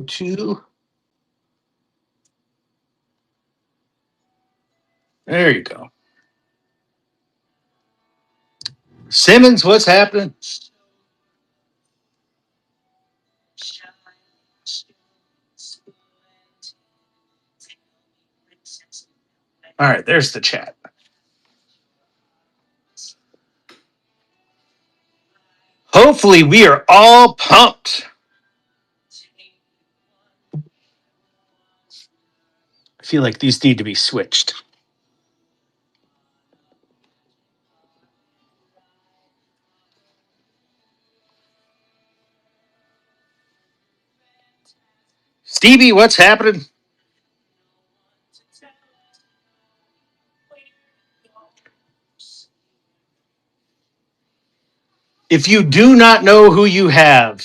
Two. There you go. Simmons, what's happening? All right, there's the chat. Hopefully, we are all pumped. I feel like these need to be switched. Stevie, what's happening? If you do not know who you have,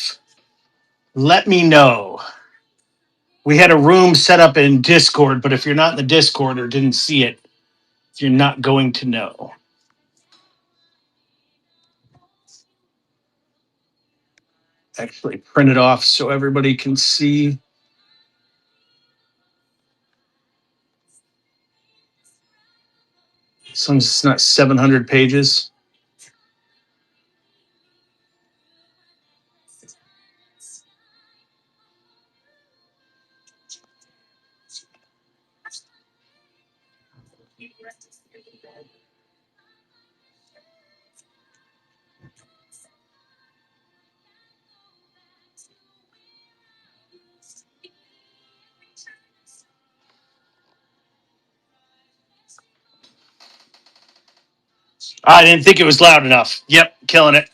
let me know. We had a room set up in Discord, but if you're not in the Discord or didn't see it, you're not going to know. Actually, print it off so everybody can see. As long as it's not 700 pages. I didn't think it was loud enough. Yep, killing it.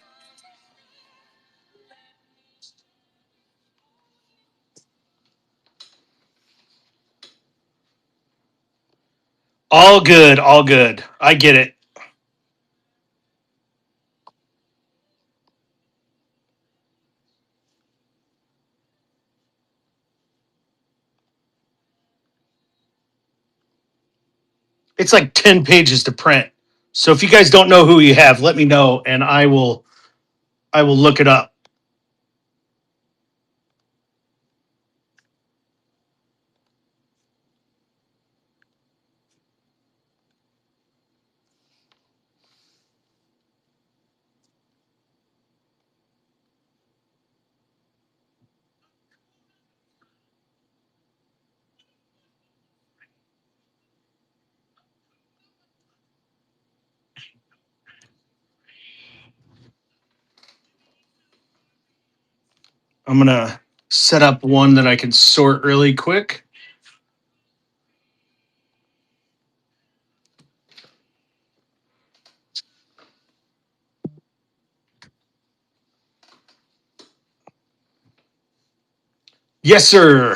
All good, all good. I get it. It's like 10 pages to print. So if you guys don't know who you have, let me know and I will look it up. I'm going to set up one that I can sort really quick. Yes, sir.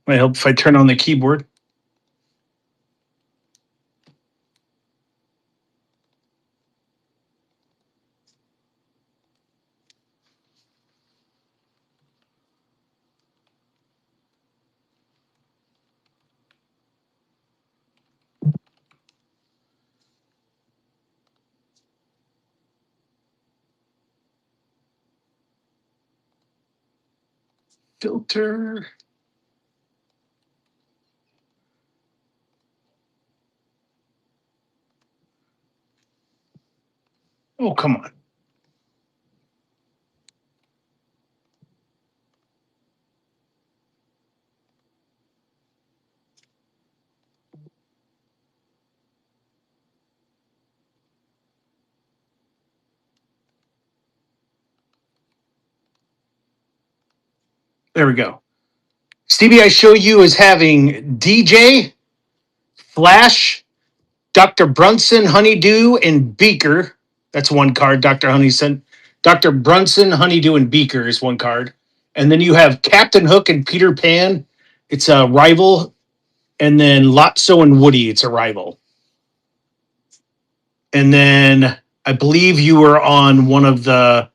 Might help if I turn on the keyboard. Filter. Oh, come on. There we go. Stevie, I show you as having DJ, Flash, Dr. Brunson, Honeydew, and Beaker. That's one card. Dr. Brunson, Honeydew, and Beaker is one card. And then you have Captain Hook and Peter Pan. It's a rival. And then Lotso and Woody. It's a rival. And then I believe you were on one of the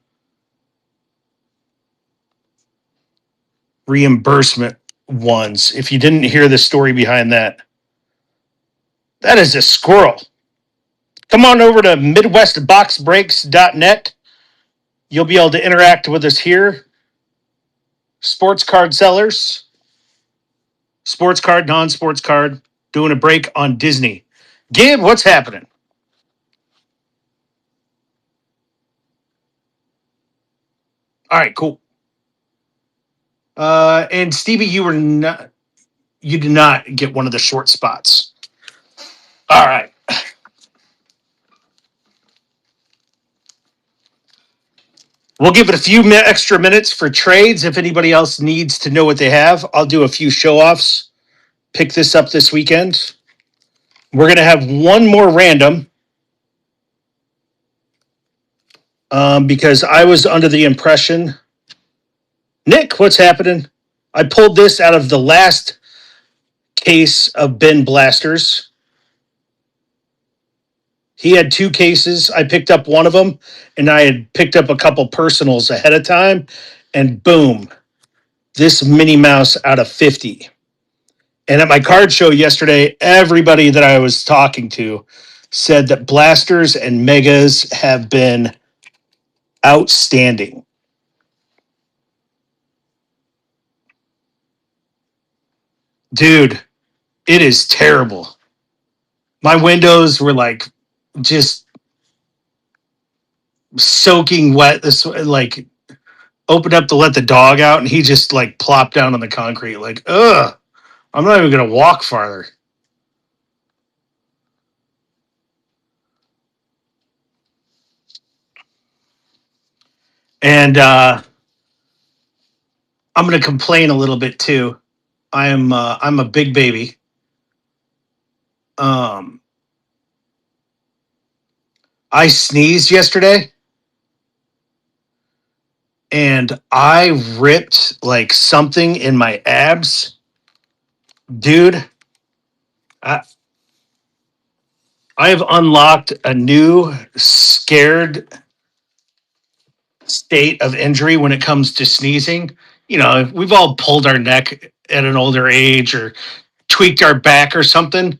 reimbursement ones. If you didn't hear the story behind that, that is a squirrel. Come on over to MidwestBoxBreaks.net. You'll be able to interact with us here. Sports card sellers, sports card, non-sports card, doing a break on Disney. Gib, what's happening? All right, cool. And Stevie, you did not get one of the short spots. All right. We'll give it a few extra minutes for trades. If anybody else needs to know what they have, I'll do a few show offs. Pick this up this weekend. We're going to have one more random because I was under the impression. Nick, what's happening? I pulled this out of the last case of Ben Blasters. He had 2 cases. I picked up one of them, and I had picked up a couple personals ahead of time, and boom, this Minnie Mouse out of 50. And at my card show yesterday, everybody that I was talking to said that Blasters and Megas have been outstanding. Dude, it is terrible. My windows were like just soaking wet. This like opened up to let the dog out, and he just like plopped down on the concrete. Like, ugh, I'm not even gonna walk farther. And I'm gonna complain a little bit too. I'm a big baby. I sneezed yesterday, and I ripped like something in my abs, dude. I have unlocked a new scared state of injury when it comes to sneezing. You know, we've all pulled our neck at an older age or tweaked our back or something.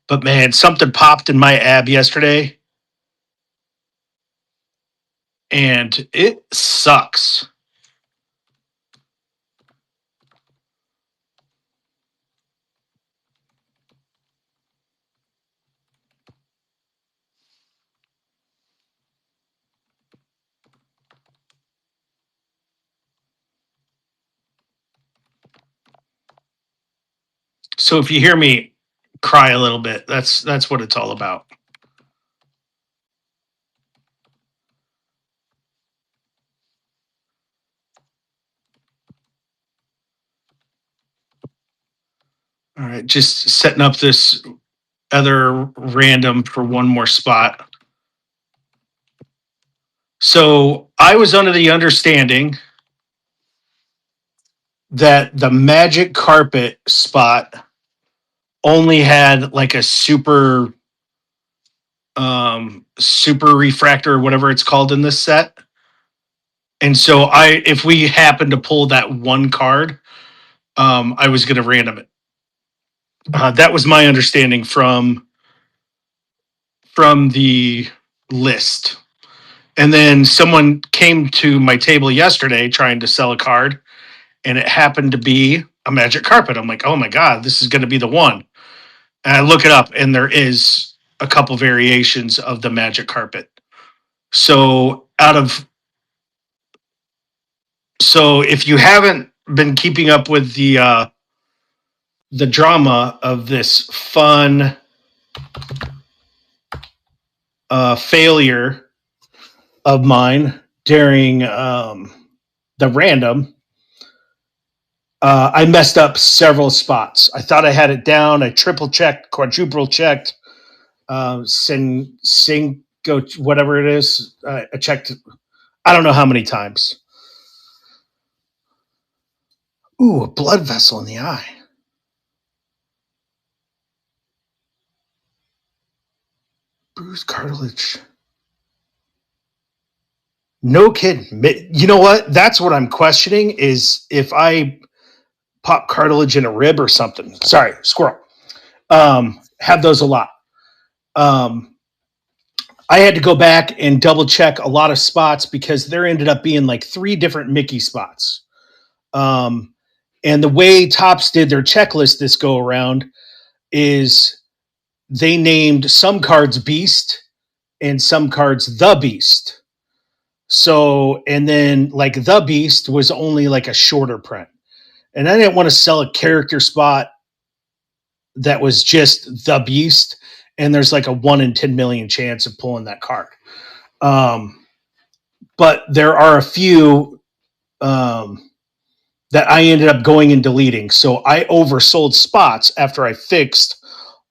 But man, something popped in my ab yesterday, and it sucks. So if you hear me cry a little bit, that's what it's all about. All right, just setting up this other random for one more spot. So I was under the understanding that the magic carpet spot only had like a super refractor or whatever it's called in this set. And so if we happen to pull that one card, I was going to random it. That was my understanding from the list. And then someone came to my table yesterday trying to sell a card, and it happened to be a magic carpet. I'm like, oh my God, this is going to be the one. And I look it up, and there is a couple variations of the magic carpet. So if you haven't been keeping up with the drama of this fun failure of mine during the random, I messed up several spots. I thought I had it down. I triple checked, quadruple checked, go whatever it is. I checked. I don't know how many times. Ooh, a blood vessel in the eye. Bruised cartilage. No kidding. You know what? That's what I'm questioning is if I pop cartilage in a rib or something. Sorry, squirrel. Have those a lot. I had to go back and double check a lot of spots because there ended up being like 3 different Mickey spots. Um, and the way Topps did their checklist this go around is they named some cards Beast and some cards The Beast. So, and then like The Beast was only like a shorter print. And I didn't want to sell a character spot that was just The Beast. And there's like a 1 in 10 million chance of pulling that card. But there are a few that I ended up going and deleting. So I oversold spots after I fixed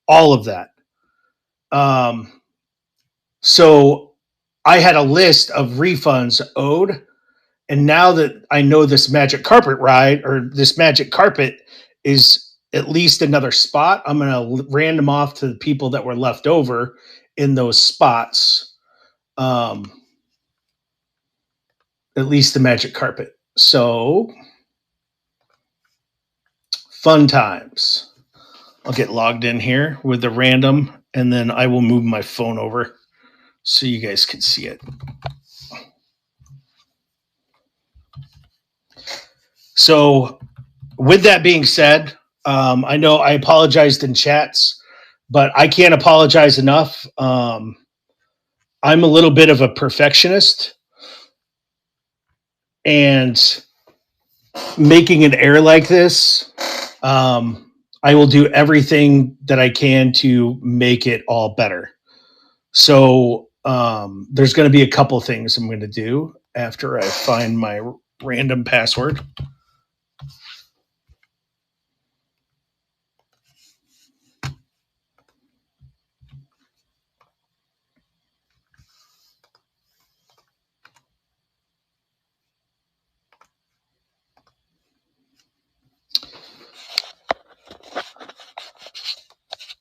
all of that. So I had a list of refunds owed. And now that I know this magic carpet ride or this magic carpet is at least another spot, I'm going to random off to the people that were left over in those spots. At least the magic carpet. So fun times. I'll get logged in here with the random, and then I will move my phone over so you guys can see it. So, with that being said, I know I apologized in chats, but I can't apologize enough. I'm a little bit of a perfectionist, and making an error like this, I will do everything that I can to make it all better. So there's going to be a couple things I'm going to do after I find my random password.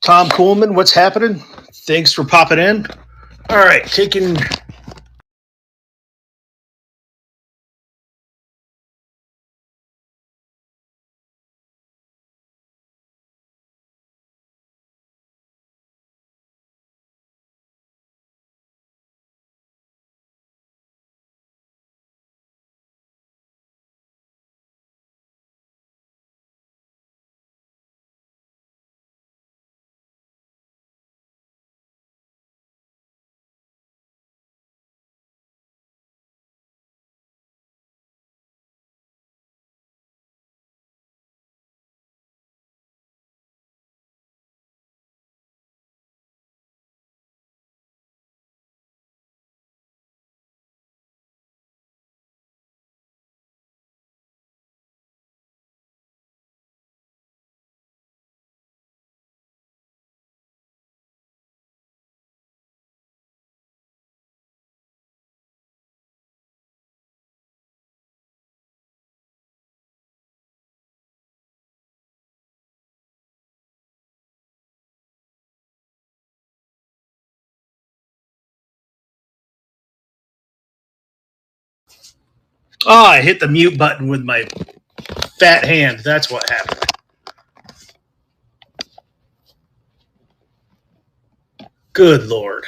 Tom Coolman, what's happening? Thanks for popping in. All right, taking. Oh, I hit the mute button with my fat hand. That's what happened. Good Lord.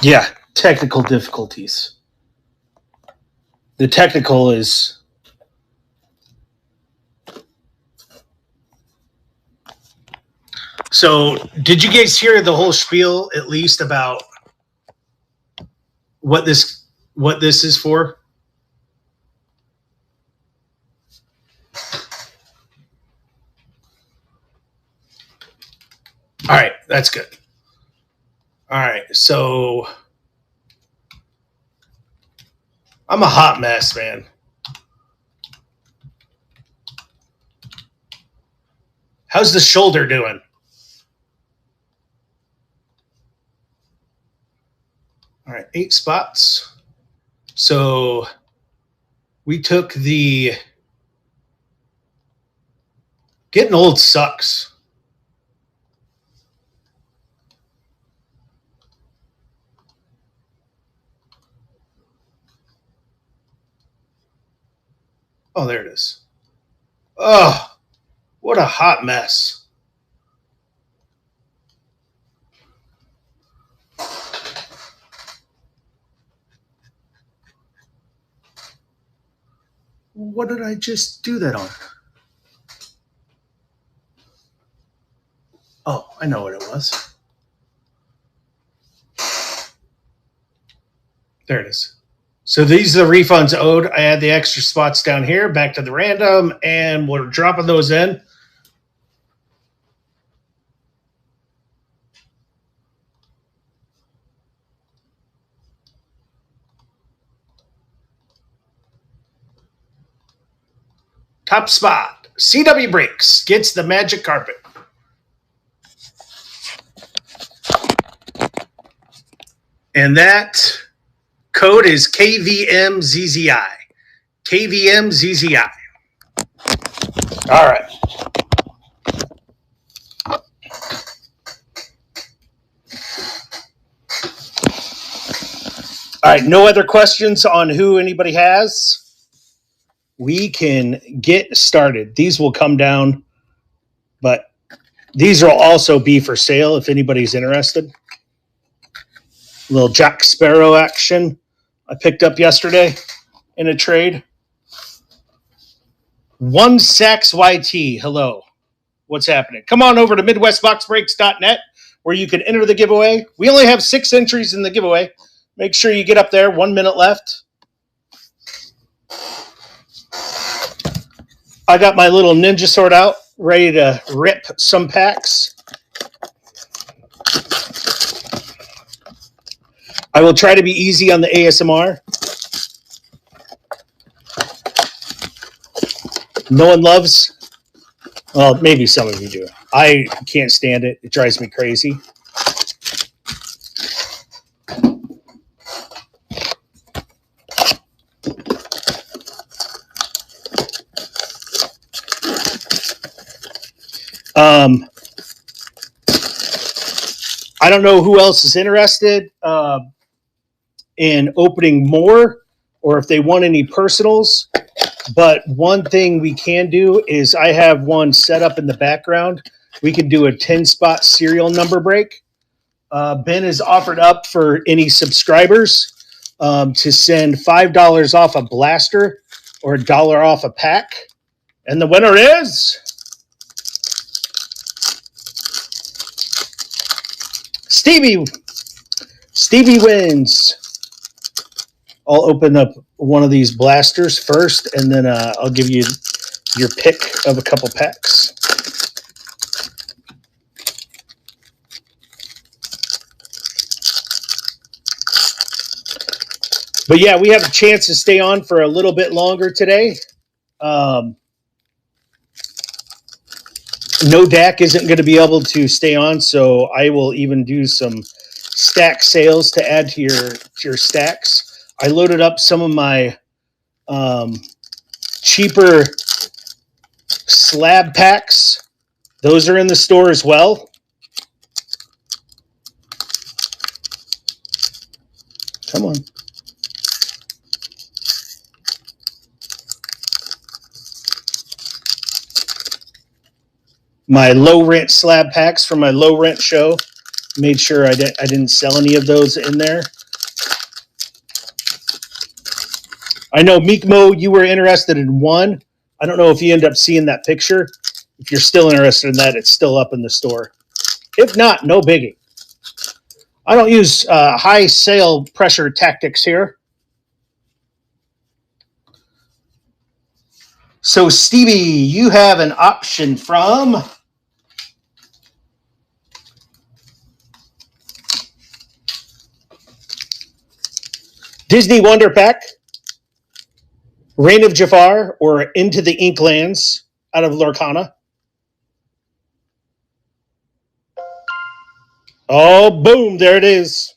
Yeah, technical difficulties. The technical is. So, did you guys hear the whole spiel at least about what this is for? All right, that's good. All right, so I'm a hot mess, man. How's the shoulder doing? All right, 8 spots. So we took the getting old sucks. Oh, there it is. Oh, what a hot mess. What did I just do that on? Oh, I know what it was. There it is. So these are the refunds owed. I add the extra spots down here, back to the random, and we're dropping those in. Top spot, CW Breaks gets the magic carpet. And that code is KVMZZI. KVMZZI. All right. All right. No other questions on who anybody has? We can get started. These will come down, but these will also be for sale if anybody's interested. A little Jack Sparrow action I picked up yesterday in a trade. One Sacks YT. Hello. What's happening? Come on over to MidwestBoxBreaks.net where you can enter the giveaway. We only have 6 entries in the giveaway. Make sure you get up there. 1 minute left. I got my little ninja sword out, ready to rip some packs. I will try to be easy on the ASMR. No one loves, well, maybe some of you do. I can't stand it. It drives me crazy. I don't know who else is interested in opening more or if they want any personals. But one thing we can do is I have one set up in the background. We can do a 10-spot serial number break. Ben is offered up for any subscribers to send $5 off a blaster or $1 off a pack. And the winner is Stevie. Stevie wins. I'll open up one of these blasters first, and then I'll give you your pick of a couple packs. But yeah, we have a chance to stay on for a little bit longer today. No Dak isn't going to be able to stay on, so I will even do some stack sales to add to your stacks. I loaded up some of my cheaper slab packs. Those are in the store as well. Come on. My low rent slab packs from my low rent show. Made sure I didn't sell any of those in there. I know, Meekmo, you were interested in one. I don't know if you end up seeing that picture. If you're still interested in that, it's still up in the store. If not, no biggie. I don't use high sale pressure tactics here. So, Stevie, you have an option from Disney Wonder Pack, Reign of Jafar, or Into the Inklands out of Lorcana. Oh, boom, there it is.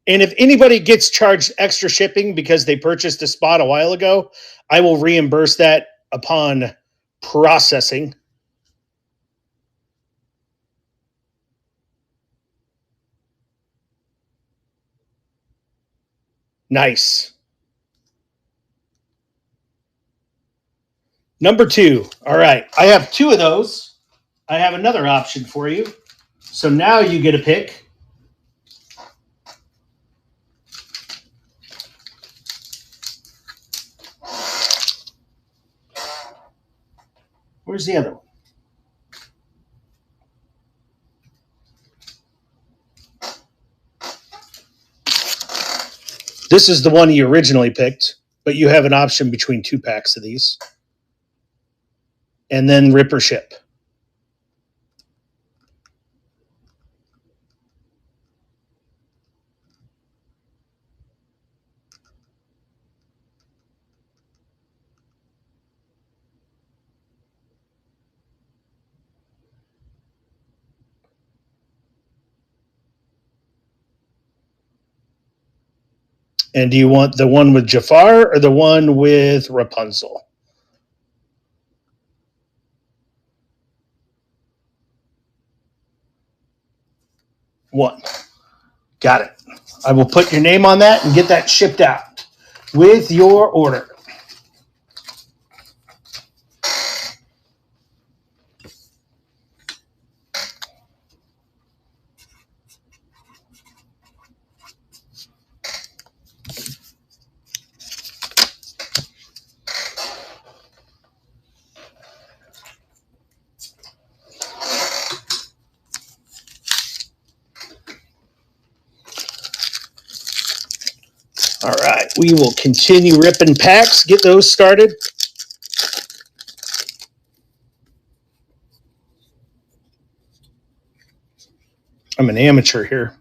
And if anybody gets charged extra shipping because they purchased a spot a while ago, I will reimburse that upon processing. Nice. Number 2. All right. I have 2 of those. I have another option for you. So now you get a pick. Where's the other one? This is the one you originally picked, but you have an option between 2 packs of these. And then rip or ship. And do you want the one with Jafar or the one with Rapunzel? One. Got it. I will put your name on that and get that shipped out with your order. All right, we will continue ripping packs, get those started. I'm an amateur here.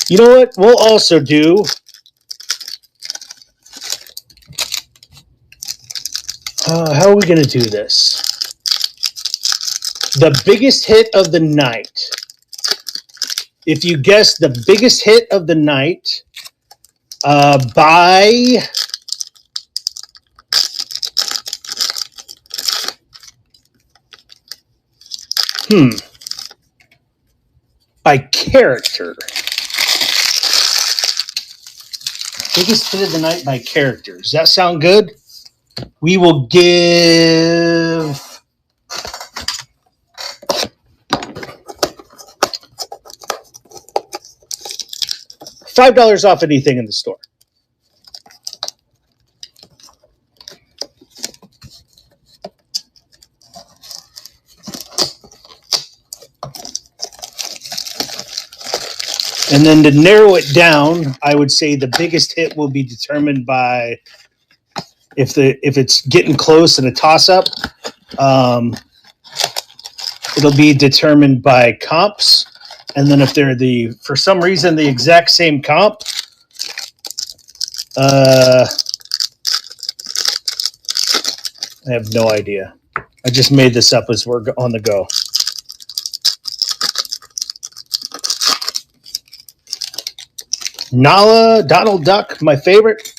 You know what? We'll also do how are we going to do this? The biggest hit of the night. If you guess the biggest hit of the night by character. Biggest hit of the night by character. Does that sound good? We will give $5 off anything in the store. And then to narrow it down, I would say the biggest hit will be determined by if it's getting close in a toss-up. It'll be determined by comps, and then if they're for some reason the exact same comp, I have no idea. I just made this up as we're on the go. Nala, Donald Duck, my favorite.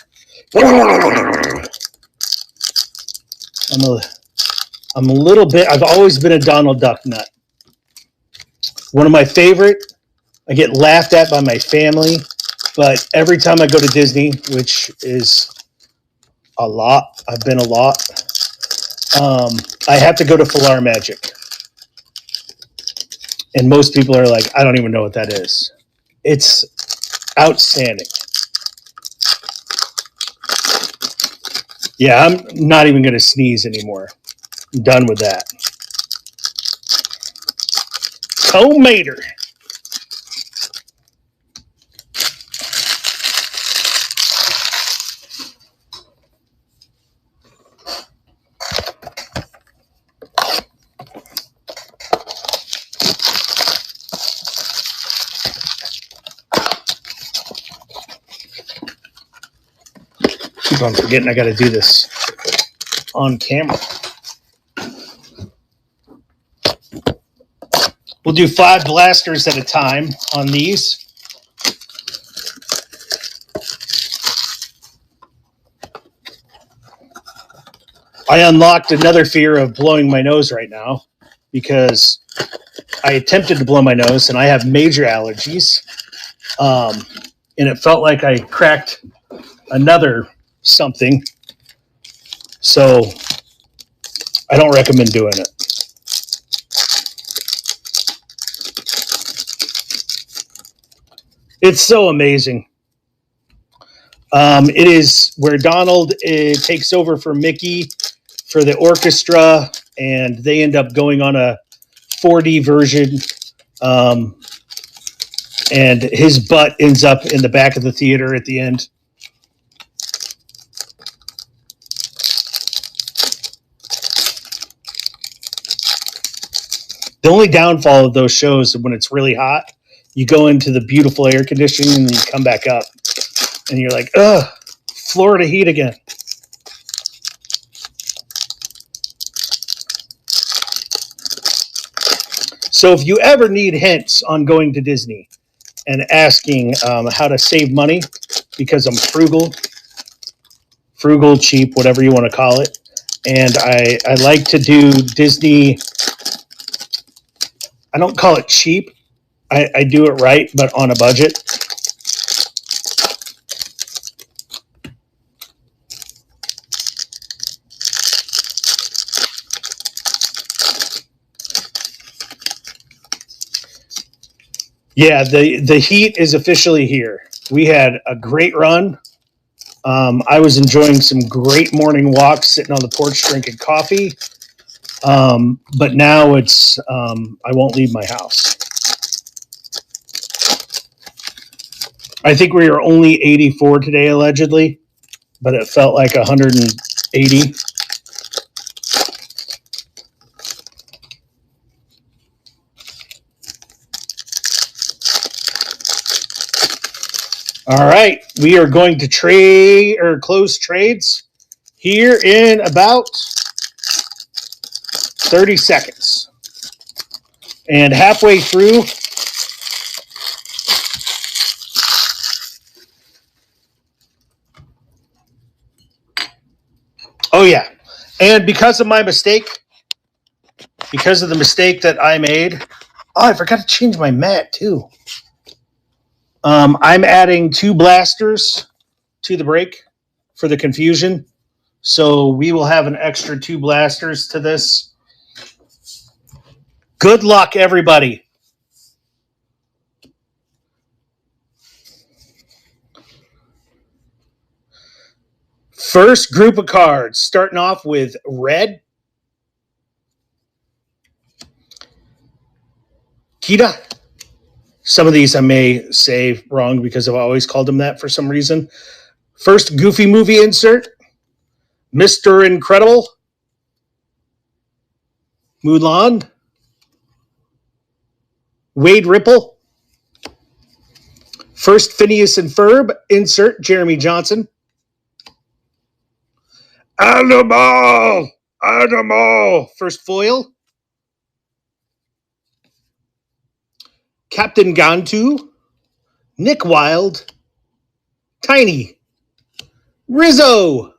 I'm a little bit, I've always been a Donald Duck nut. One of my favorite. I get laughed at by my family, but every time I go to Disney, which is a lot, I've been a lot, I have to go to Fular Magic. And most people are like, I don't even know what that is. It's outstanding. Yeah, I'm not even going to sneeze anymore. I'm done with that. Tomater. Keep on forgetting I got to do this on camera. We'll do 5 blasters at a time on these. I unlocked another fear of blowing my nose right now because I attempted to blow my nose and I have major allergies. And it felt like I cracked another something. So I don't recommend doing it. It's so amazing. It is where Donald takes over for Mickey for the orchestra, and they end up going on a 4D version. And his butt ends up in the back of the theater at the end. The only downfall of those shows is when it's really hot, you go into the beautiful air conditioning and you come back up and you're like, ugh, Florida heat again. So if you ever need hints on going to Disney and asking how to save money, because I'm frugal, cheap, whatever you want to call it, and I like to do Disney. I don't call it cheap. I do it right, but on a budget. Yeah, the heat is officially here. We had a great run. I was enjoying some great morning walks, sitting on the porch drinking coffee. But now it's I won't leave my house. I think we were only 84 today, allegedly, but it felt like 180. All right, we are going to trade or close trades here in about 30 seconds. And halfway through, oh yeah, and because of my mistake, because of the mistake that I made, oh, I forgot to change my mat too. I'm adding 2 blasters to the break for the confusion. So we will have an extra 2 blasters to this. Good luck, everybody. First group of cards, starting off with red. Kita. Some of these I may say wrong because I've always called him that for some reason. First Goofy movie insert. Mr. Incredible. Mulan. Wade Ripple. First Phineas and Ferb insert. Jeremy Johnson. Animal. First foil. Captain Gantu. Nick Wilde. Tiny. Rizzo.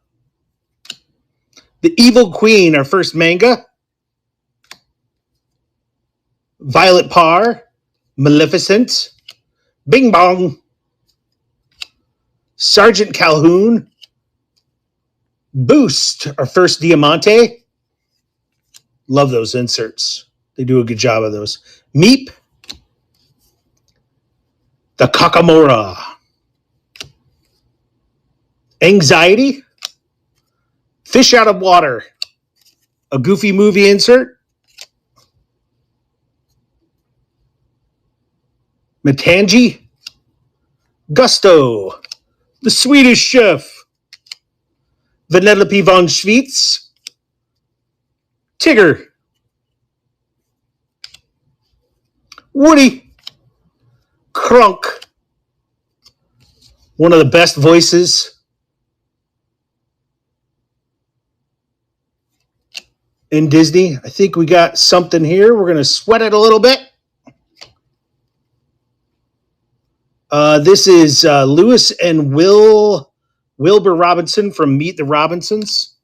The Evil Queen, our first manga. Violet Parr. Maleficent. Bing Bong. Sergeant Calhoun. Boost, our first Diamante. Love those inserts. They do a good job of those. Meep. The Kakamora. Anxiety. Fish out of water. A Goofy movie insert. Matangi. Gusto. The Swedish Chef. Vanellope von Schweetz. Tigger. Woody. Krunk. One of the best voices in Disney. I think we got something here. We're going to sweat it a little bit. This is Lewis and Wilbur Robinson from Meet the Robinsons.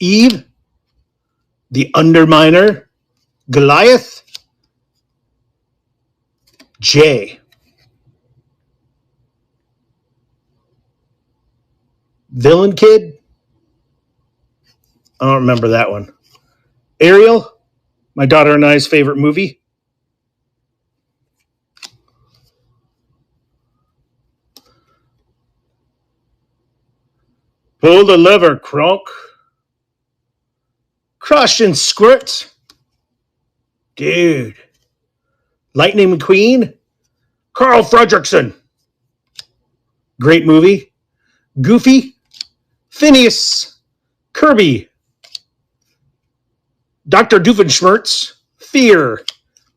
Eve, the Underminer, Goliath, Jay. Villain Kid? I don't remember that one. Ariel, my daughter and I's favorite movie. Pull the lever, Kronk. Crush and Squirt. Dude. Lightning McQueen. Carl Fredricksen. Great movie. Goofy. Phineas. Kirby. Dr. Doofenshmirtz. Fear.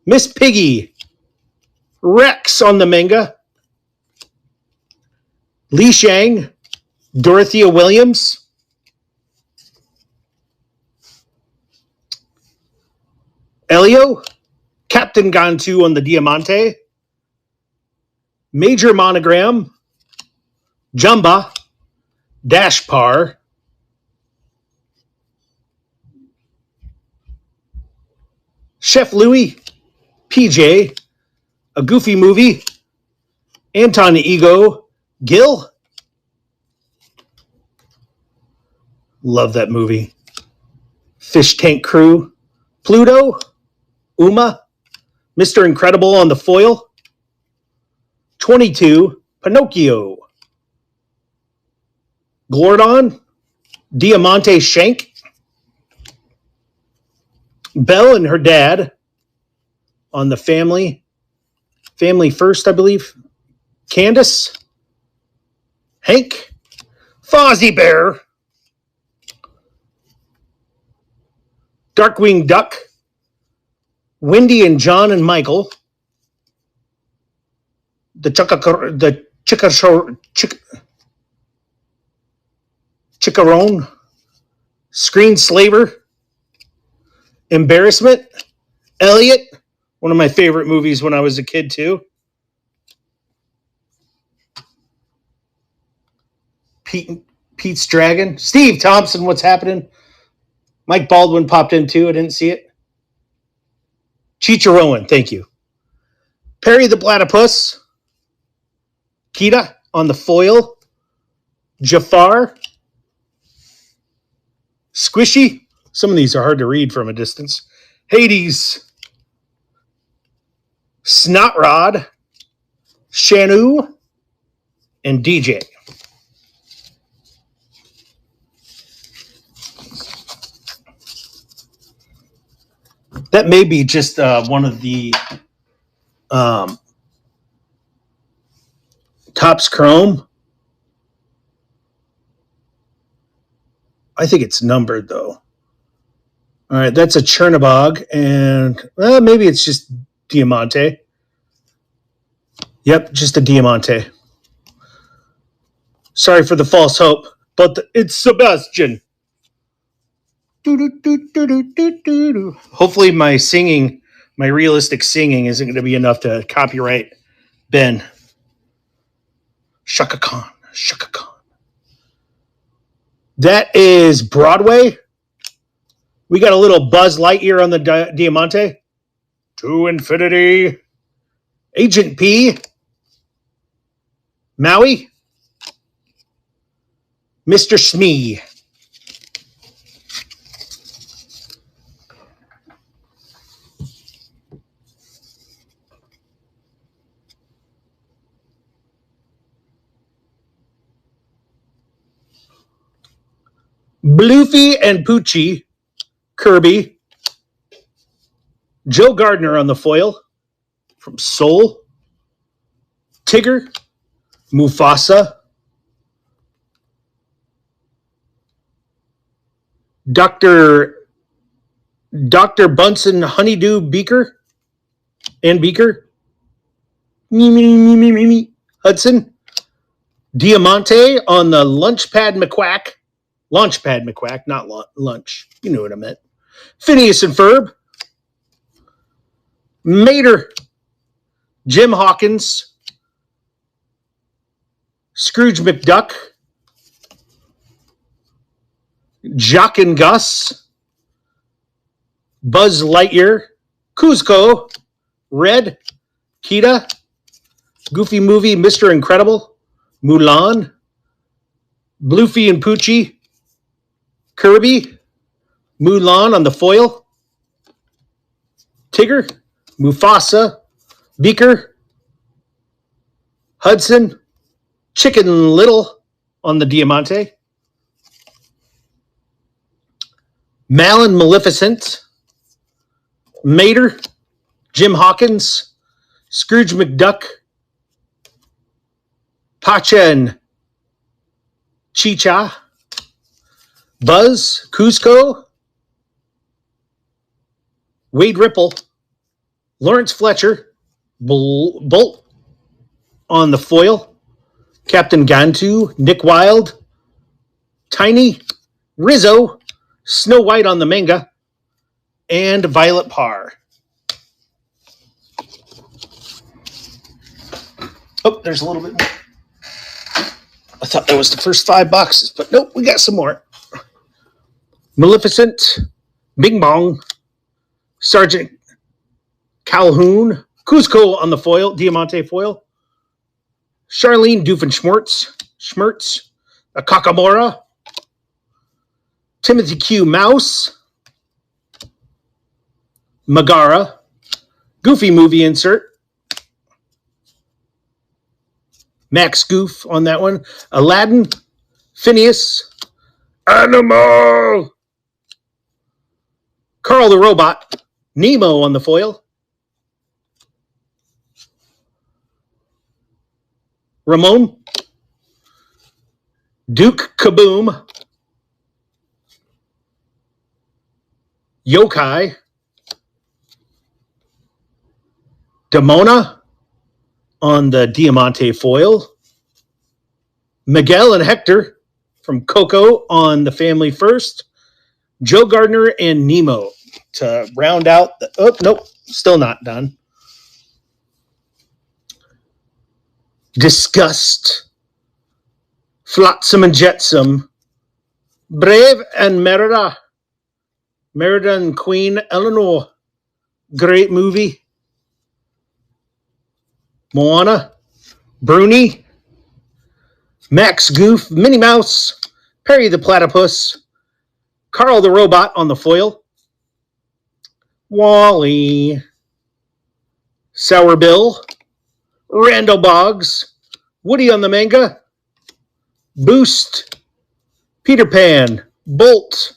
Miss Piggy. Rex on the manga. Li Shang. Dorothea Williams. Elio. Captain Gantu on the Diamante. Major Monogram. Jumba. Dashpar. Chef Louie. PJ. A Goofy Movie. Anton Ego. Gil. Love that movie. Fish Tank Crew. Pluto. Uma. Mr. Incredible on the foil. 22. Pinocchio. Glordon. Diamante Shank. Belle and her dad on the Family First, I believe. Candace. Hank. Fozzie Bear. Darkwing Duck. Wendy and John and Michael. The Chickarone. Screen Slaver. Embarrassment. Elliot. One of my favorite movies when I was a kid, too. Pete's Dragon. Steve Thompson, what's happening? Mike Baldwin popped in, too. I didn't see it. Chicharowan, thank you. Perry the Platypus. Kita on the foil. Jafar. Squishy. Some of these are hard to read from a distance. Hades. Snotrod. Shanu. And DJ. That may be just one of the Topps Chrome. I think it's numbered, though. All right, that's a Chernabog, and maybe it's just Diamante. Yep, just a Diamante. Sorry for the false hope, but it's Sebastian. Hopefully my singing, my realistic singing isn't going to be enough to copyright Ben. Shaka Khan, Shaka Khan. That is Broadway. We got a little Buzz Lightyear on the Diamante. To Infinity. Agent P. Maui. Mr. Smee. Bloofy and Poochie, Kirby, Joe Gardner on the foil from Soul, Tigger, Mufasa, Dr. Bunsen Honeydew Beaker and Beaker, Hudson, Diamante on the Launchpad McQuack. Launchpad McQuack, not lunch. You know what I meant. Phineas and Ferb. Mater. Jim Hawkins. Scrooge McDuck, Jock and Gus, Buzz Lightyear, Kuzco, Red, Kita, Goofy Movie, Mr. Incredible, Mulan, Bluefy and Poochie, Kirby, Mulan on the foil, Tigger, Mufasa, Beaker, Hudson, Chicken Little on the Diamante, Malin Maleficent, Mater, Jim Hawkins, Scrooge McDuck, Pacha and Chicha, Buzz, Kuzco, Wade Ripple, Lawrence Fletcher, Bolt on the foil, Captain Gantu, Nick Wilde, Tiny, Rizzo, Snow White on the manga, and Violet Parr. Oh, there's a little bit more. I thought that was the first 5 boxes, but nope, we got some more. Maleficent, Bing Bong, Sergeant Calhoun, Kuzco on the foil, Diamante foil, Charlene Doofenshmirtz, a Kakamora, Timothy Q. Mouse, Megara, Goofy Movie insert, Max Goof on that one, Aladdin, Phineas, Animal, Carl the Robot, Nemo on the foil, Ramon, Duke Kaboom, Yokai, Demona on the Diamante foil, Miguel and Hector from Coco on the Family First, Joe Gardner and Nemo to round out the, oh, nope, still not done. Disgust, Flotsam and Jetsam, Brave and Merida and Queen Eleanor, great movie. Moana, Bruni, Max Goof, Minnie Mouse, Perry the Platypus, Carl the Robot on the foil, Wally, Sour Bill, Randall Boggs, Woody on the manga, Boost, Peter Pan, Bolt,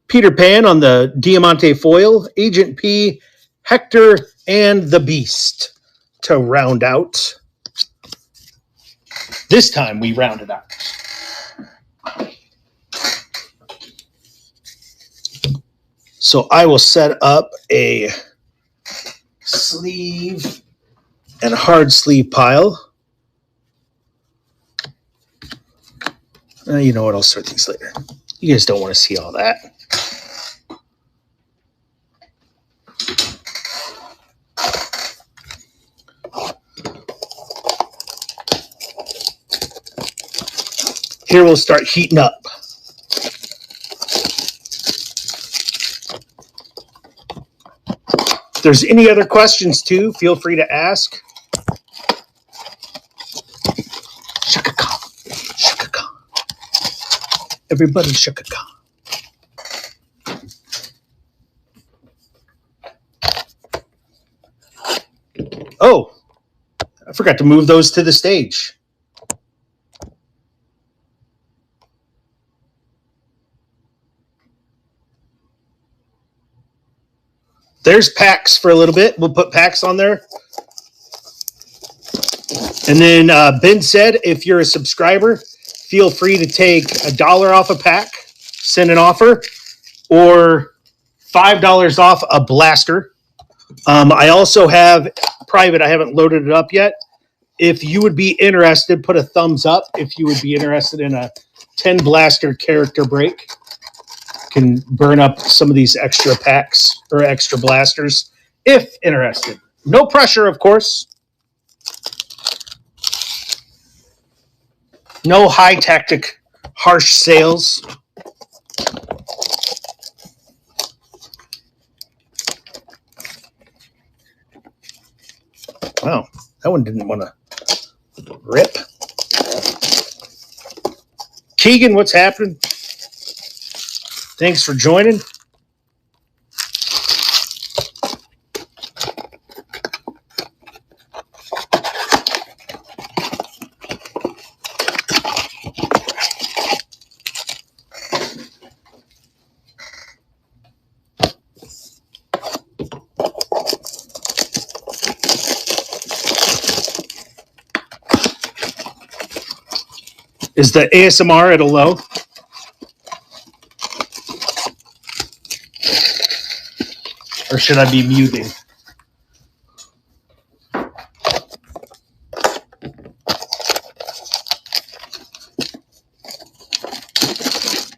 Peter Pan on the Diamante foil, Agent P, Hector, and the Beast to round out. This time we rounded out. So I will set up a sleeve and hard sleeve pile. You know what? I'll sort these later. You guys don't want to see all that. Here we'll start heating up. If there's any other questions too, feel free to ask. Shaka-ka. Shaka-ka. Everybody shaka-ka. Oh, I forgot to move those to the stage. There's PAX for a little bit. We'll put PAX on there. And then Ben said, if you're a subscriber, feel free to take $1 off a pack, send an offer, or $5 off a blaster. I also have private. I haven't loaded it up yet. If you would be interested, put a thumbs up. If you would be interested in a 10 blaster character break. Can burn up some of these extra packs or extra blasters if interested. No pressure, of course. No high tactic, harsh sales. Wow, that one didn't want to rip. Keegan, what's happening? Thanks for joining. Is the ASMR at a low? Or should I be muting?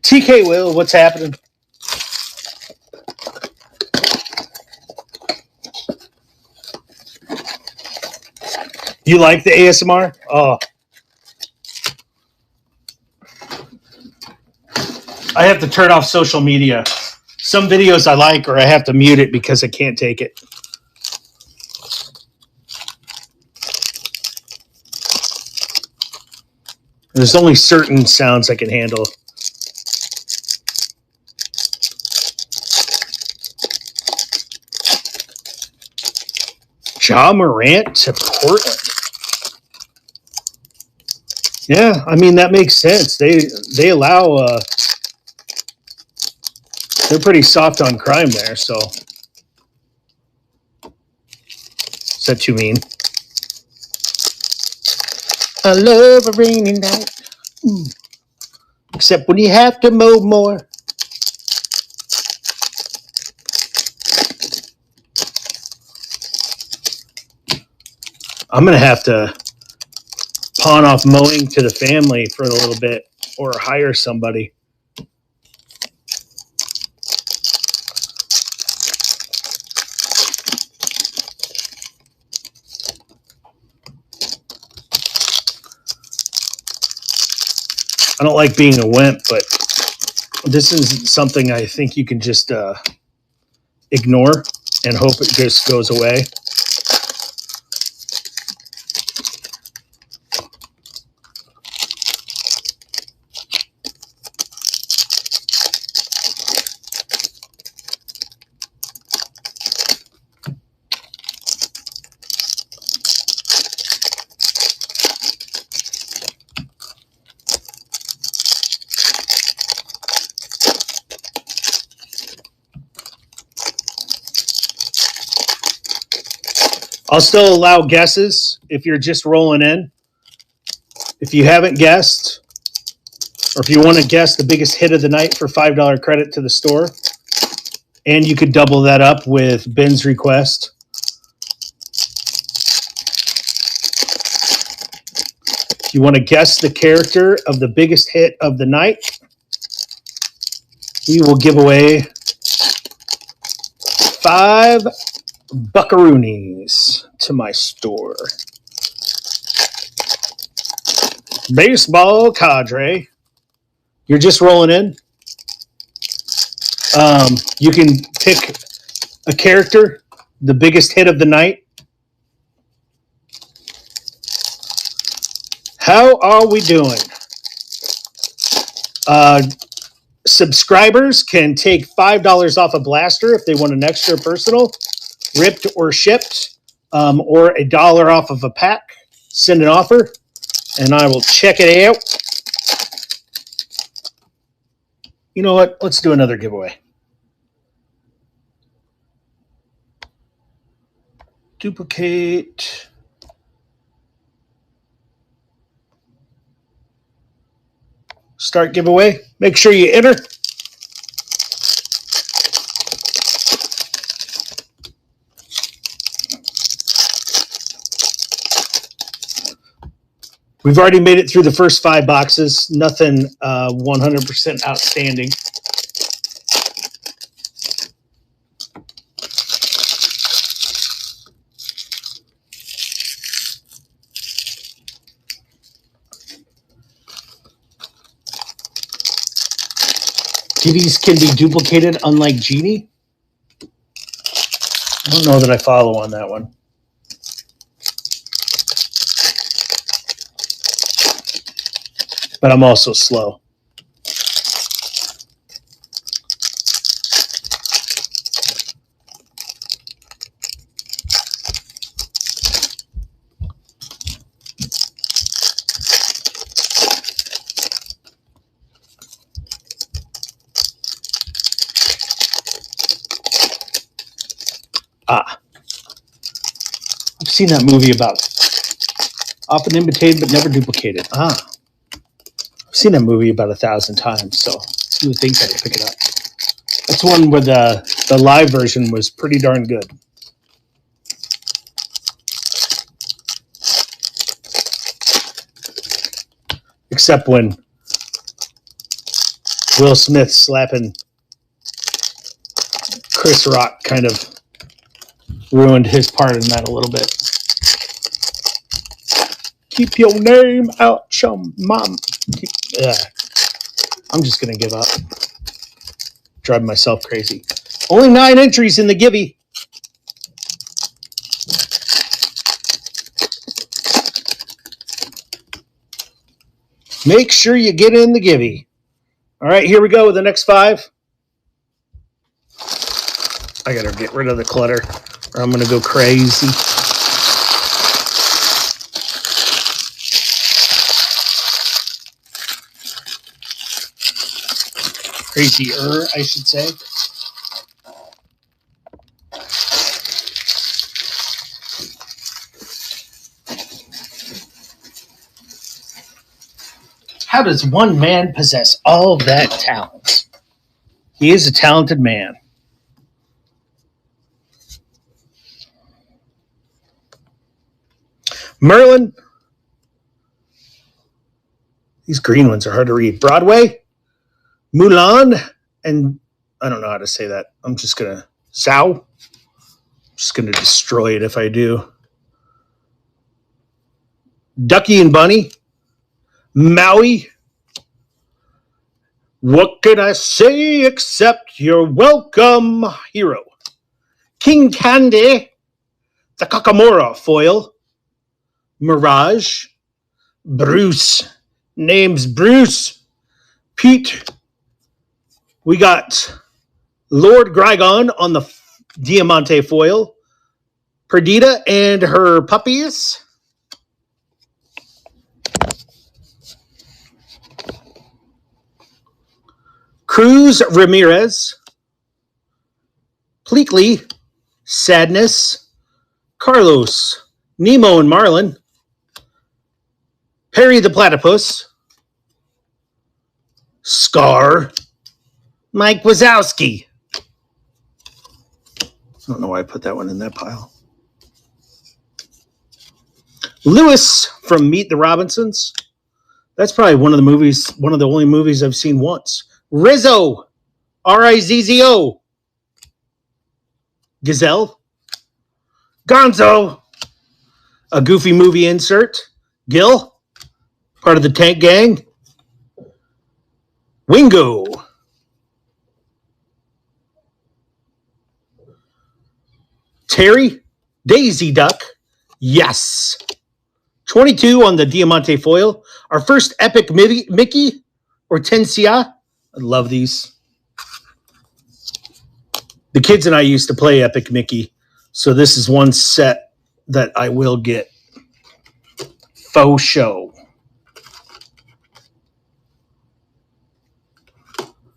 TK Will, what's happening? You like the ASMR? Oh. I have to turn off social media. Some videos I like, or I have to mute it because I can't take it. There's only certain sounds I can handle. Ja Morant to Portland. Yeah, I mean that makes sense. They allow. They're pretty soft on crime there. So is that too mean? I love a rainy night, except when you have to mow more. I'm gonna have to pawn off mowing to the family for a little bit, or hire somebody. I don't like being a wimp, but this is something I think you can just ignore and hope it just goes away. I'll still allow guesses if you're just rolling in. If you haven't guessed, or if you want to guess the biggest hit of the night for $5 credit to the store, and you could double that up with Ben's request. If you want to guess the character of the biggest hit of the night, we will give away 5 buckaroonies to my store. Baseball cadre. You're just rolling in. You can pick a character, the biggest hit of the night. How are we doing? Subscribers can take $5 off a blaster if they want an extra personal, ripped or shipped, or $1 off of a pack. Send an offer, and I will check it out. You know what? Let's do another giveaway. Duplicate. Start giveaway. Make sure you enter. We've already made it through the first 5 boxes. Nothing 100% outstanding. TVs can be duplicated, unlike Genie. I don't know that I follow on that one. But I'm also slow. I've seen that movie about often imitated but never duplicated. I've seen that movie about 1,000 times, so you would think I'd pick it up. That's one where the live version was pretty darn good. Except when Will Smith slapping Chris Rock kind of ruined his part in that a little bit. Keep your name out your mom. I'm just going to give up. Drive myself crazy. Only 9 entries in the Givey. Make sure you get in the Givey. All right, here we go with the next 5. I got to get rid of the clutter or I'm going to go crazy. Crazier, I should say. How does one man possess all that talent? He is a talented man. Merlin. These green ones are hard to read. Broadway, Mulan, and I don't know how to say that. I'm just going to... Zhao. I'm just going to destroy it if I do. Ducky and Bunny. Maui. What can I say except you're welcome, hero? King Candy. The Kakamora foil. Mirage. Bruce. Name's Bruce. Pete. We got Lord Grygon on the Diamante foil. Perdita and her puppies. Cruz Ramirez. Pleakley. Sadness. Carlos. Nemo and Marlin. Perry the Platypus. Scar. Mike Wazowski. I don't know why I put that one in that pile. Lewis from Meet the Robinsons. That's probably one of the only movies I've seen once. Rizzo. Rizzo. Gazelle. Gonzo. A Goofy movie insert. Gil. Part of the Tank Gang. Wingo. Terry. Daisy Duck. Yes. 22 on the Diamante foil. Our first epic Mickey. Hortensia. I love these. The kids and I used to play Epic Mickey. So this is one set that I will get. Faux show.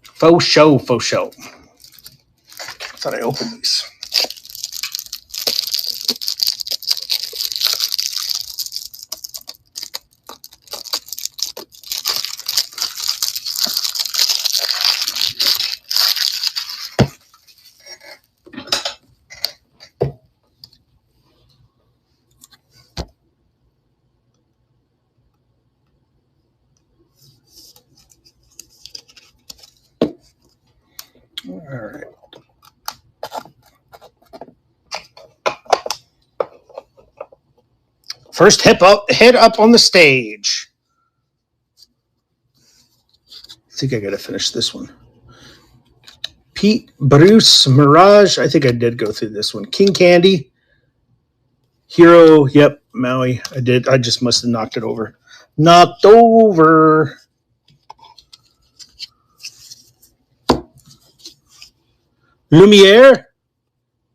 Faux show, faux show. I thought I opened these. All right. First head up on the stage. I think I got to finish this one. Pete, Bruce, Mirage. I think I did go through this one. King Candy, Hero. Yep, Maui. I did. I just must have knocked it over. Knocked over. Lumiere,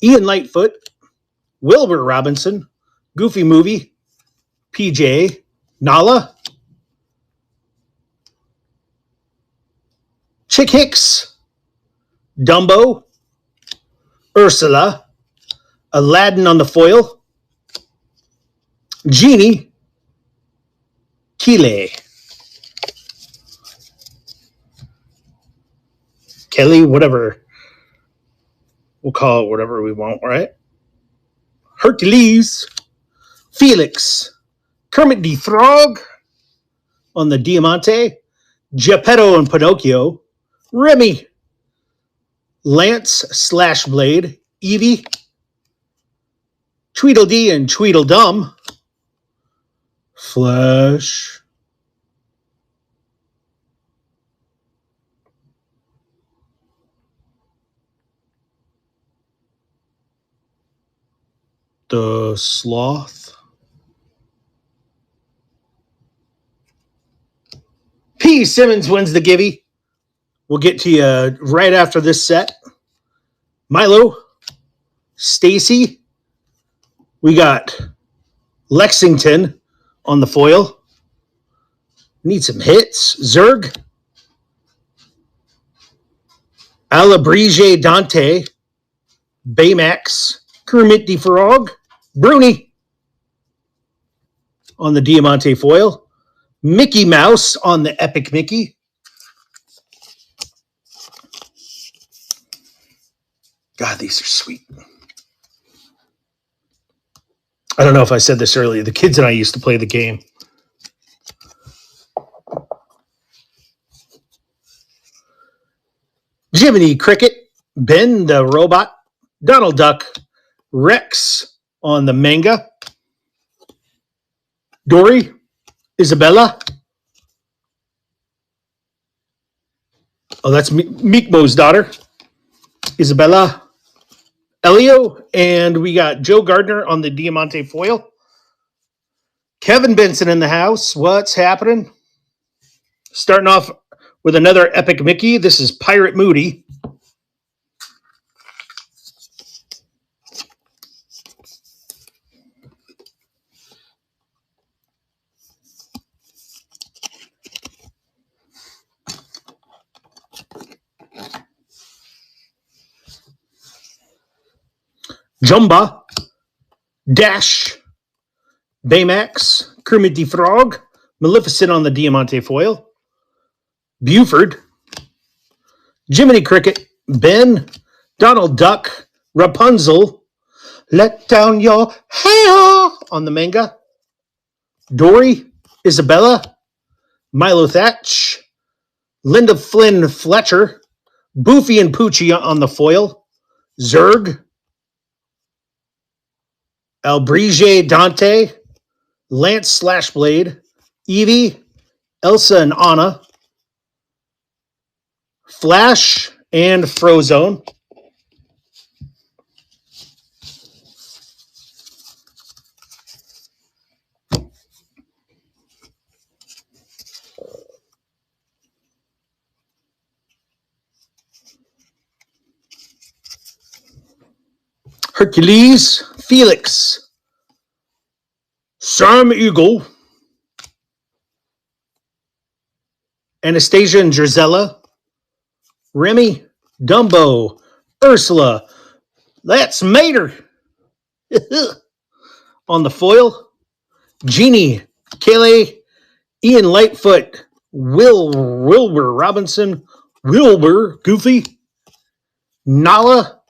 Ian Lightfoot, Wilbur Robinson, Goofy Movie, PJ, Nala, Chick Hicks, Dumbo, Ursula, Aladdin on the foil, Genie, Kile, Kelly, whatever. We'll call it whatever we want, right? Hercules, Felix, Kermit the Frog on the Diamante, Geppetto and Pinocchio, Remy, Lance Slashblade, Eevee, Tweedledee and Tweedledum, Flash, the Sloth, P. Simmons wins the Gibby. We'll get to you right after this set. Milo, Stacy, we got Lexington on the foil. Need some hits. Zerg, Alabrige Dante, Baymax, Kermit the Frog, Bruni on the Diamante foil, Mickey Mouse on the Epic Mickey. God, these are sweet. I don't know if I said this earlier. The kids and I used to play the game. Jiminy Cricket, Ben the Robot, Donald Duck, Rex on the manga, Dory, Isabella. Oh, that's Meekmo's daughter, Isabella. Elio, and we got Joe Gardner on the Diamante foil. Kevin Benson in the house. What's happening? Starting off with another Epic Mickey. This is Pirate Moody. Jumba, Dash, Baymax, Kermit the Frog, Maleficent on the Diamante foil, Buford, Jiminy Cricket, Ben, Donald Duck, Rapunzel, Let Down Your Hair on the manga, Dory, Isabella, Milo Thatch, Linda Flynn Fletcher, Boofy and Poochie on the foil, Zerg, Albrige Dante, Lance Slashblade, Eevee, Elsa and Anna, Flash, and Frozone. Hercules, Felix, Sam Eagle, Anastasia and Drizella, Remy, Dumbo, Ursula, that's Mater on the foil, Genie, Kaylee, Ian Lightfoot, Wilbur Robinson, Wilbur, Goofy, Nala,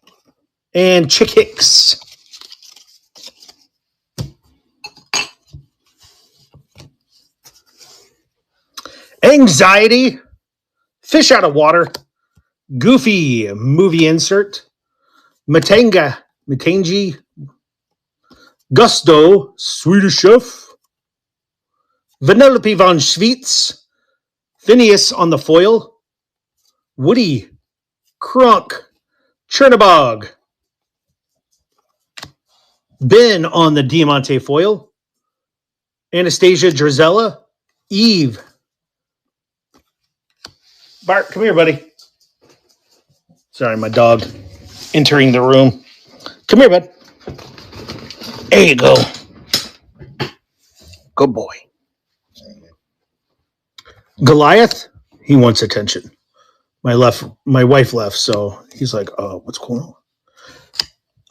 and Chick Hicks. Anxiety, Fish Out of Water, Goofy movie insert, Matangi, Gusto, Swedish Chef, Vanellope von Schweetz, Phineas on the foil, Woody, Krunk, Chernabog, Ben on the Diamante foil, Anastasia Drizella, Eve. Bart, come here, buddy. Sorry, my dog entering the room. Come here, bud. There you go. Good boy. Goliath, he wants attention. My wife left, so he's like, "Oh, what's going on?"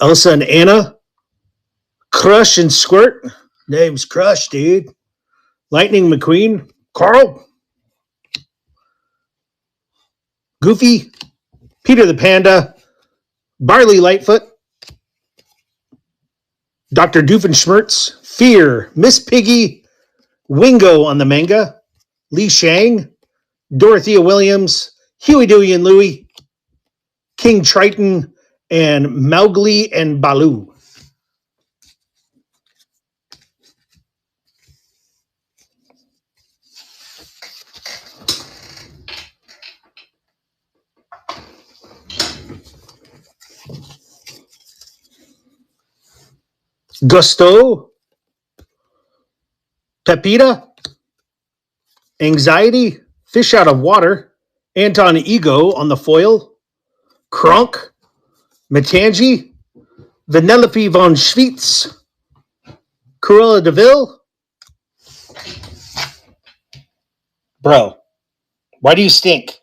Elsa and Anna, Crush and Squirt. Name's Crush, dude. Lightning McQueen, Carl, Goofy, Peter the Panda, Barley Lightfoot, Dr. Doofenshmirtz, Fear, Miss Piggy, Wingo on the manga, Li Shang, Dorothea Williams, Huey, Dewey, and Louie, King Triton, and Mowgli and Baloo. Gusto, Pepita, Anxiety, Fish Out of Water, Anton Ego on the foil, Kronk, Matangi, Vanellope von Schweetz, Cruella de Vil. Bro, why do you stink?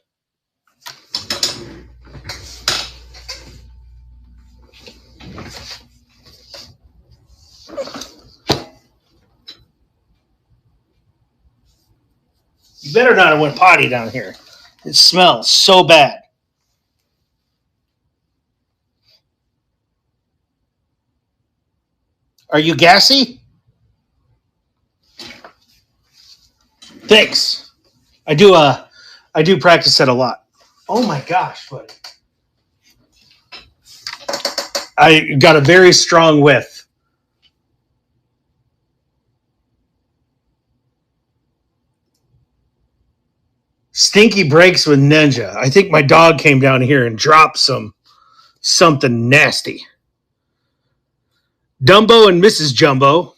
You better not have went potty down here. It smells so bad. Are you gassy? Thanks. I do practice that a lot. Oh my gosh, buddy. I got a very strong whiff. Stinky breaks with Ninja. I think my dog came down here and dropped something nasty. Dumbo and Mrs. Jumbo.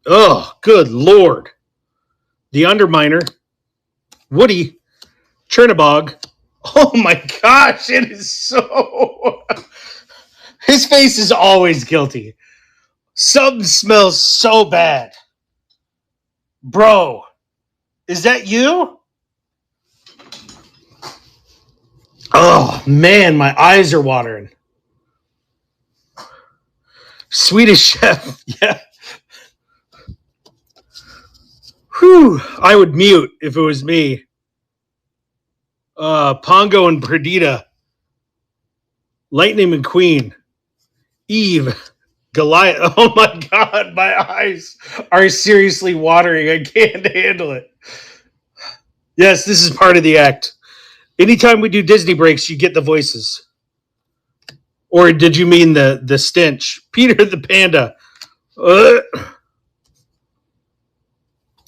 Oh, good Lord. The Underminer. Woody. Chernabog. Oh my gosh, it is so... His face is always guilty. Something smells so bad. Bro, is that you? Oh, man, my eyes are watering. Swedish Chef, yeah. Whew, I would mute if it was me. Pongo and Perdita. Lightning McQueen. Eve. Goliath. Oh my God, my eyes are seriously watering. I can't handle it. Yes, this is part of the act. Anytime we do Disney breaks, you get the voices. Or did you mean the stench? Peter the Panda.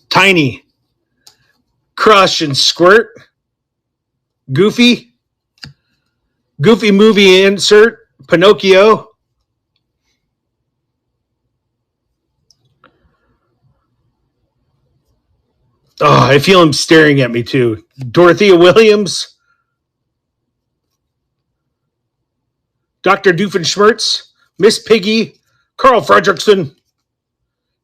Tiny. Crush and Squirt. Goofy. Goofy movie insert. Pinocchio. Oh, I feel him staring at me too. Dorothea Williams. Dr. Doofenshmirtz. Miss Piggy. Carl Fredricksen.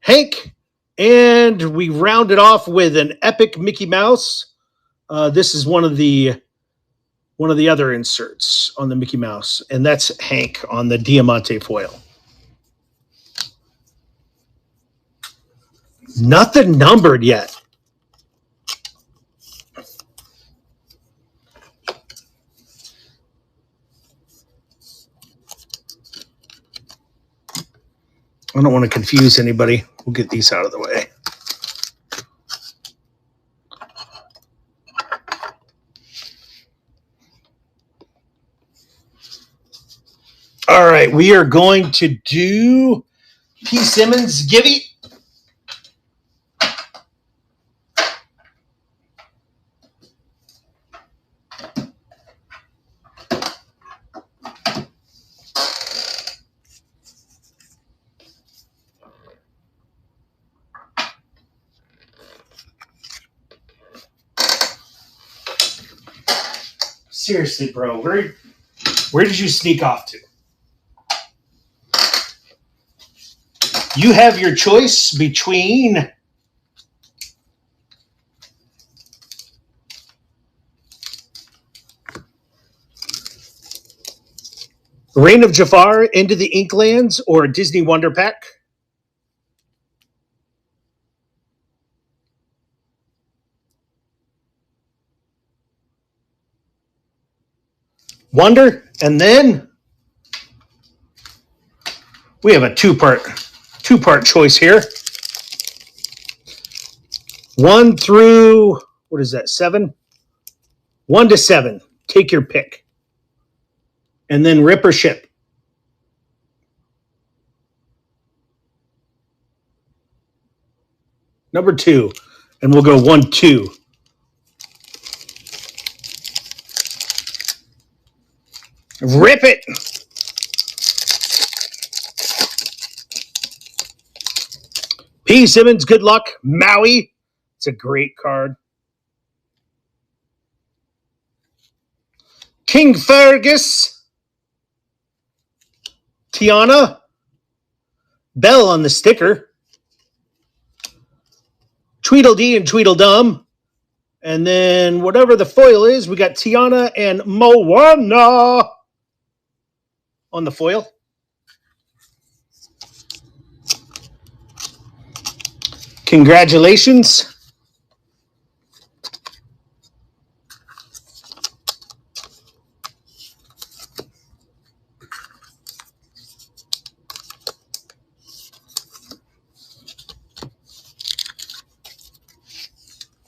Hank. And we round it off with an epic Mickey Mouse. This is one of the other inserts on the Mickey Mouse, and that's Hank on the Diamante foil. Nothing numbered yet. I don't want to confuse anybody. We'll get these out of the way. All right, we are going to do P. Simmons, Gibby. Seriously, bro, where did you sneak off to? You have your choice between Reign of Jafar, Into the Inklands, or Disney Wonder Pack. Wonder, and then we have a two-part choice here. 1 through, what is that, 7? 1 to 7. Take your pick. And then rip or ship. Number 2. And we'll go 1, 2. Rip it. P. Simmons, good luck. Maui. It's a great card. King Fergus. Tiana. Bell on the sticker. Tweedledee and Tweedledum. And then whatever the foil is, we got Tiana and Moana on the foil. Congratulations.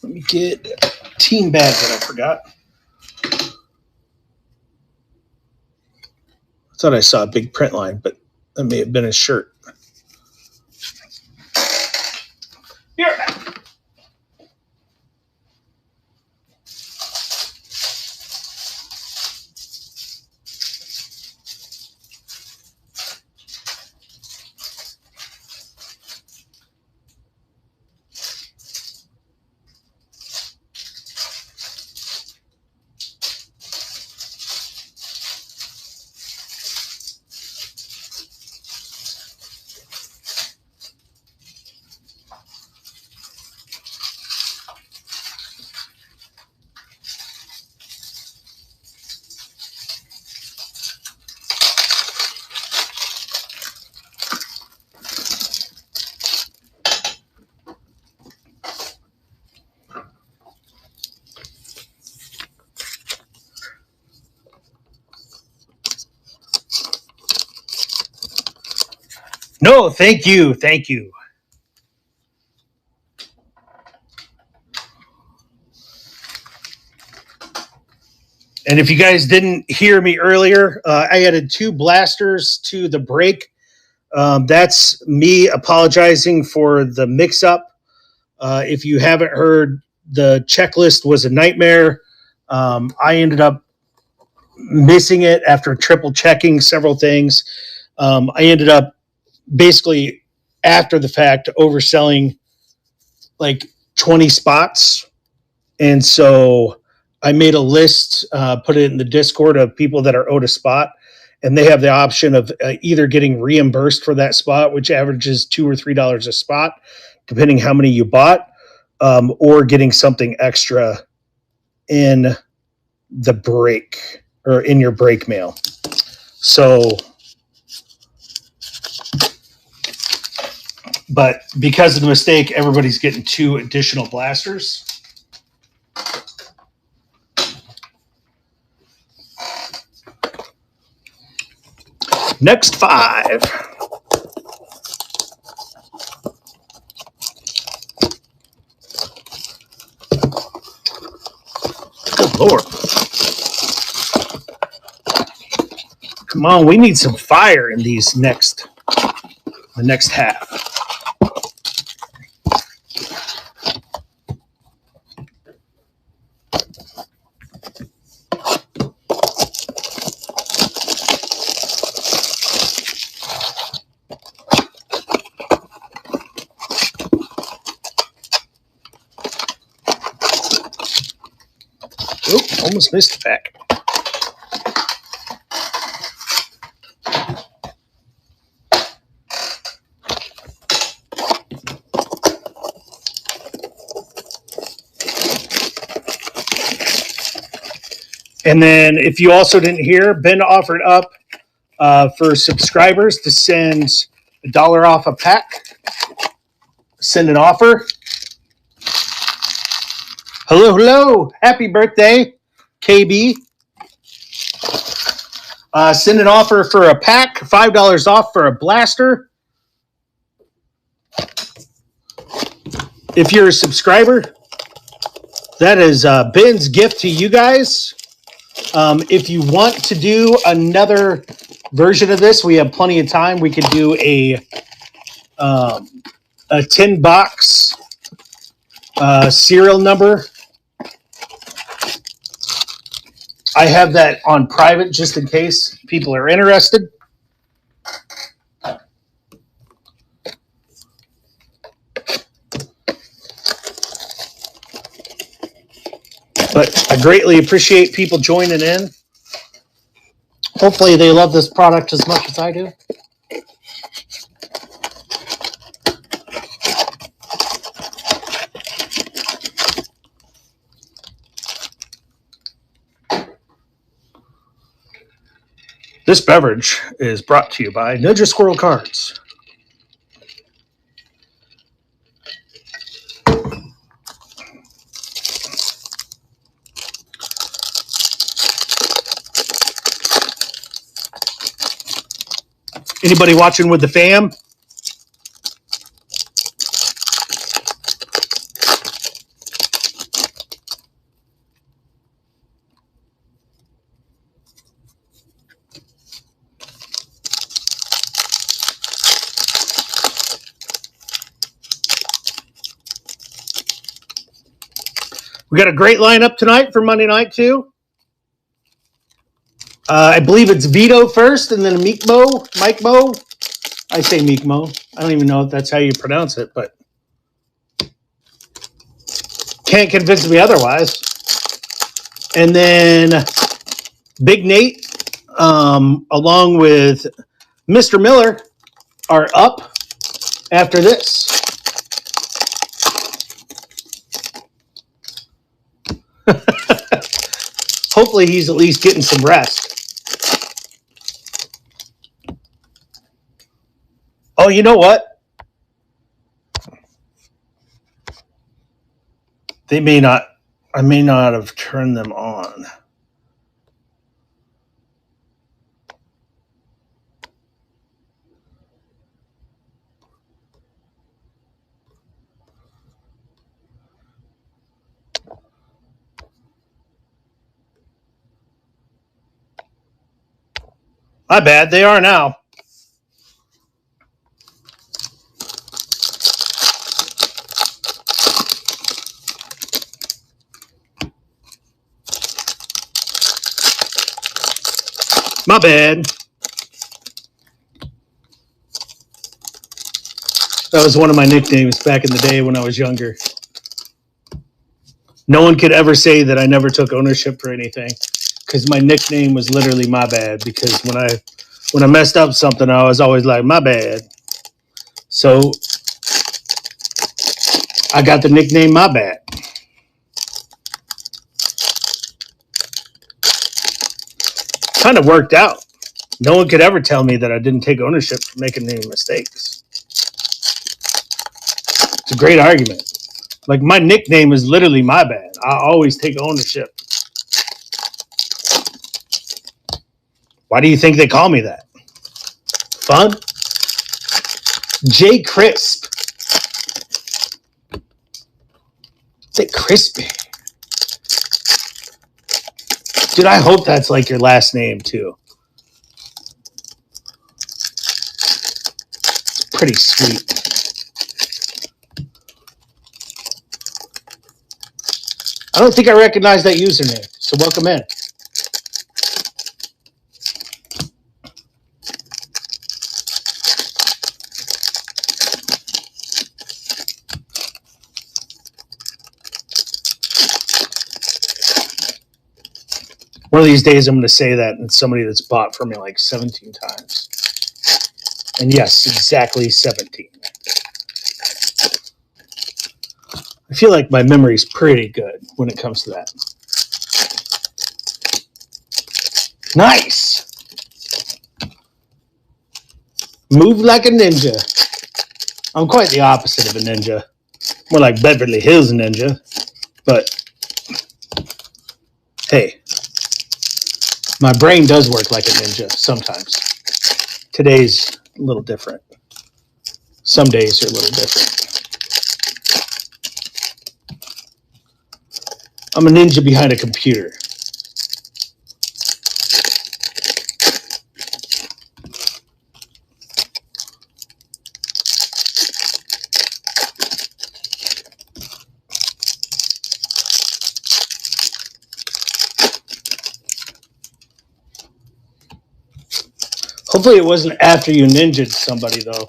Let me get a team bag that I forgot. I thought I saw a big print line, but that may have been a shirt. Here. No, thank you. Thank you. And if you guys didn't hear me earlier, I added 2 blasters to the break. That's me apologizing for the mix-up. If you haven't heard, the checklist was a nightmare. I ended up missing it after triple checking several things. I ended up basically after the fact overselling like 20 spots. And so I made a list, put it in the Discord of people that are owed a spot, and they have the option of either getting reimbursed for that spot, which averages $2 or $3 a spot, depending how many you bought, or getting something extra in the break or in your break mail. So, but because of the mistake, everybody's getting 2 additional blasters. Next 5. Good Lord. Come on, we need some fire in these the next half. Almost missed the pack. And then if you also didn't hear, Ben offered up for subscribers to send $1 off a pack. Send an offer. Hello. Happy birthday, KB. Send an offer for a pack, $5 off for a blaster. If you're a subscriber, that is Ben's gift to you guys. If you want to do another version of this, we have plenty of time. We could do a 10 box serial number. I have that on private just in case people are interested. But I greatly appreciate people joining in. Hopefully they love this product as much as I do. This beverage is brought to you by Ninja Squirrel Cards. Anybody watching with the fam? We got a great lineup tonight for Monday night, too. I believe it's Vito first and then Mike Mo. I say Mike Mo. I don't even know if that's how you pronounce it, but can't convince me otherwise. And then Big Nate, along with Mr. Miller, are up after this. Hopefully he's at least getting some rest. Oh, you know what? I may not have turned them on. My bad, they are now. My bad. That was one of my nicknames back in the day when I was younger. No one could ever say that I never took ownership for anything because my nickname was literally my bad, because when I messed up something, I was always like, my bad. So I got the nickname my bad. Kind of worked out. No one could ever tell me that I didn't take ownership for making any mistakes. It's a great argument. Like, my nickname is literally my bad. I always take ownership. Why do you think they call me that? Fun? J Crisp. Say crispy. Dude, I hope that's like your last name too. It's pretty sweet. I don't think I recognize that username, so welcome in. One of these days I'm going to say that, and it's somebody that's bought for me like 17 times. And yes, exactly 17. I feel like my memory's pretty good when it comes to that. Nice. Move like a ninja. I'm quite the opposite of a ninja. More like Beverly Hills Ninja. But, hey, my brain does work like a ninja sometimes. Today's a little different. Some days are a little different. I'm a ninja behind a computer. Hopefully it wasn't after you ninja'd somebody, though.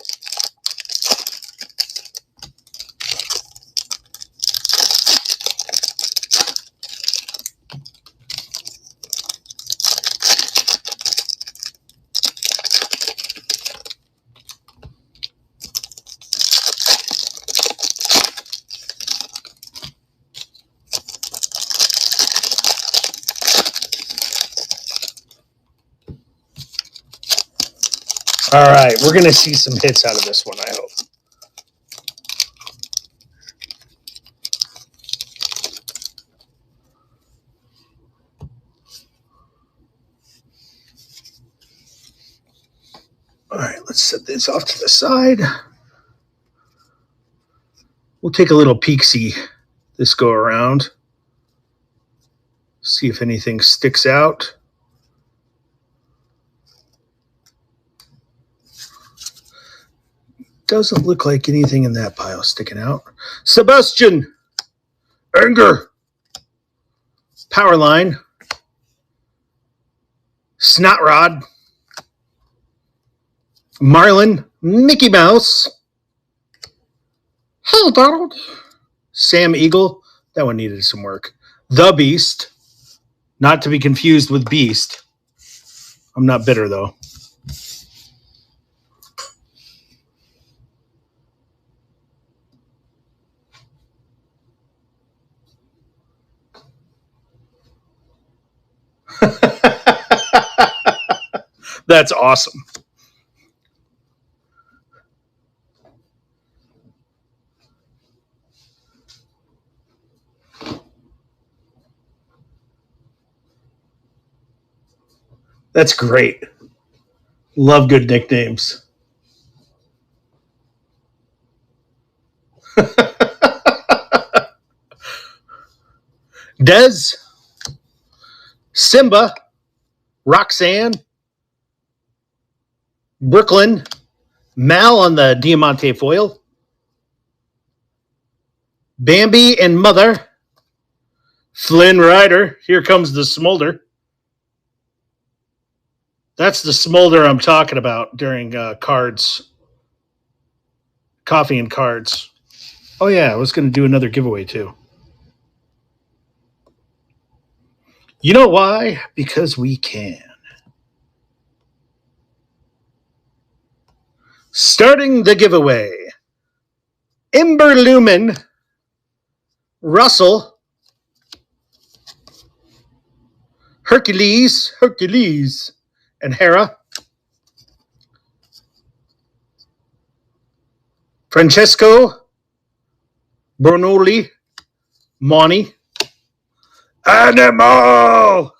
All right, we're going to see some hits out of this one, I hope. All right, let's set this off to the side. We'll take a little peek-see this go around. See if anything sticks out. Doesn't look like anything in that pile sticking out. Sebastian. Anger. Powerline. Snot Rod. Marlin. Mickey Mouse. Hey, Donald. Sam Eagle. That one needed some work. The Beast. Not to be confused with Beast. I'm not bitter, though. That's awesome. That's great. Love good nicknames. Dez, Simba, Roxanne, Brooklyn, Mal on the Diamante foil, Bambi and Mother, Flynn Rider, here comes the smolder. That's the smolder I'm talking about during cards. Coffee and cards. Oh, yeah, I was going to do another giveaway, too. You know why? Because we can. Starting the giveaway. Ember Lumen, Russell, Hercules, and Hera. Francesco, Bernoulli, Monty, Animal!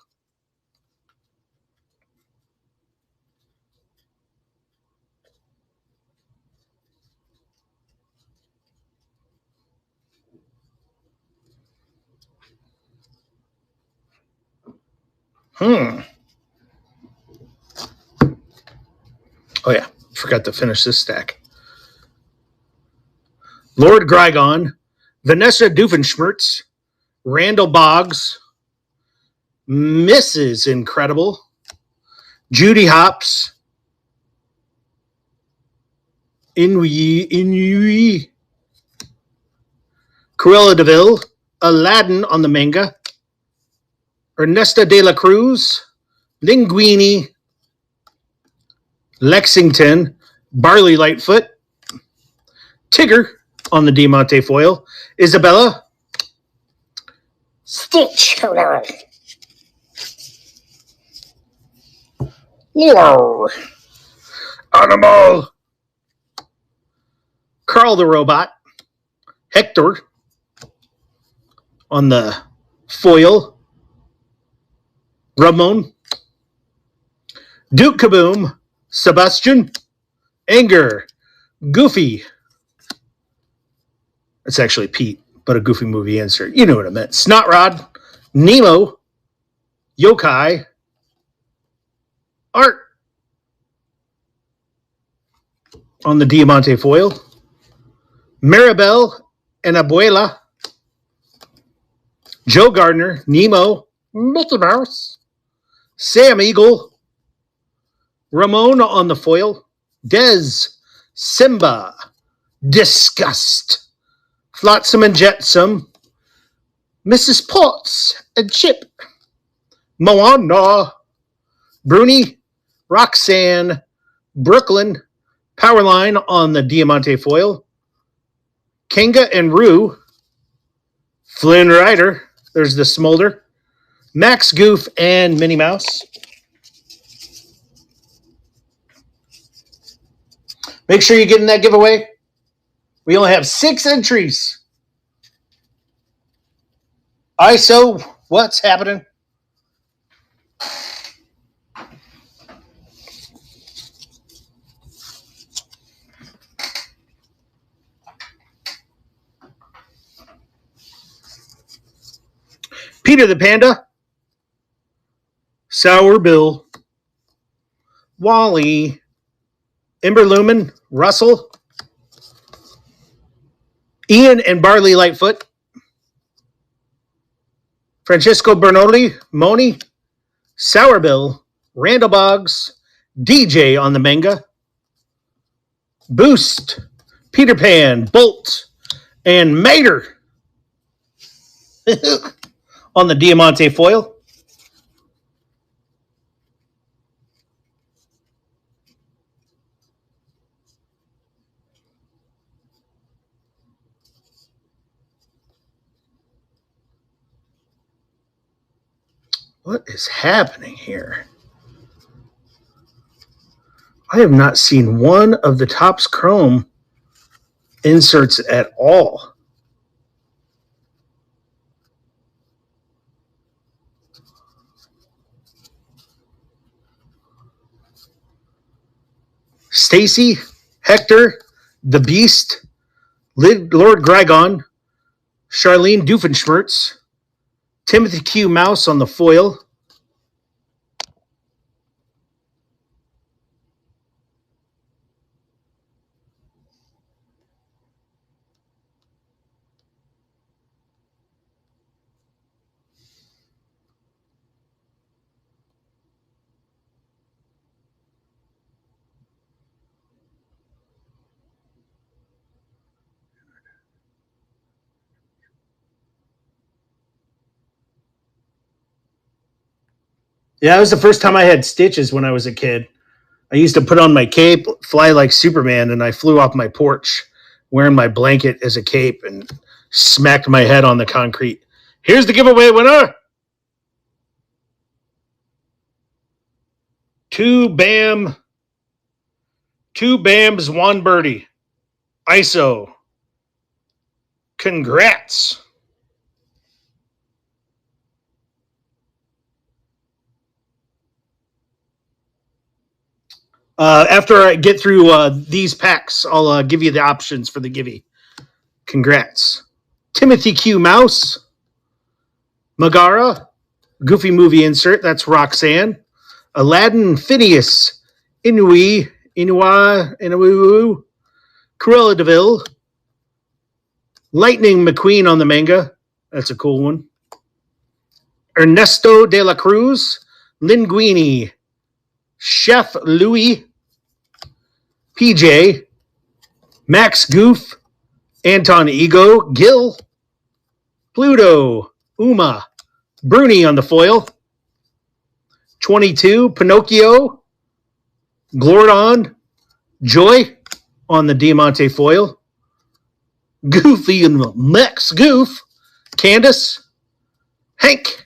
Oh, yeah. Forgot to finish this stack. Lord Grygon, Vanessa Doofenshmirtz, Randall Boggs, Mrs. Incredible, Judy Hopps, Inui, Cruella DeVille, Aladdin on the manga, Ernesta de la Cruz, Linguini, Lexington, Barley Lightfoot, Tigger on the Diamante foil, Isabella, Stitch, Roar. Animal. Carl the Robot. Hector on the foil. Ramon. Duke Kaboom. Sebastian. Anger. Goofy. It's actually Pete, but a Goofy movie insert. You know what I meant. Snotrod. Nemo. Yokai. Art. On the Diamante foil. Maribel and Abuela. Joe Gardner. Nemo. Mickey Mouse. Sam Eagle. Ramon on the foil. Dez. Simba. Disgust. Flotsam and Jetsam. Mrs. Potts and Chip. Moana. Bruni. Roxanne. Brooklyn. Powerline on the Diamante foil. Kanga and Roo. Flynn Rider. There's the Smolder. Max Goof and Minnie Mouse. Make sure you get in that giveaway. We only have 6 entries. ISO, what's happening? Peter the Panda. Sour Bill. Wally. Ember Lumen. Russell. Ian and Barley Lightfoot. Francesco Bernoli. Moni. Sour Bill. Randall Boggs. DJ on the manga. Boost. Peter Pan. Bolt. And Mater. On the Diamante foil. What is happening here? I have not seen one of the Topps Chrome inserts at all. Stacy, Hector, the Beast, Lord Grygon, Charlene Doofenshmirtz, Timothy Q. Mouse on the foil, Yeah, that was the first time I had stitches when I was a kid. I used to put on my cape, fly like Superman, and I flew off my porch wearing my blanket as a cape and smacked my head on the concrete. Here's the giveaway winner. 2 Bams, 1 birdie. ISO. Congrats. After I get through these packs, I'll give you the options for the givey. Congrats. Timothy Q. Mouse. Megara. Goofy movie insert. That's Roxanne. Aladdin Phineas. Inui. Cruella DeVille. Lightning McQueen on the manga. That's a cool one. Ernesto de la Cruz. Linguini. Chef Louis. PJ. Max Goof. Anton Ego. Gil. Pluto. Uma. Bruni on the foil. 22. Pinocchio. Glordon. Joy on the Diamante foil. Goofy and Max Goof. Candace. Hank.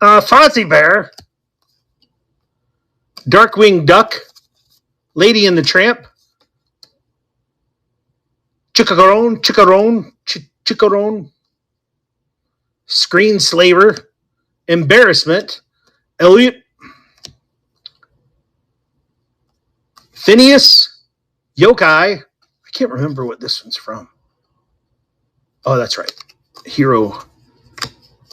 Fozzie Bear. Darkwing Duck, Lady and the Tramp, Chickarone, Screenslaver, Embarrassment, Elliot, Phineas, Yokai. I can't remember what this one's from. Oh, that's right. Hero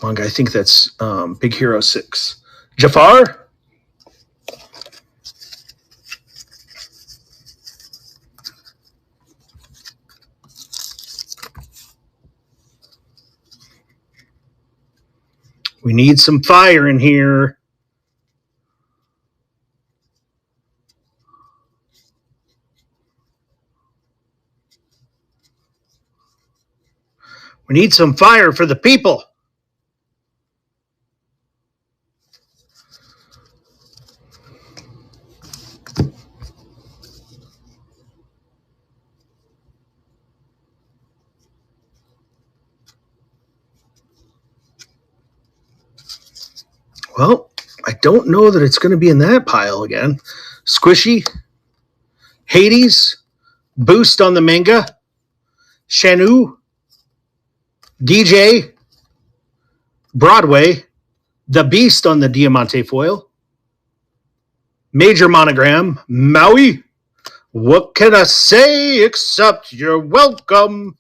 manga. I think that's Big Hero 6. Jafar. We need some fire in here. We need some fire for the people. Well, I don't know that it's going to be in that pile again. Squishy, Hades, Boost on the manga, Shanu, DJ, Broadway, The Beast on the Diamante foil, Major Monogram, Maui. What can I say except you're welcome?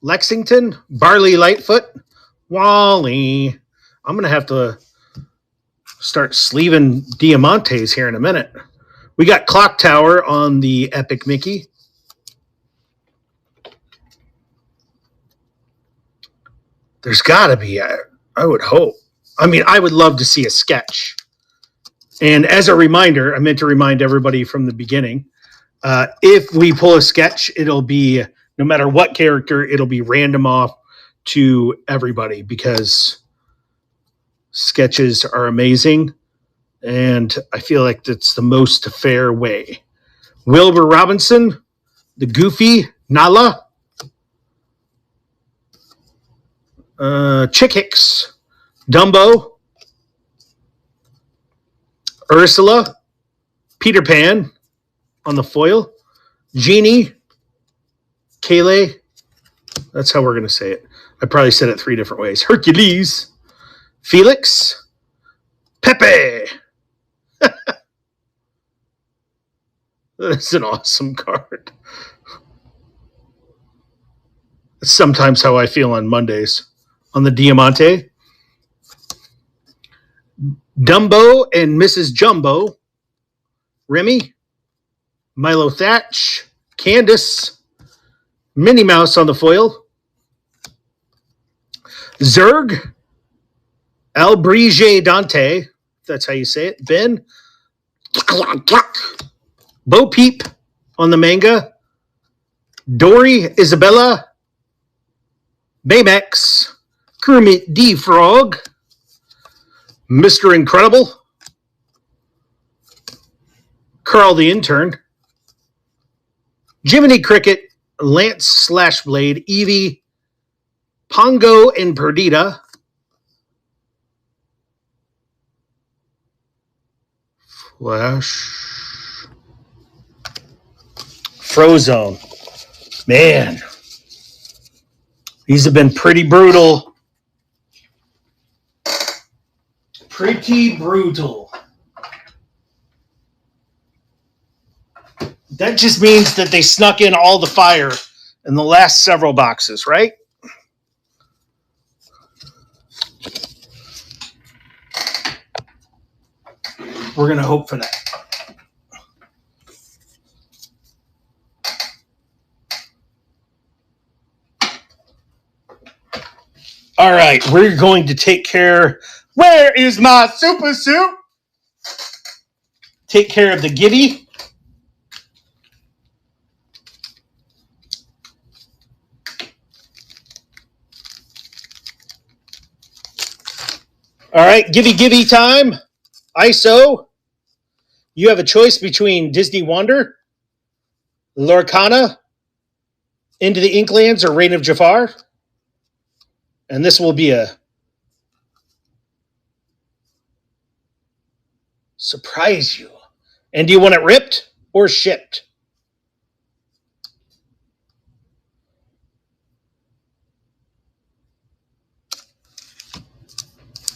Lexington, Barley Lightfoot, Wally. I'm going to have to start sleeving Diamantes here in a minute. We got Clock Tower on the Epic Mickey. There's got to be, I would hope. I mean, I would love to see a sketch. And as a reminder, I meant to remind everybody from the beginning, if we pull a sketch, it'll be, no matter what character, it'll be random off to everybody because sketches are amazing. And I feel like that's the most fair way. Wilbur Robinson, the Goofy, Nala, Chick Hicks, Dumbo, Ursula, Peter Pan on the foil, Genie, Kayleigh. That's how we're going to say it. I probably said it 3 different ways. Hercules, Felix, Pepe. That's an awesome card. That's sometimes how I feel on Mondays. On the Diamante, Dumbo and Mrs. Jumbo, Remy, Milo Thatch, Candace, Minnie Mouse on the foil, Zurg, Albrige Dante, if that's how you say it, Ben, Bo Peep on the manga, Dory, Isabella, Baymax, Kermit D. Frog, Mr. Incredible, Carl the Intern, Jiminy Cricket, Lance Slashblade, Eevee, Pongo and Perdita, Flash, Frozone. Man, these have been pretty brutal. Pretty brutal. That just means that they snuck in all the fire in the last several boxes, right? We're going to hope for that. All right, we're going to take care. Where is my super suit? Take care of the Gibby. All right, Gibby time. ISO. You have a choice between Disney Wonder, Lorcana, Into the Inklands, or Reign of Jafar. And this will be a surprise you. And do you want it ripped or shipped?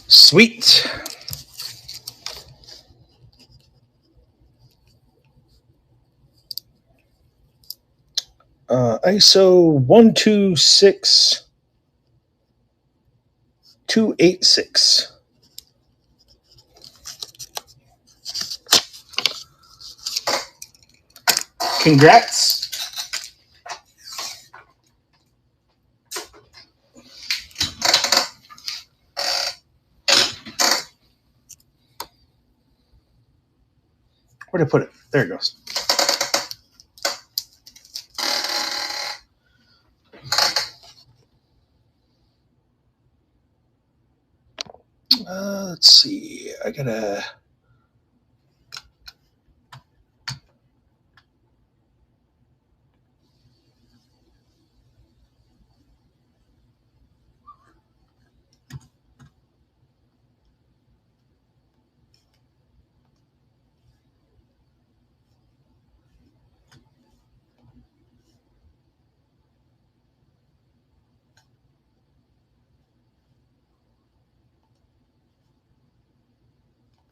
Sweet. ISO 126286. Congrats. Where'd I put it? There it goes. Let's see. I gotta.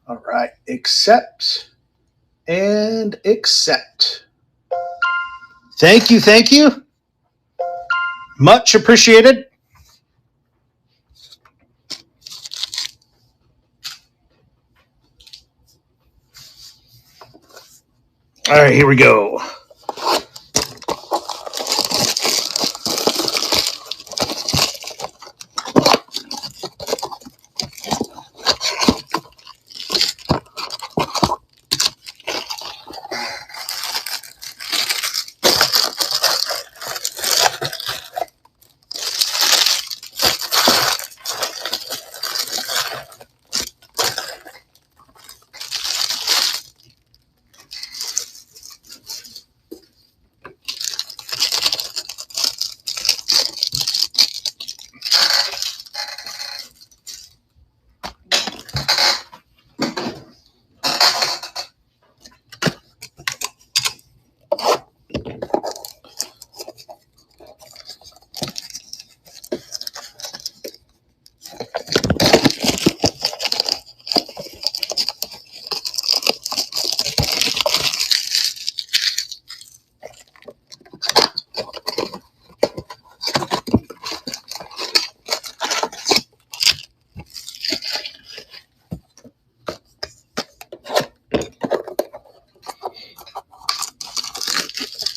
All right. Accept and accept. Thank you. Thank you. Much appreciated. All right, here we go.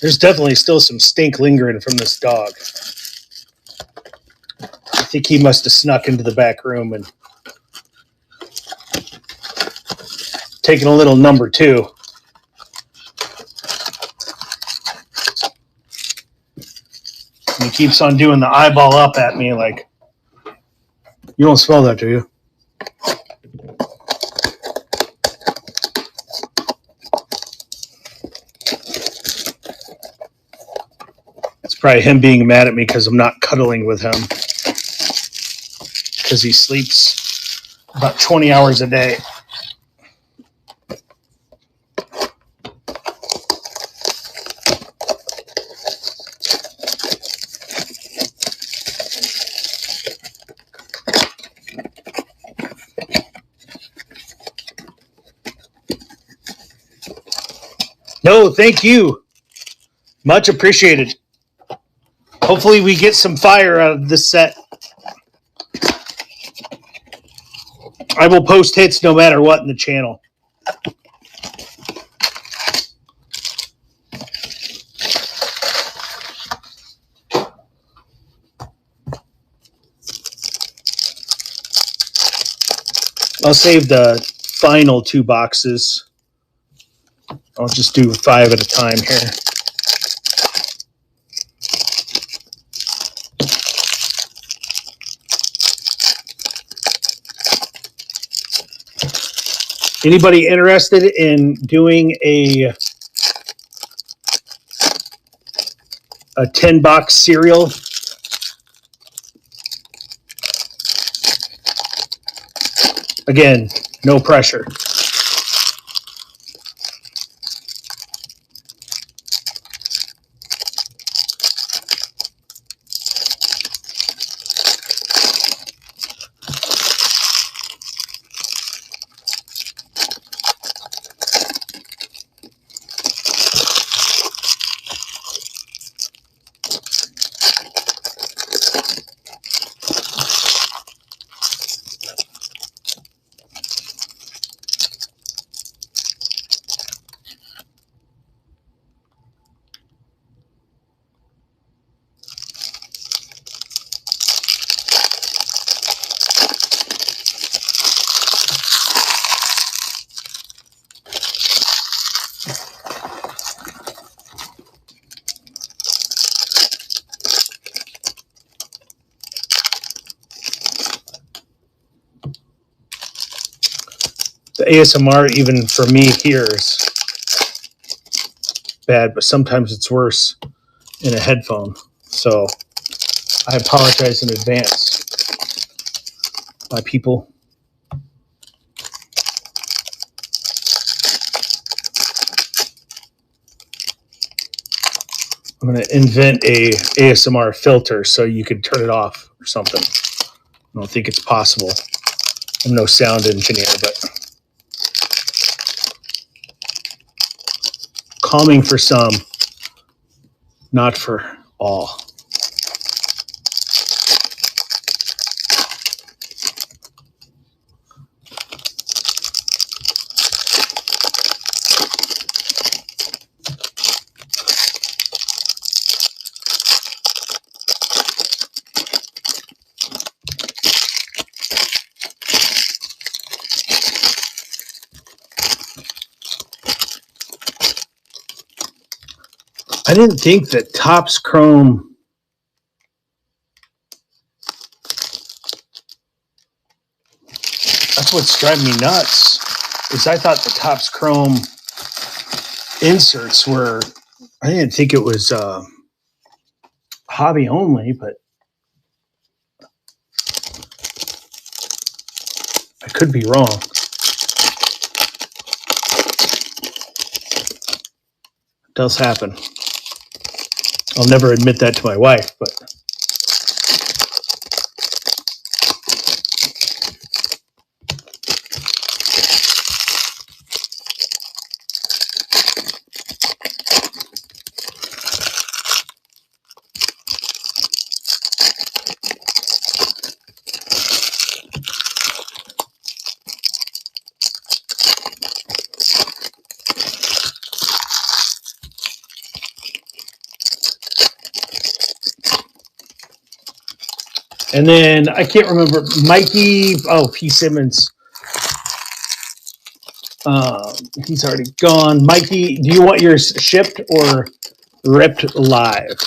There's definitely still some stink lingering from this dog. I think he must have snuck into the back room and taken a little number 2. And he keeps on doing the eyeball up at me like, you don't smell that, do you? It's probably him being mad at me because I'm not cuddling with him. Because he sleeps about 20 hours a day. No, thank you. Much appreciated. Hopefully we get some fire out of this set. I will post hits no matter what in the channel. I'll save the final 2 boxes. I'll just do 5 at a time here. Anybody interested in doing a 10-box serial? Again, no pressure. The ASMR, even for me here, is bad, but sometimes it's worse in a headphone. So I apologize in advance, my people. I'm going to invent a ASMR filter so you could turn it off or something. I don't think it's possible. I'm no sound engineer, but calming for some, not for all. I didn't think that Topps Chrome that's what's driving me nuts is I thought the Topps Chrome inserts were I didn't think it was hobby only, but I could be wrong. It does happen. I'll never admit that to my wife, but and then I can't remember Mikey. Oh, P. Simmons. He's already gone. Mikey, do you want yours shipped or ripped live?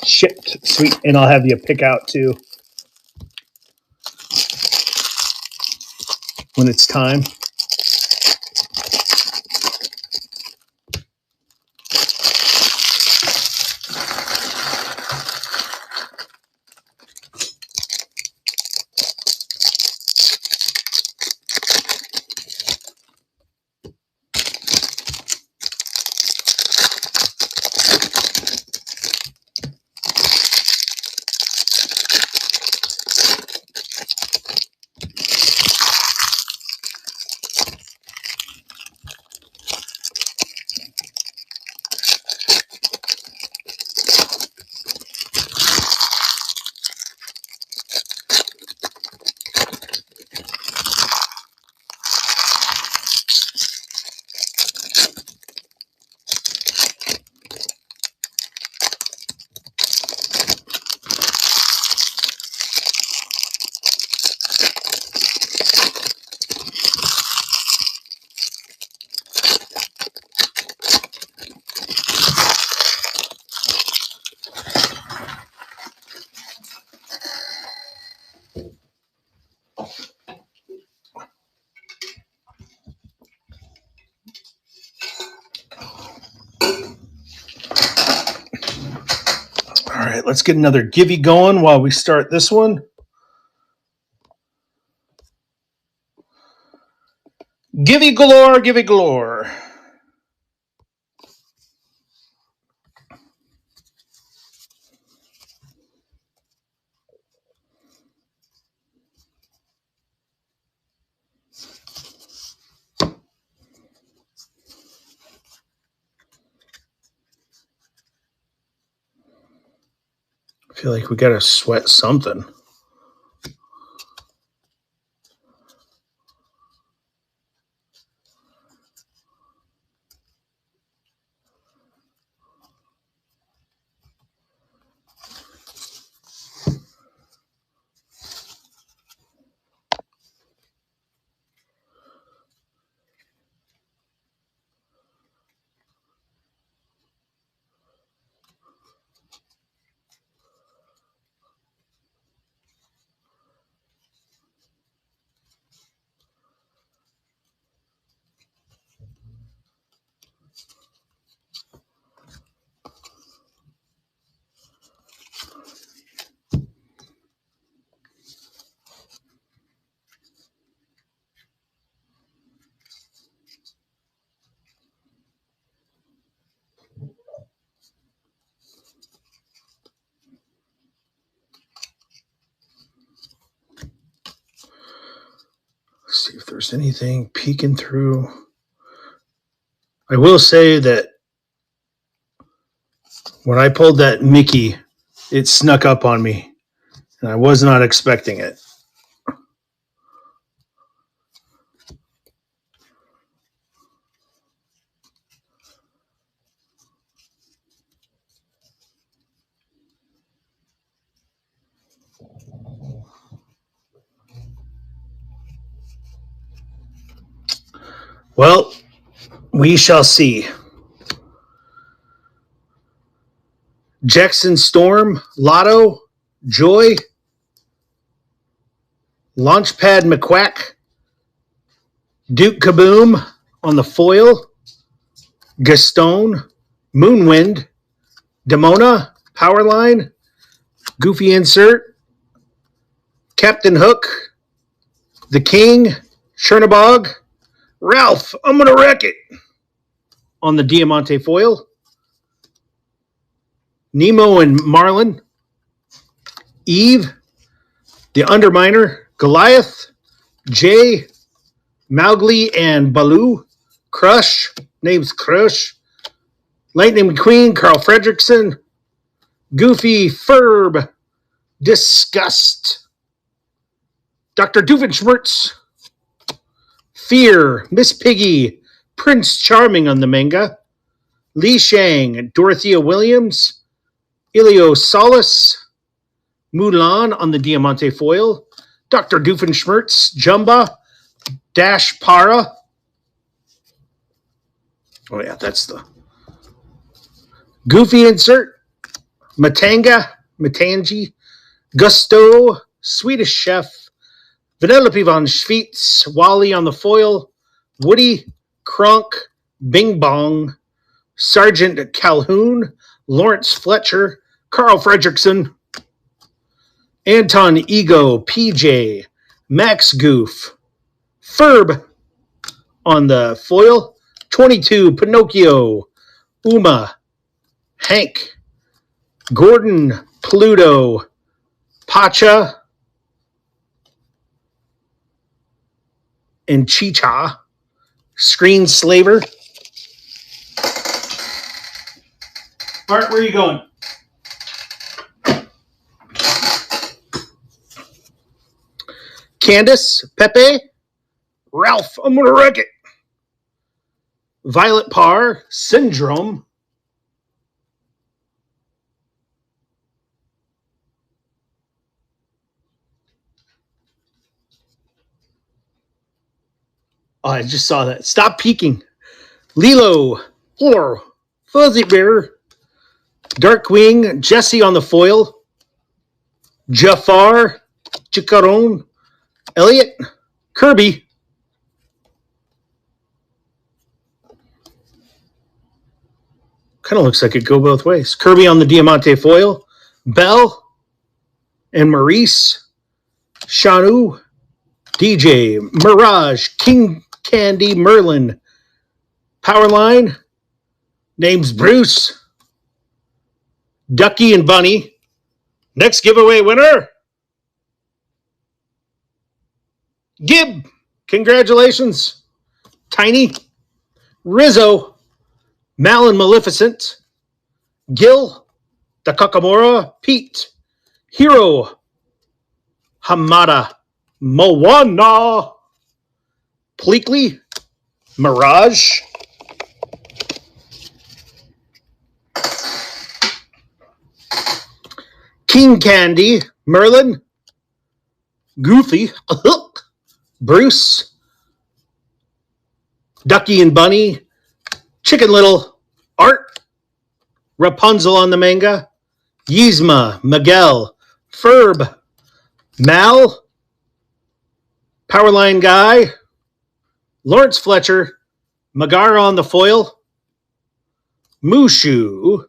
Shipped, sweet, and I'll have you pick out too when it's time. All right, let's get another Givey going while we start this one. Givey galore, Givey galore. feel like we got to sweat something. See if there's anything peeking through. I will say that when I pulled that Mickey, it snuck up on me, and I was not expecting it. Well, we shall see. Jackson Storm, Lotto, Joy, Launchpad McQuack, Duke Kaboom on the foil, Gaston, Moonwind, Demona, Powerline, Goofy Insert, Captain Hook, The King, Chernabog, Ralph, I'm going to wreck it on the Diamante foil, Nemo and Marlin, Eve, the Underminer, Goliath, Jay, Mowgli and Baloo, Crush, name's Crush, Lightning McQueen, Carl Fredrickson, Goofy, Ferb, Disgust, Dr. Doofenshmirtz, Fear, Miss Piggy, Prince Charming on the manga, Li Shang, Dorothea Williams, Ilio Solis, Mulan on the Diamante foil, Dr. Doofenshmirtz, Jumba, Dash Para. Oh, yeah, that's the Goofy Insert, Matanga, Matangi, Gusto, Swedish Chef, Vanellope von Schweetz, Wally on the foil, Woody, Kronk, Bing Bong, Sergeant Calhoun, Lawrence Fletcher, Carl Fredrickson, Anton Ego, PJ, Max Goof, Ferb on the foil, 22, Pinocchio, Uma, Hank, Gordon, Pluto, Pacha, and Chicha, Screen Slaver. Bart, where are you going? Candace, Pepe, Ralph, I'm going to wreck it. Violet Parr, Syndrome, oh, I just saw that. Stop peeking. Lilo, or Fuzzy Bear, Darkwing, Jesse on the foil, Jafar, Chicaron, Elliot, Kirby, kind of looks like it go both ways. Kirby on the Diamante foil, Belle, and Maurice, Shanu, DJ, Mirage, King Candy, Merlin, Powerline, name's Bruce, Ducky and Bunny. Next giveaway winner, Gib, congratulations. Tiny, Rizzo, Malin Maleficent, Gil, the Kakamora, Pete, Hiro Hamada Moana. Pleakley Mirage. King Candy Merlin. Goofy. Bruce. Ducky and Bunny. Chicken Little. Art. Rapunzel on the manga. Yzma. Miguel. Ferb. Mal. Powerline Guy. Lawrence Fletcher. Magara on the foil. Mushu.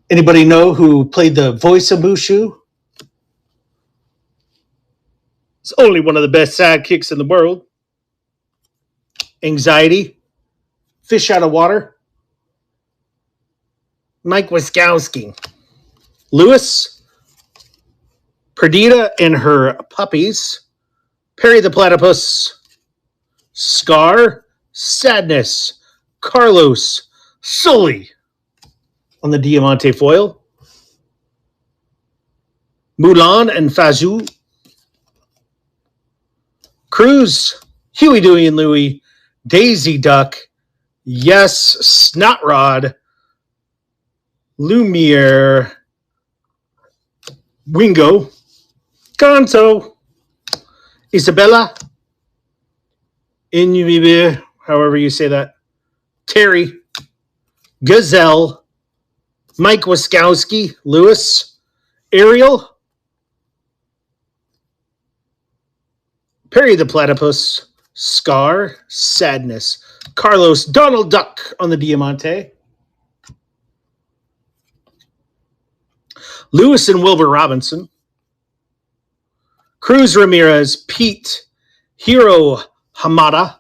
Anybody know who played the voice of Mushu? He's only one of the best sidekicks in the world. Anxiety. Fish out of water. Mike Wazowski. Lewis. Perdita and her puppies. Perry the Platypus. Scar. Sadness. Carlos. Sully on the Diamante foil. Mulan and Fazou. Cruz. Huey, Dewey, and Louie. Daisy Duck. Yes, Snotrod. Lumiere. Wingo. Gonzo. Isabella. Inubibir, however you say that. Terry. Gazelle. Mike Wazowski. Lewis. Ariel. Perry the Platypus. Scar. Sadness. Carlos. Donald Duck on the Diamante. Lewis and Wilbur Robinson. Cruz Ramirez. Pete. Hiro Hamada.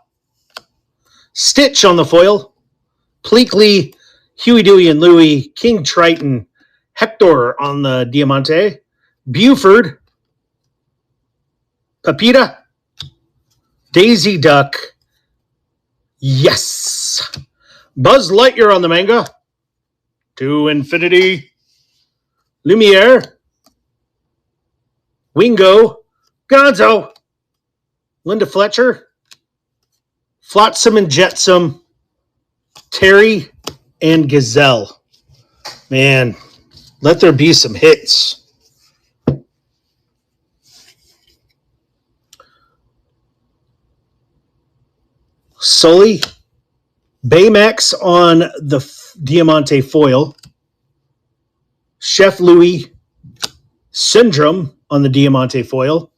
Stitch on the foil. Pleakley. Huey, Dewey, and Louie. King Triton. Hector on the Diamante. Buford. Pepita. Daisy Duck. Yes. Buzz Lightyear on the manga. To Infinity. Lumiere. Wingo. Gonzo. Linda Fletcher. Flotsam and Jetsam. Terry and Gazelle. Man, let there be some hits. Sully. Baymax on the Diamante foil. Chef Louie. Syndrome on the Diamante foil.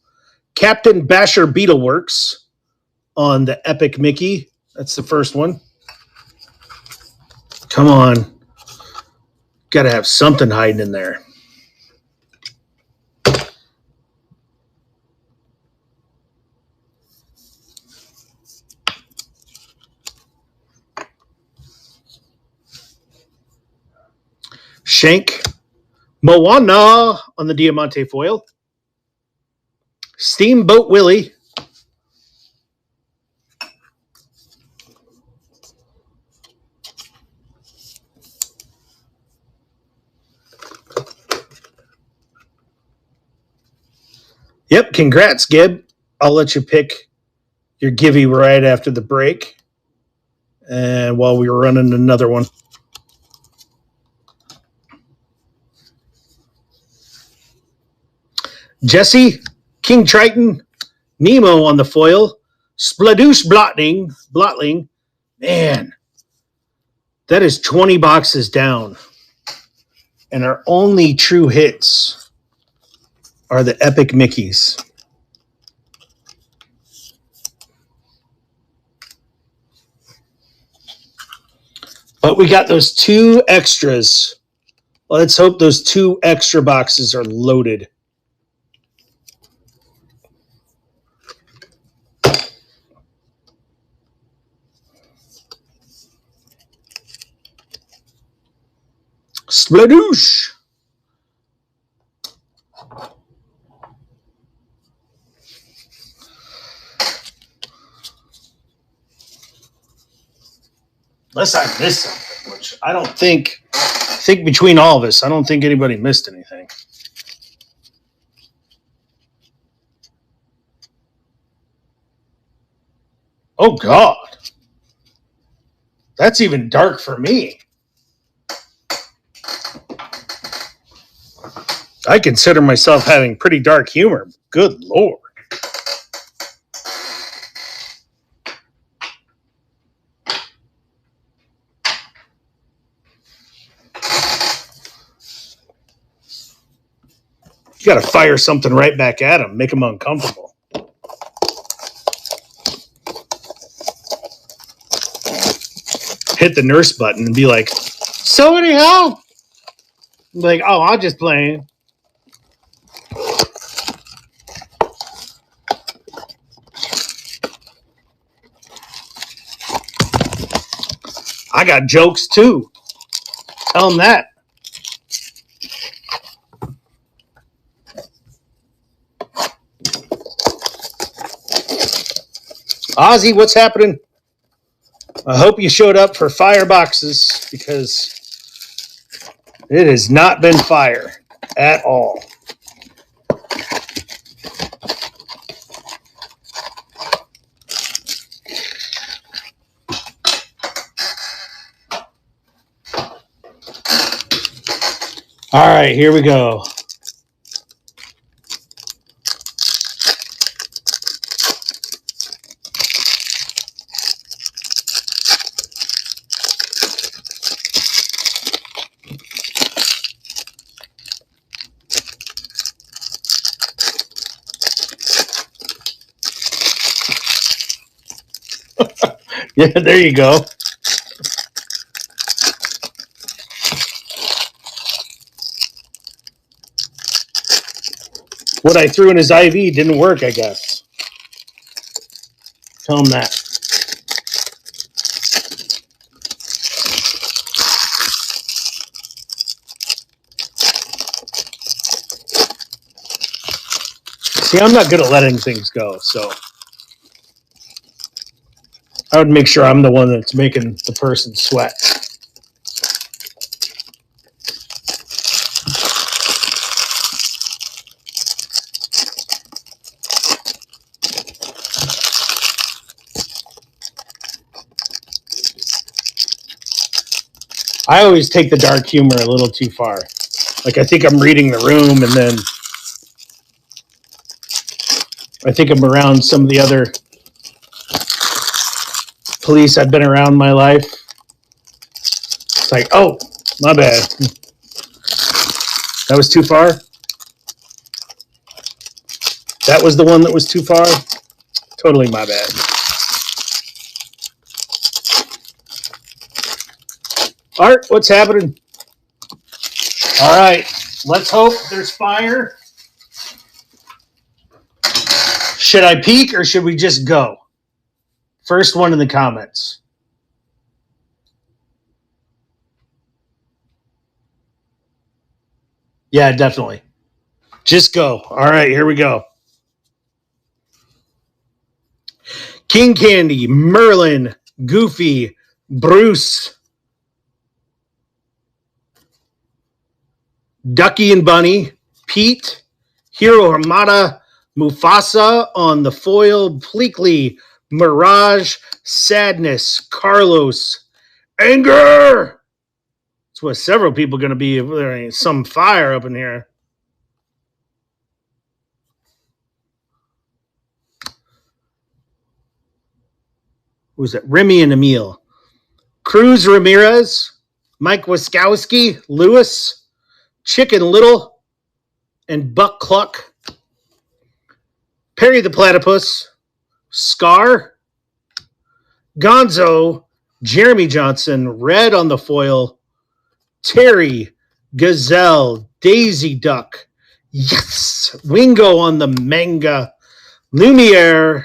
Captain Basher Beetleworks on the Epic Mickey. That's the first one. Come on. Got to have something hiding in there. Shank. Moana on the Diamante foil. Steamboat Willie. Yep, congrats, Gib. I'll let you pick your Givey right after the break. And while we were running another one. Jesse, King Triton, Nemo on the foil, Spladoosh Blotling. Man, that is 20 boxes down. And our only true hits are the Epic Mickeys. But we got those two extras. Let's hope those two extra boxes are loaded. Spladoosh. Unless I missed something, which I don't think. I think between all of us, I don't think anybody missed anything. Oh, God. That's even dark for me. I consider myself having pretty dark humor. Good Lord. You got to fire something right back at them, make them uncomfortable. Hit the nurse button and be like, somebody help! Like, oh, I'll just play. I got jokes too. Tell them that. Ozzy, what's happening? I hope you showed up for fireboxes because it has not been fire at all. All right, here we go. Yeah, there you go. What I threw in his IV didn't work, I guess. Tell him that. See, I'm not good at letting things go, so I would make sure I'm the one that's making the person sweat. I always take the dark humor a little too far. Like, I think I'm reading the room, and then I think I'm around some of the other police I've been around in my life. It's like, oh, my bad. That was too far? That was the one that was too far? Totally my bad. Art, what's happening? All right, let's hope there's fire. Should I peek or should we just go? First one in the comments. Yeah, definitely. Just go. All right, here we go. King Candy, Merlin, Goofy, Bruce, Ducky and Bunny, Pete, Hero Hamada, Mufasa on the foil, Pleakley, Mirage, Sadness, Carlos, Anger. That's what several people are going to be. There ain't some fire up in here. Who's that? Remy and Emil. Cruz Ramirez, Mike Wiskowski, Lewis, Chicken Little, and Buck Cluck. Perry the Platypus, Scar, Gonzo, Jeremy Johnson, Red on the foil, Terry, Gazelle, Daisy Duck, yes, Wingo on the manga, Lumiere,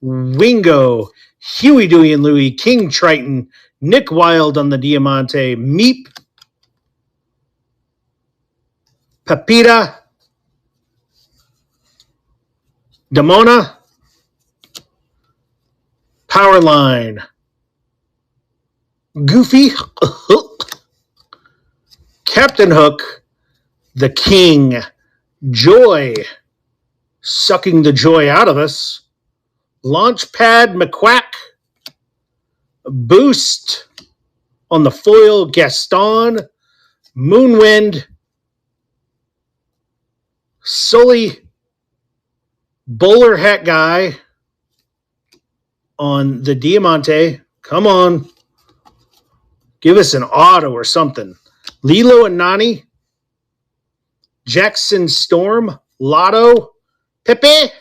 Wingo, Huey, Dewey, and Louie, King Triton, Nick Wilde on the Diamante, Meep, Pepita, Damona, Powerline, Goofy, Captain Hook, the King, Joy, sucking the joy out of us, Launchpad McQuack, Boost on the foil, Gaston, Moonwind, Sully, Bowler Hat Guy on the Diamante. Come on. Give us an auto or something. Lilo and Nani, Jackson Storm, Lotto, Pepe.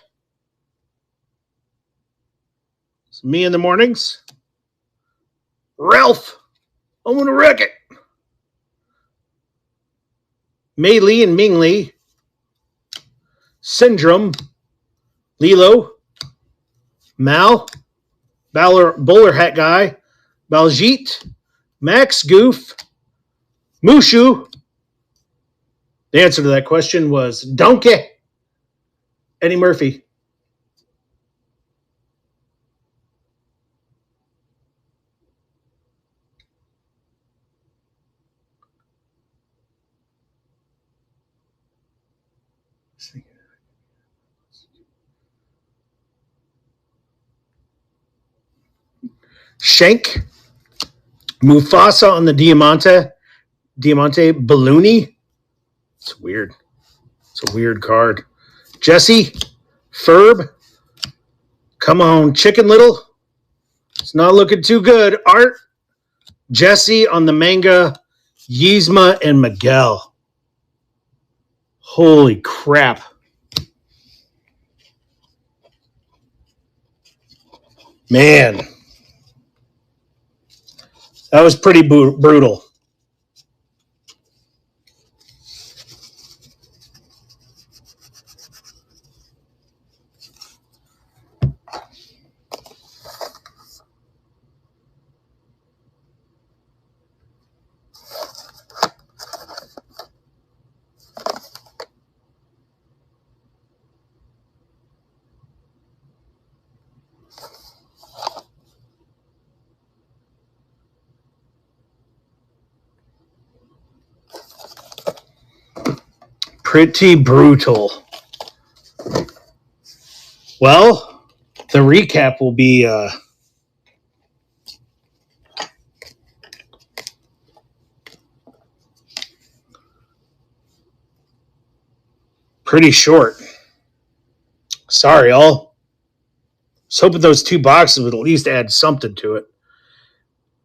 It's me in the mornings. Ralph, I'm going to wreck it. Mei Li and Ming Li, Syndrome, Lilo, Mal, Bowler Hat Guy, Baljeet, Max Goof, Mushu. The answer to that question was Donkey. Eddie Murphy. Shank, Mufasa on the Diamante, Balloony. It's weird. It's a weird card. Jesse, Ferb, come on, Chicken Little. It's not looking too good. Art, Jesse on the manga, Yzma and Miguel. Holy crap. Man. That was pretty brutal. Pretty brutal. Well, the recap will be pretty short. Sorry, all. I was hoping those two boxes would at least add something to it.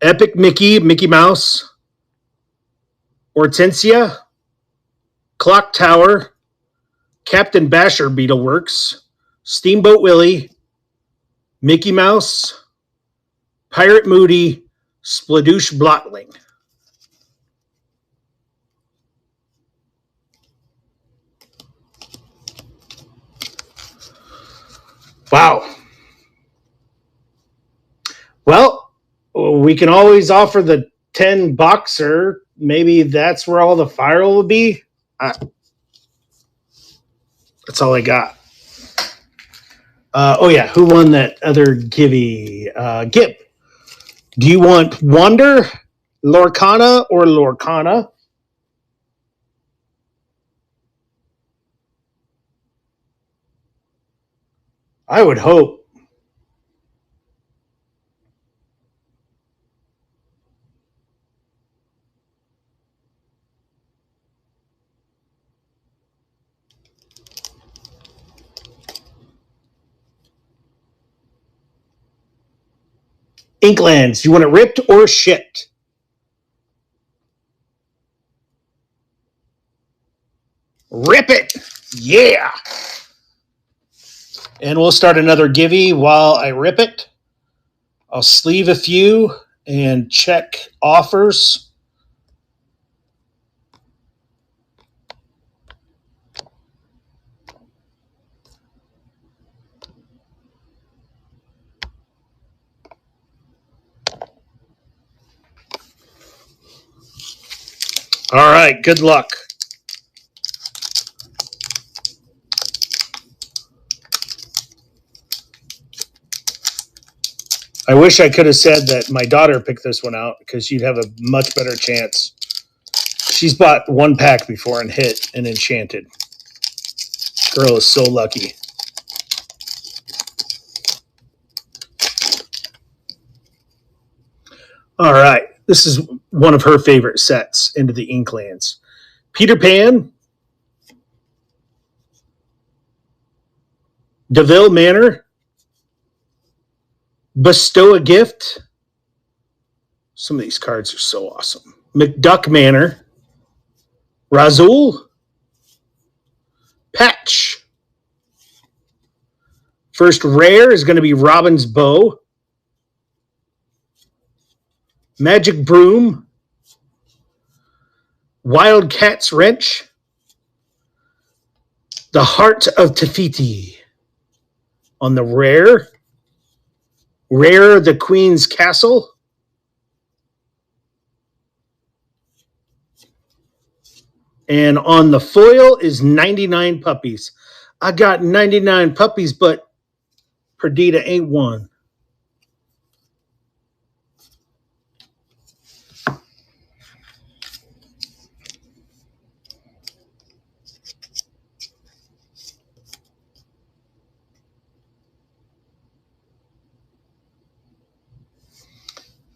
Epic Mickey, Mickey Mouse, Hortensia, Clock Tower, Captain Basher Beetleworks, Steamboat Willie, Mickey Mouse, Pirate Moody, Spladoosh Blotling. Wow. Well, we can always offer the 10 boxer. Maybe that's where all the fire will be. That's all I got. Oh, yeah. Who won that other Gibby? Gib. Do you want Wonder, Lorcana, or Lorcana? I would hope. Inklands, do you want it ripped or shipped? Rip it! Yeah! And we'll start another Givey while I rip it. I'll sleeve a few and check offers. All right, good luck. I wish I could have said that my daughter picked this one out because you'd have a much better chance. She's bought one pack before and hit an enchanted. Girl is so lucky. All right. This is one of her favorite sets into the Inklands. Peter Pan, DeVille Manor, Bestow a Gift. Some of these cards are so awesome. McDuck Manor, Razul, Patch. First rare is going to be Robin's Bow, Magic Broom, Wildcat's Wrench, The Heart of Tafiti. On the rare, the Queen's Castle, and on the foil is 99 puppies. I got 99 puppies, but Perdita ain't one.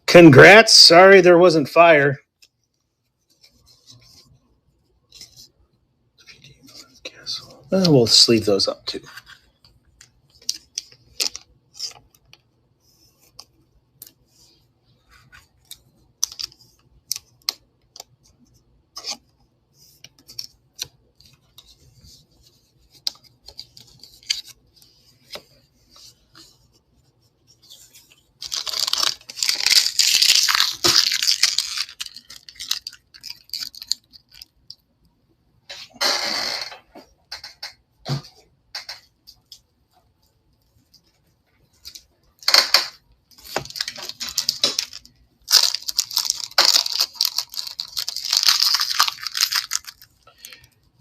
Congrats. Sorry there wasn't fire. We'll sleeve those up too.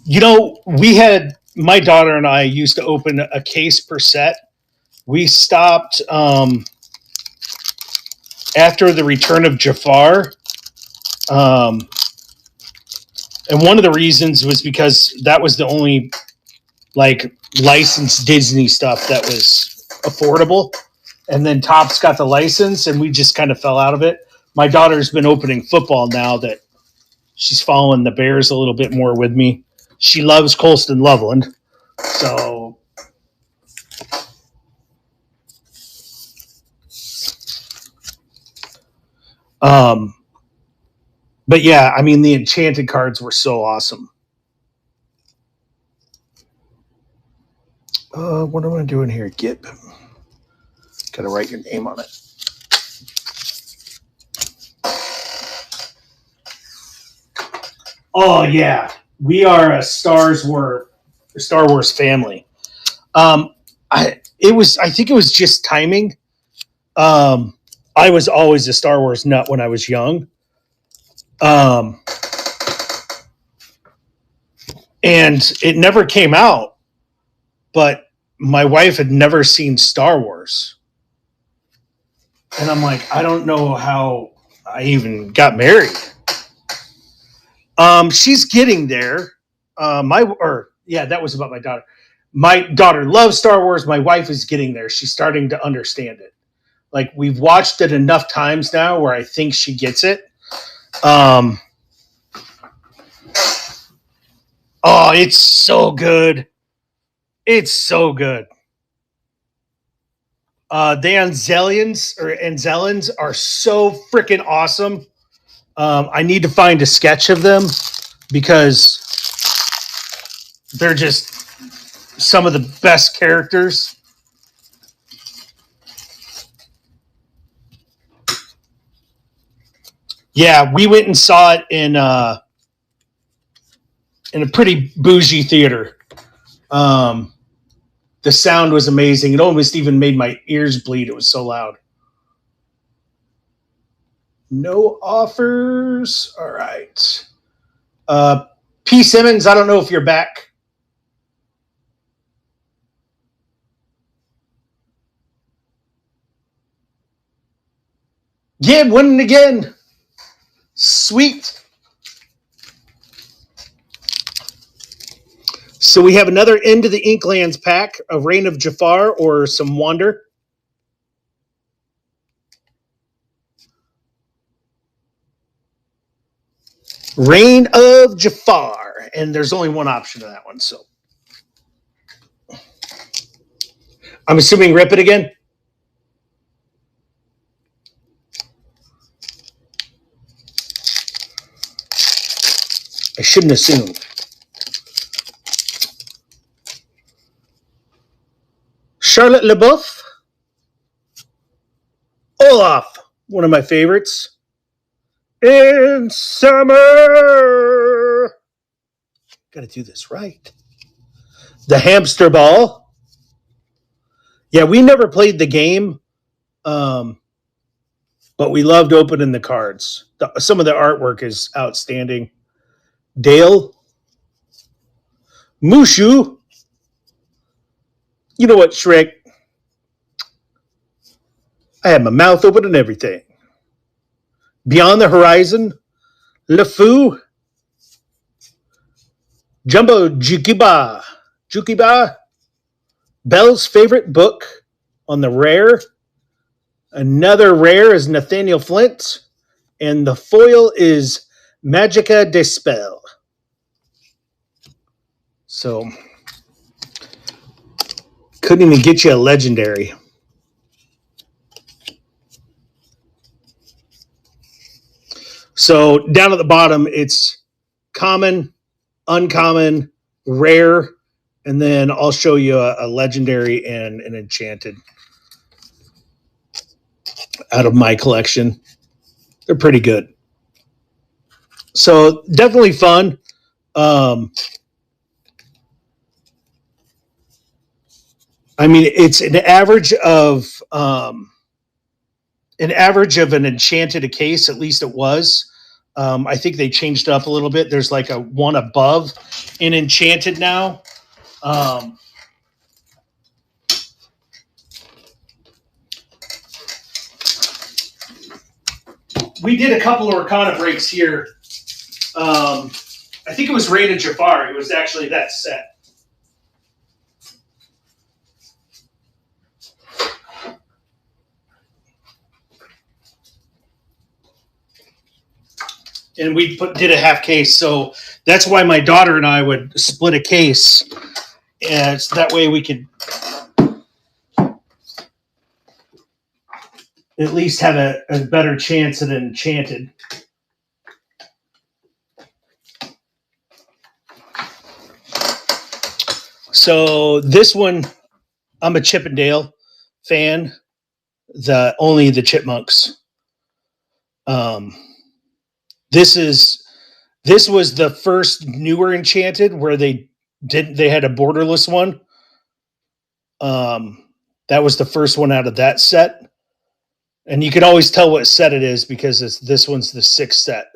You know, my daughter and I used to open a case per set. We stopped after the return of Jafar. And one of the reasons was because that was the only licensed Disney stuff that was affordable. And then Topps got the license and we just kind of fell out of it. My daughter's been opening football now that she's following the Bears a little bit more with me. She loves Colston Loveland. So but yeah, I mean the enchanted cards were so awesome. What am I doing here? Gip. Gotta write your name on it. Oh yeah. We are a Star Wars family. I think it was just timing. I was always a Star Wars nut when I was young. And it never came out, but my wife had never seen Star Wars. And I'm like, I don't know how I even got married. She's getting there. That was about my daughter. My daughter loves Star Wars. My wife is getting there. She's starting to understand it. Like we've watched it enough times now where I think she gets it. Oh, it's so good. It's so good. The Anzellans are so freaking awesome. I need to find a sketch of them because they're just some of the best characters. Yeah, we went and saw it in a pretty bougie theater. The sound was amazing. It almost even made my ears bleed. It was so loud. No offers. All right. P. Simmons, I don't know if you're back. Yeah, winning again. Sweet. So we have another Into the Inklands pack, a Reign of Jafar or some Wander. Reign of Jafar. And there's only one option to that one, so. I'm assuming rip it again. I shouldn't assume. Charlotte LeBeouf. Olaf, one of my favorites. In summer. Gotta do this right. The Hamster Ball. Yeah, we never played the game, but we loved opening the cards. Some of the artwork is outstanding. Dale. Mushu. You know what, Shrek? I had my mouth open and everything. Beyond the Horizon. LeFou. Jumbo Jukiba. Jukiba. Bell's favorite book on the rare. Another rare is Nathaniel Flint. And the foil is Magica de Spell. So, couldn't even get you a legendary. So, down at the bottom, it's common, uncommon, rare, and then I'll show you a legendary and an enchanted out of my collection. They're pretty good. So, definitely fun. I mean, it's an average of an enchanted a case. At least it was. I think they changed it up a little bit. There's like a one above an enchanted now. We did a couple of Arcana breaks here. I think it was Reign of Jafar. It was actually that set. And we did a half case, so that's why my daughter and I would split a case, and so that way we could at least have a better chance at an enchanted. So this one, I'm a Chippendale fan. Only the Chipmunks. This was the first newer enchanted where they had a borderless one. That was the first one out of that set. And you can always tell what set it is because this one's the 6th set.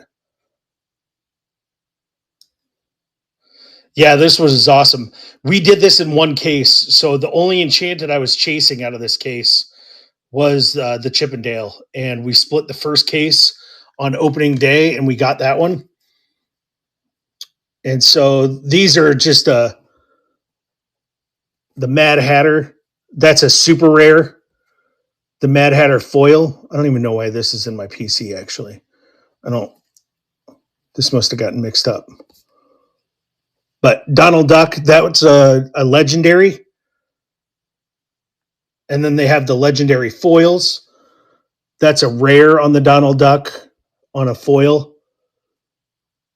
Yeah, this was awesome. We did this in one case. So the only enchanted I was chasing out of this case was the Chippendale. And we split the first case on opening day and we got that one. And so these are just the Mad Hatter. That's a super rare. The Mad Hatter foil. I don't even know why this is in my PC, actually. This must have gotten mixed up. But Donald Duck, that's a legendary. And then they have the legendary foils. That's a rare on the Donald Duck on a foil.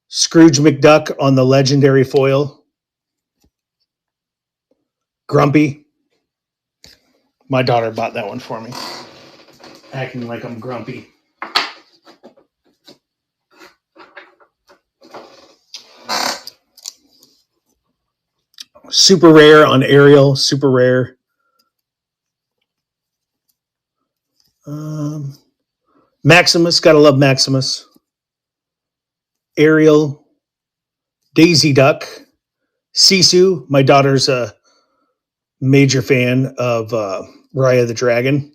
Scrooge McDuck on the legendary foil. Grumpy. My daughter bought that one for me. Acting like I'm grumpy. Super rare on Ariel. Super rare. Maximus. Gotta love Maximus. Ariel. Daisy Duck. Sisu. My daughter's a major fan of Raya the Dragon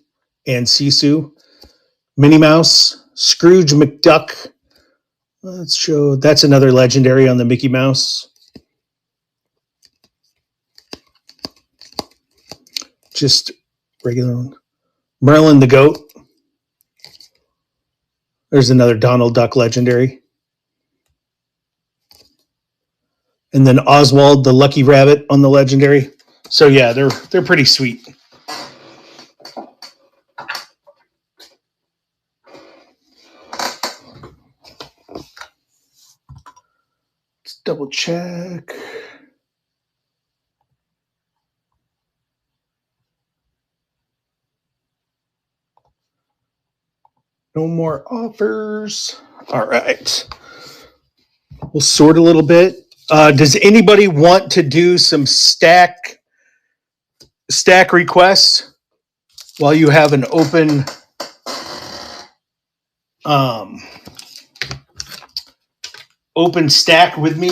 and Sisu. Minnie Mouse, Scrooge McDuck. Let's show, that's another legendary on the Mickey Mouse. Just regular one. Merlin the Goat. There's another Donald Duck legendary. And then Oswald the Lucky Rabbit on the legendary. So yeah, they're pretty sweet. Let's double check. No more offers. All right. We'll sort a little bit. Does anybody want to do some stack requests while you have an open open stack with me?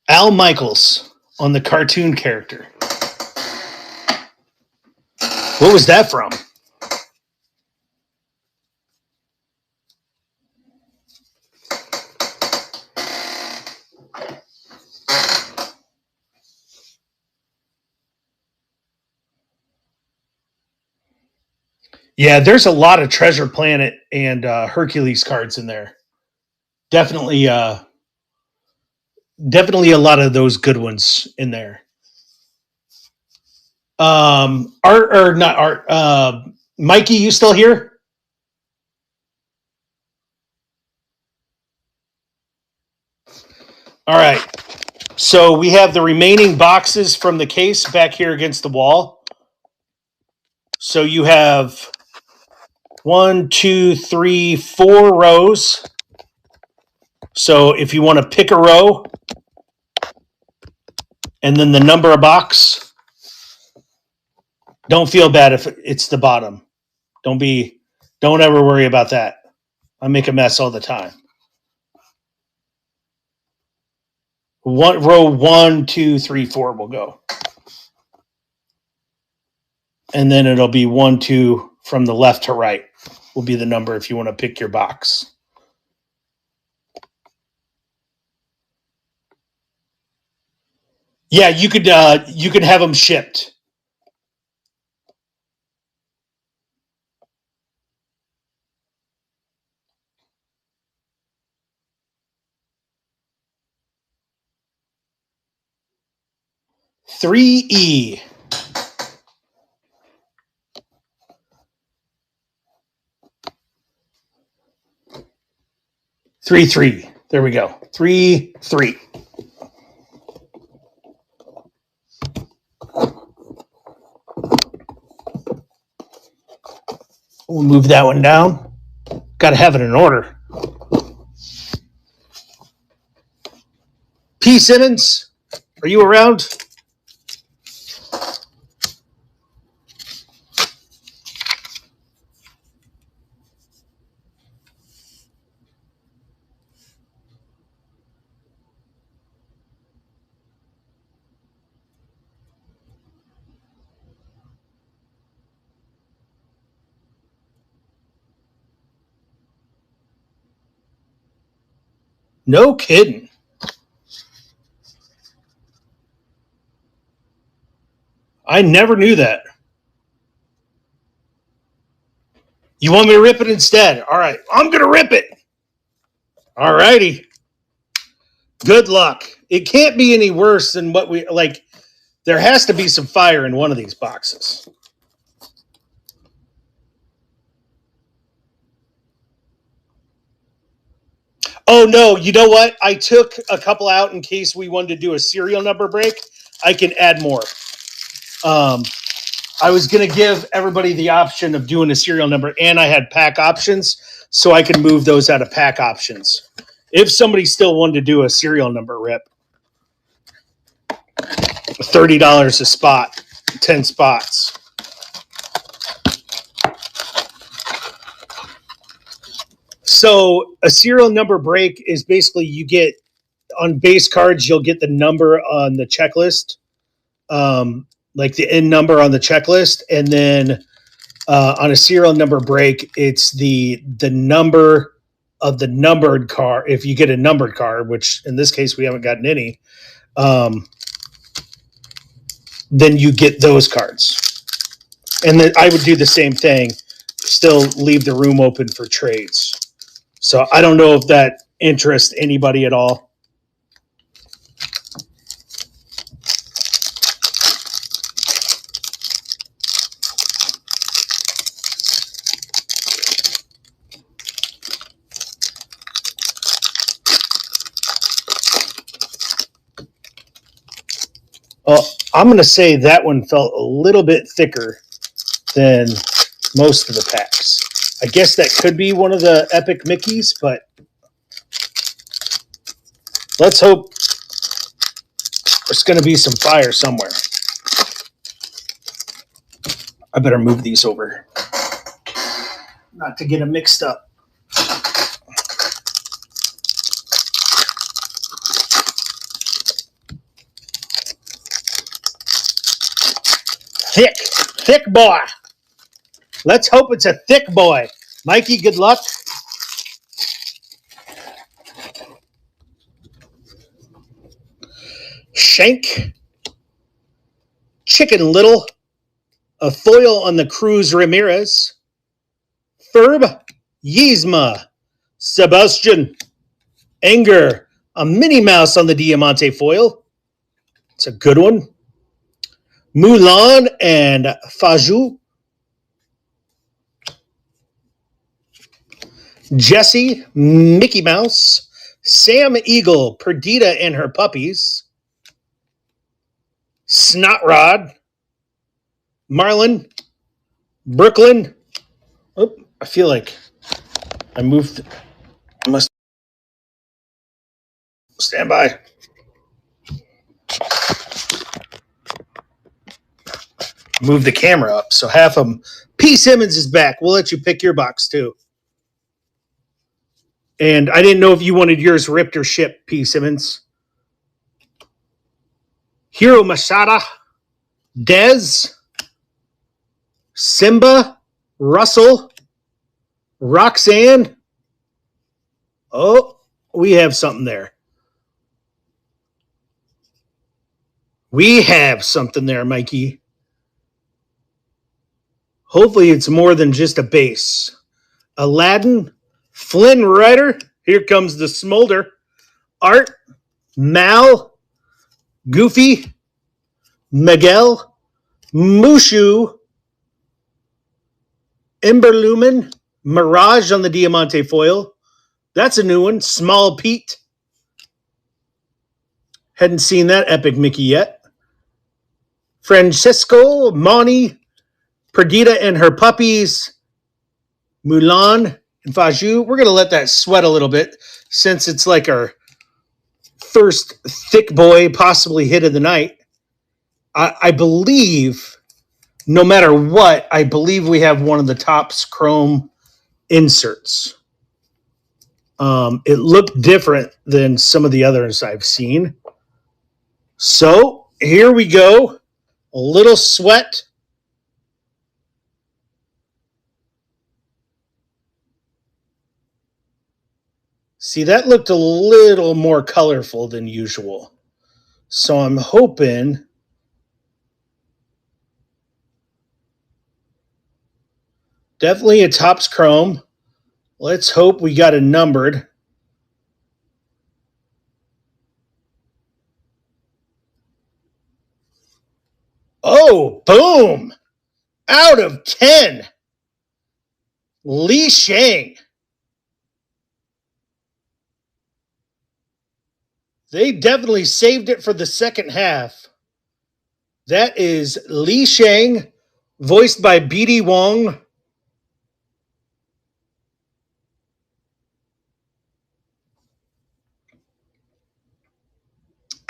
Al Michaels on the cartoon character. What was that from? Yeah, there's a lot of Treasure Planet and Hercules cards in there. Definitely a lot of those good ones in there. Art or not Art? Mikey, you still here? All right. So we have the remaining boxes from the case back here against the wall. So you have 1, 2, 3, 4 rows. So if you want to pick a row and then the number of box, don't feel bad if it's the bottom. Don't ever worry about that. I make a mess all the time. Row 1, 2, 3, 4 will go. And then it'll be 1, 2 from the left to right will be the number if you want to pick your box. Yeah, you could have them shipped. $3E. 3-3. There we go. 3-3. We'll move that one down. Got to have it in order. P. Simmons, are you around? No kidding. I never knew that. You want me to rip it instead? All right. I'm going to rip it. All righty. Good luck. It can't be any worse than what we like. There has to be some fire in one of these boxes. Oh, no. You know what? I took a couple out in case we wanted to do a serial number break. I can add more. I was going to give everybody the option of doing a serial number, and I had pack options, so I could move those out of pack options. If somebody still wanted to do a serial number rip, $30 a spot, 10 spots. So a serial number break is basically you get on base cards, you'll get the number on the checklist, like the end number on the checklist, and then on a serial number break, it's the number of the numbered card. If you get a numbered card, which in this case we haven't gotten any, then you get those cards. And then I would do the same thing, still leave the room open for trades. So I don't know if that interests anybody at all. Well, I'm going to say that one felt a little bit thicker than most of the packs. I guess that could be one of the Epic Mickeys, but let's hope there's going to be some fire somewhere. I better move these over, not to get them mixed up. Thick boy. Let's hope it's a thick boy. Mikey, good luck. Shank. Chicken Little. A foil on the Cruz Ramirez. Ferb. Yzma. Sebastian. Anger. A Minnie Mouse on the Diamante foil. It's a good one. Mulan and Faju. Jessie, Mickey Mouse. Sam Eagle, Perdita and her puppies. Snotrod. Marlin. Brooklyn. Oh, I feel like I moved. I must stand by. Move the camera up. So half of them. P. Simmons is back. We'll let you pick your box too. And I didn't know if you wanted yours ripped or shipped, P. Simmons. Hiro Mashada. Dez. Simba. Russell. Roxanne. Oh, we have something there. We have something there, Mikey. Hopefully it's more than just a base. Aladdin, Flynn Rider, here comes the smolder. Art, Mal, Goofy, Miguel, Mushu, Emberlumen, Mirage on the Diamante foil. That's a new one. Small Pete. Hadn't seen that Epic Mickey yet. Francesco, Monty, Perdita and her puppies, Mulan and Faju. We're going to let that sweat a little bit since it's like our first thick boy, possibly hit of the night. I believe, no matter what, I believe we have one of the Topps Chrome inserts. It looked different than some of the others I've seen. So here we go. A little sweat. See, that looked a little more colorful than usual. So I'm hoping definitely a Topps Chrome. Let's hope we got a numbered. Oh, boom! Out of 10. Li Shang. They definitely saved it for the second half. That is Li Shang, voiced by BD Wong.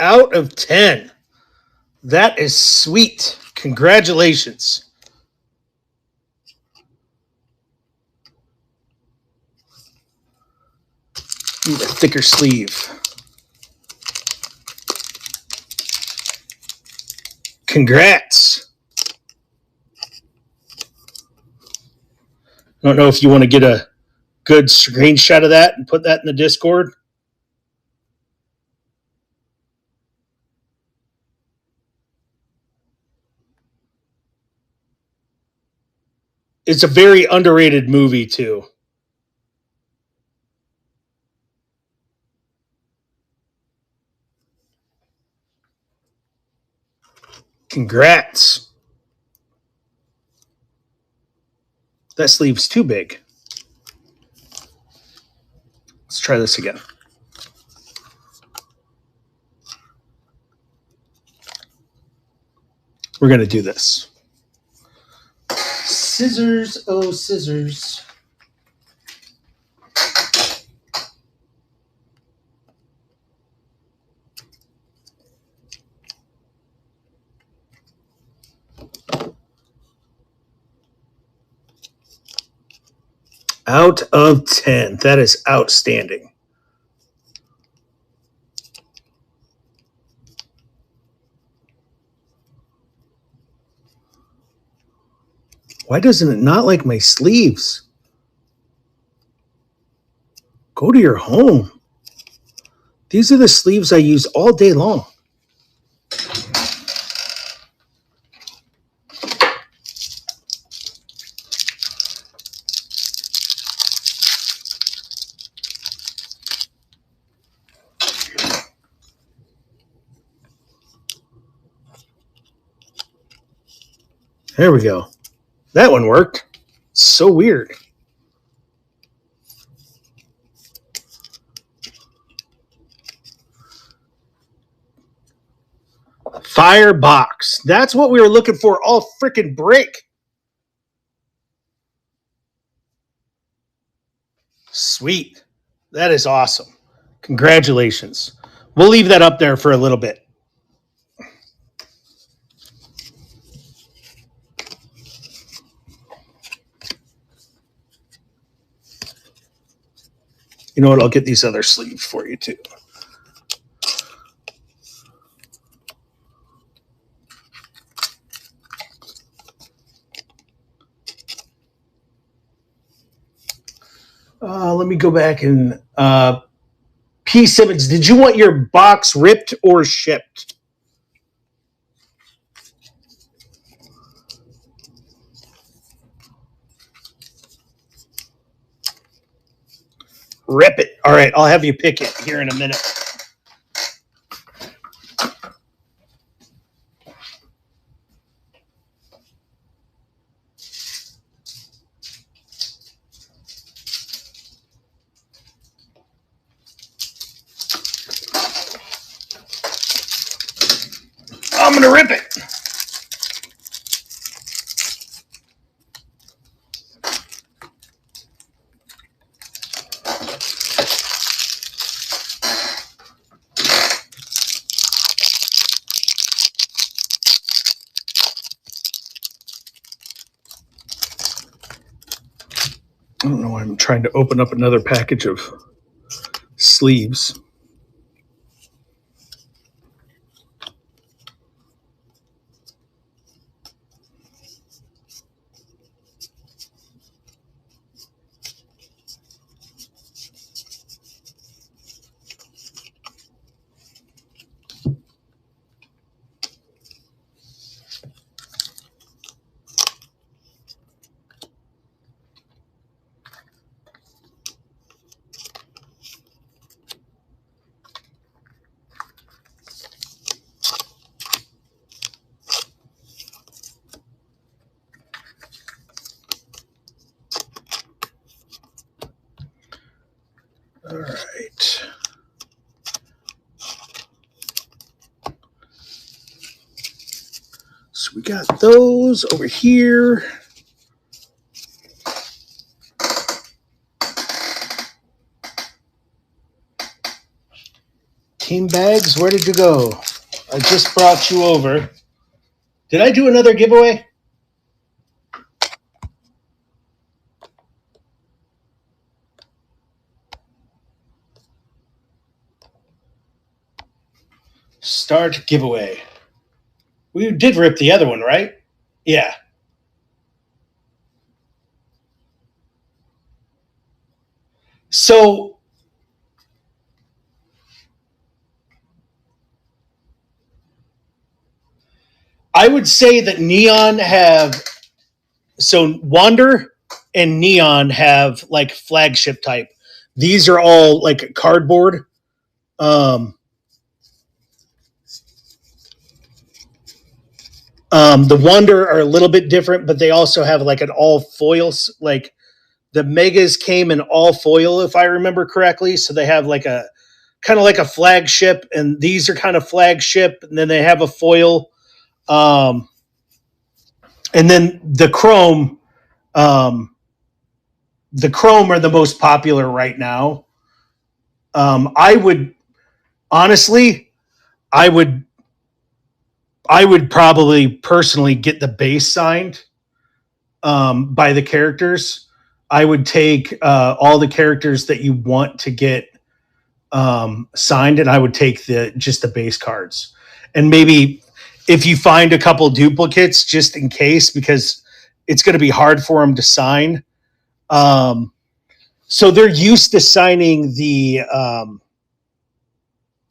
Out of 10. That is sweet. Congratulations. Need a thicker sleeve. Congrats. I don't know if you want to get a good screenshot of that and put that in the Discord. It's a very underrated movie, too. Congrats. That sleeve's too big. Let's try this again. We're going to do this. Scissors, oh, scissors. Out of 10. That is outstanding. Why doesn't it not like my sleeves? Go to your home. These are the sleeves I use all day long. There we go. That one worked. So weird. Firebox. That's what we were looking for all freaking break. Sweet. That is awesome. Congratulations. We'll leave that up there for a little bit. You know what? I'll get these other sleeves for you too. Let me go back and P. Simmons, did you want your box ripped or shipped? Rip it. All right, I'll have you pick it here in a minute. I'm going to rip it. I don't know why I'm trying to open up another package of sleeves. All right. So we got those over here. Team bags, where did you go? I just brought you over. Did I do another giveaway? Start giveaway. We did rip the other one, right? Yeah. So I would say that Neon have so Wander and Neon have like flagship type. These are all like cardboard. Um, the Wander are a little bit different, but they also have like an all foils. Like the Megas came in all foil, if I remember correctly. So they have like a kind of like a flagship, and these are kind of flagship, and then they have a foil. Um, and then um, the Chrome are the most popular right now. I would honestly, I would, I would probably personally get the base signed by the characters. I would take all the characters that you want to get signed, and I would take the just the base cards, and maybe if you find a couple duplicates, just in case, because it's going to be hard for them to sign. Um, so they're used to signing the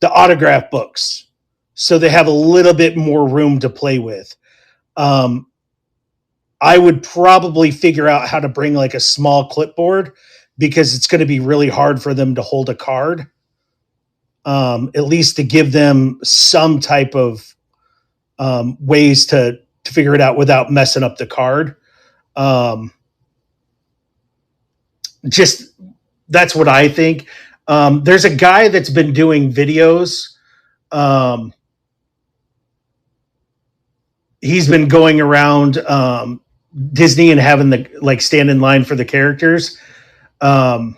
autograph books, so they have a little bit more room to play with. Um, I would probably figure out how to bring like a small clipboard because it's going to be really hard for them to hold a card. At least to give them some type of ways to figure it out without messing up the card. Um, just that's what I think. There's a guy that's been doing videos. Um, he's been going around Disney and having the like stand in line for the characters. Um,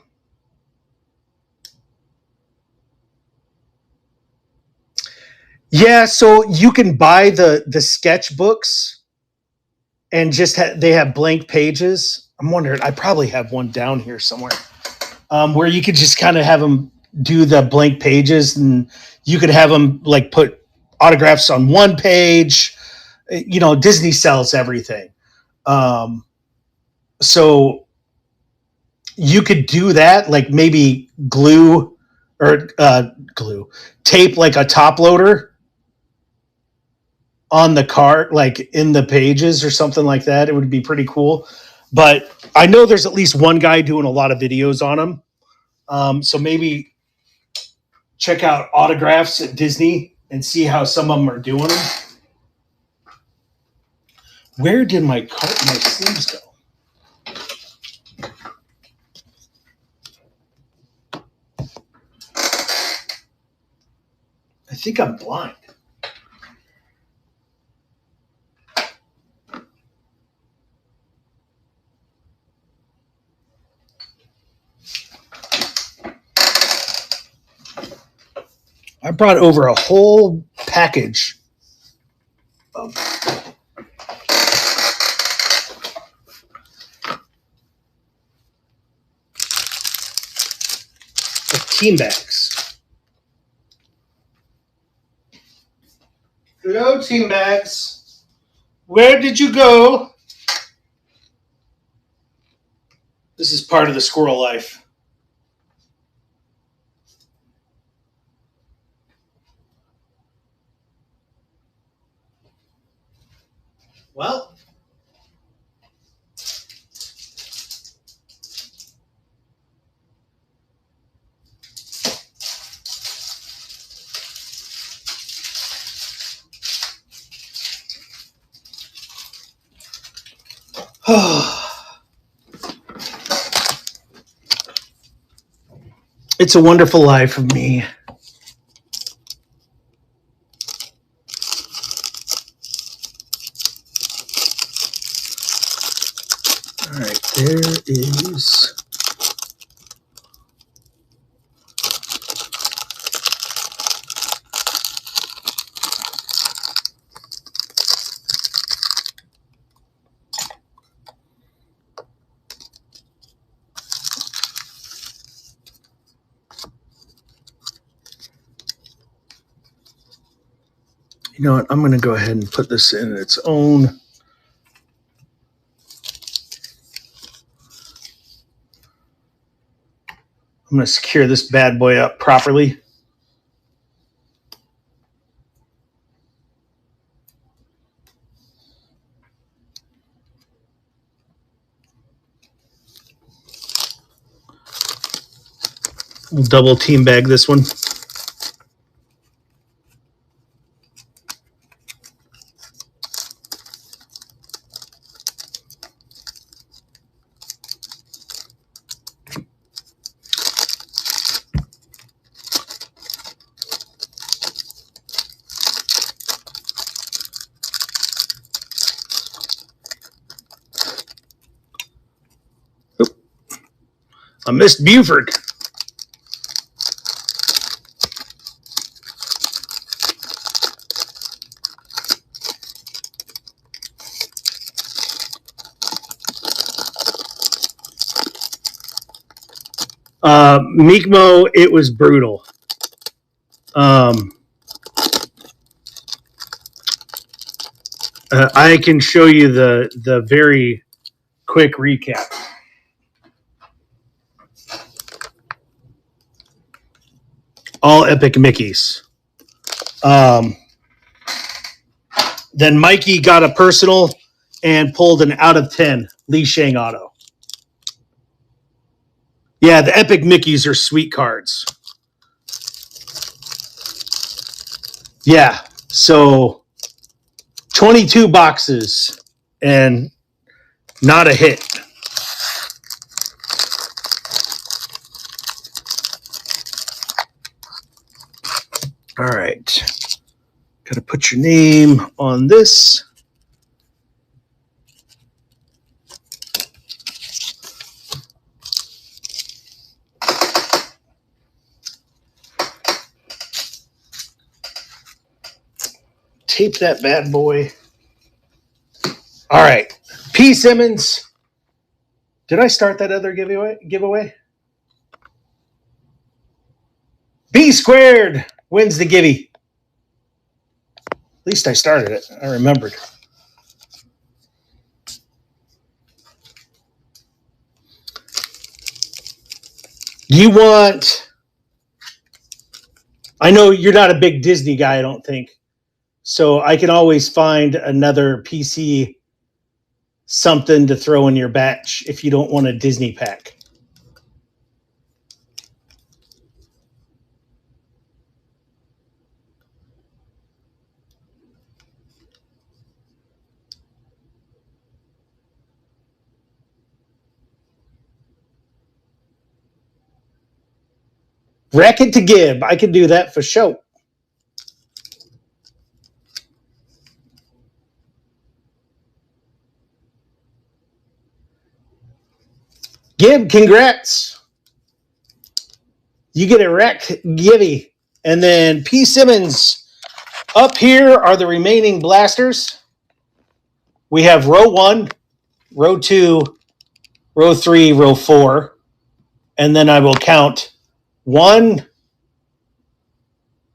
yeah, so you can buy the sketchbooks and just they have blank pages. I'm wondering, I probably have one down here somewhere where you could just kind of have them do the blank pages, and you could have them like put autographs on one page. You know, Disney sells everything. Um, so you could do that, like maybe glue or glue tape like a top loader on the cart, like in the pages or something like that. It would be pretty cool. But I know there's at least one guy doing a lot of videos on them. So maybe check out autographs at Disney and see how some of them are doing them. Where did my sleeves go? I think I'm blind. I brought over a whole package of team bags. Hello, team bags. Where did you go? This is part of the squirrel life. Well, it's a wonderful life of me. All right, there is. You know what? I'm going to go ahead and put this in its own. I'm going to secure this bad boy up properly. We'll double team bag this one. I missed Buford. Mi'kmaq, it was brutal. I can show you the very quick recap. All epic Mickeys. Then Mikey got a personal and pulled an out of 10 Li Shang auto. Yeah, the epic Mickeys are sweet cards. Yeah, so 22 boxes and not a hit. All right. Got to put your name on this. Tape that bad boy. All right. P. Simmons. Did I start that other giveaway? B squared wins the givey. At least I started it. I remembered. You want... I know you're not a big Disney guy, I don't think. So I can always find another PC something to throw in your batch if you don't want a Disney pack. Rack it to Gib. I can do that for sure. Gib, congrats. You get a rack givey. And then P. Simmons. Up here are the remaining blasters. We have row 1, row 2, row 3, row 4. And then I will count 1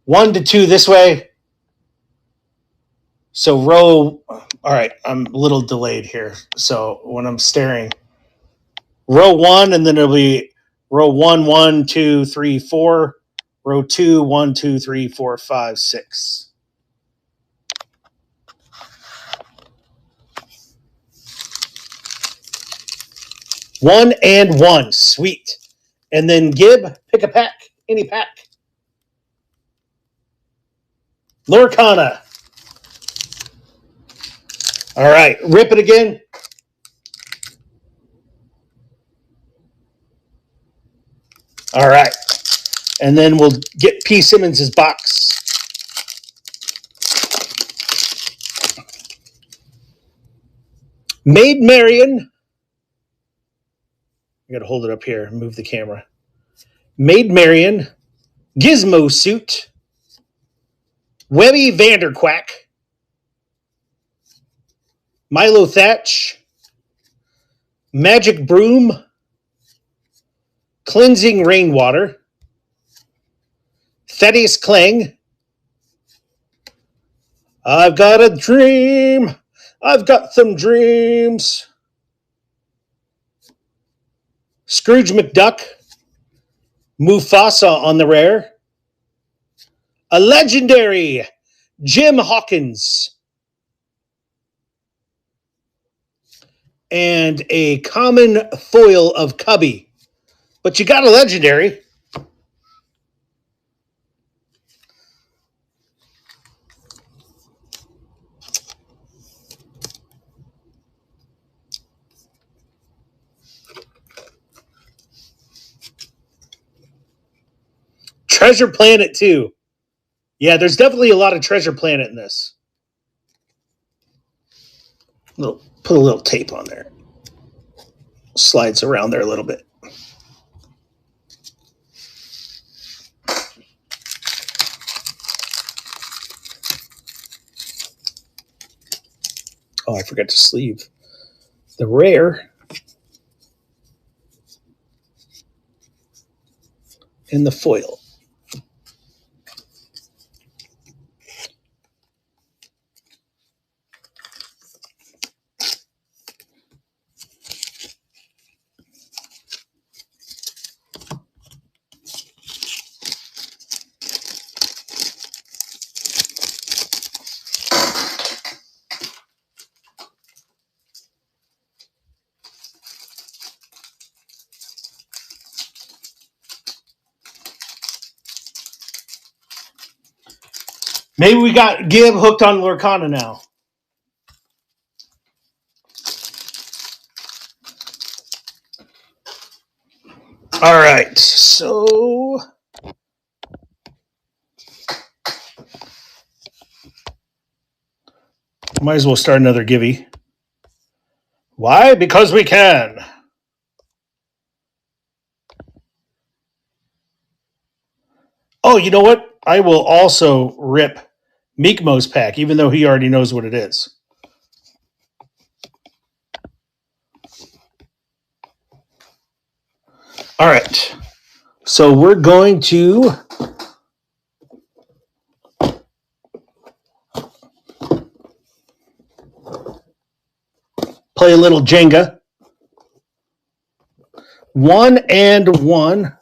to 2 this way. So row, all right, I'm a little delayed here. So when I'm staring, row 1, and then it'll be row 1, 1, 2, 3, 4. Row 2, 1, 2, 3, 4, 5, 6. One and one. Sweet. And then Gib, pick a pack. Any pack. Lorcana. All right. Rip it again. All right. And then we'll get P. Simmons' box. Maid Marian. I got to hold it up here and move the camera. Maid Marian. Gizmo Suit. Webby Vanderquack. Milo Thatch. Magic Broom. Cleansing Rainwater. Thaddeus Klang. I've got a dream. I've got some dreams. Scrooge McDuck. Mufasa on the rare. A legendary Jim Hawkins. And a common foil of Cubby. But you got a legendary. Treasure Planet 2. Yeah, there's definitely a lot of Treasure Planet in this. Put a little tape on there. Slides around there a little bit. Oh, I forgot to sleeve the rare and the foil. Maybe we got Gib hooked on Lorcana now. All right, so might as well start another Gibby. Why? Because we can. Oh, you know what? I will also rip Meekmo's pack, even though he already knows what it is. All right. So we're going to play a little Jenga. 1 and 1.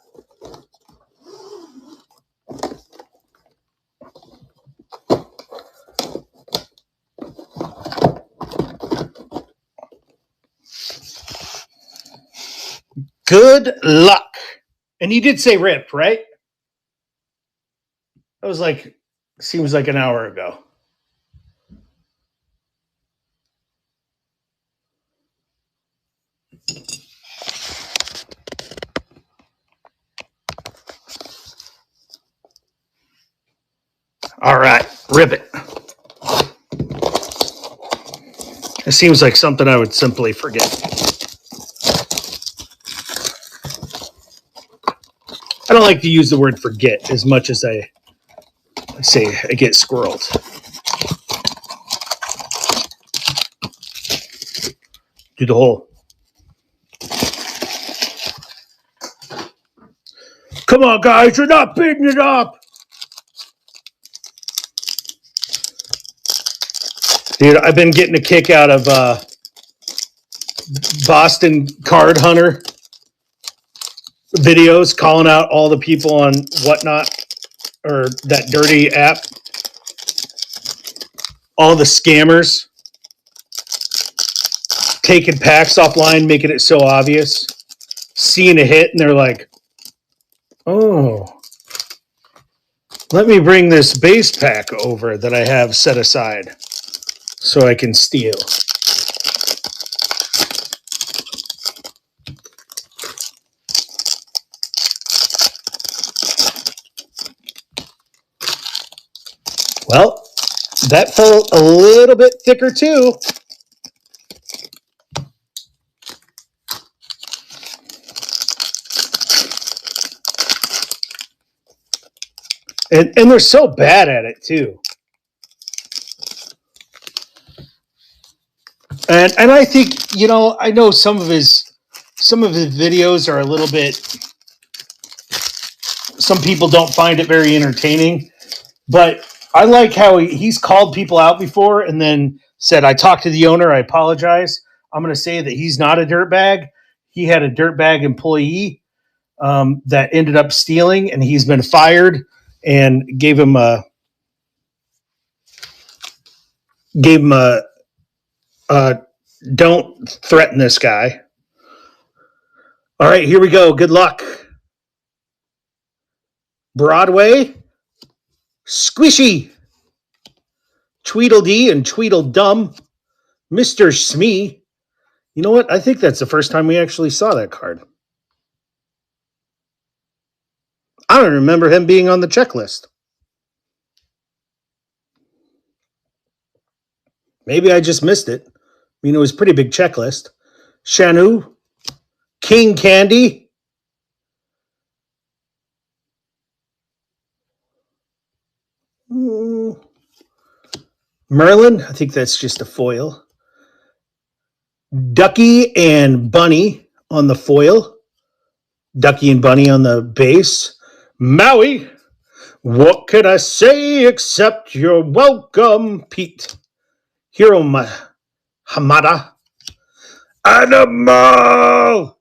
Good luck. And you did say rip, right? That was like, seems like an hour ago. All right, rip it. It seems like something I would simply forget. I don't like to use the word forget as much as I say I get squirreled. Do the whole. Come on, guys, you're not beating it up. Dude, I've been getting a kick out of Boston Card Hunter videos, calling out all the people on Whatnot or that dirty app, all the scammers taking packs offline, making it so obvious, seeing a hit, and they're like, oh, let me bring this base pack over that I have set aside so I can steal. Well, that felt a little bit thicker too. And they're so bad at it too. And I think, you know, I know some of his videos are a little bit, some people don't find it very entertaining, but I like how he's called people out before and then said, I talked to the owner. I apologize. I'm going to say that he's not a dirtbag. He had a dirtbag employee that ended up stealing, and he's been fired, and gave him a don't threaten this guy. All right, here we go. Good luck. Broadway, Squishy, Tweedledee and Tweedledum, Mr. Smee. You know what? I think that's the first time we actually saw that card. I don't remember him being on the checklist. Maybe I just missed it. I mean, it was a pretty big checklist. Shanu, King Candy, Merlin. I think that's just a foil. Ducky and Bunny on the foil. Ducky and Bunny on the base. Maui. What can I say except you're welcome, Pete. Hiro Hamada. Animal.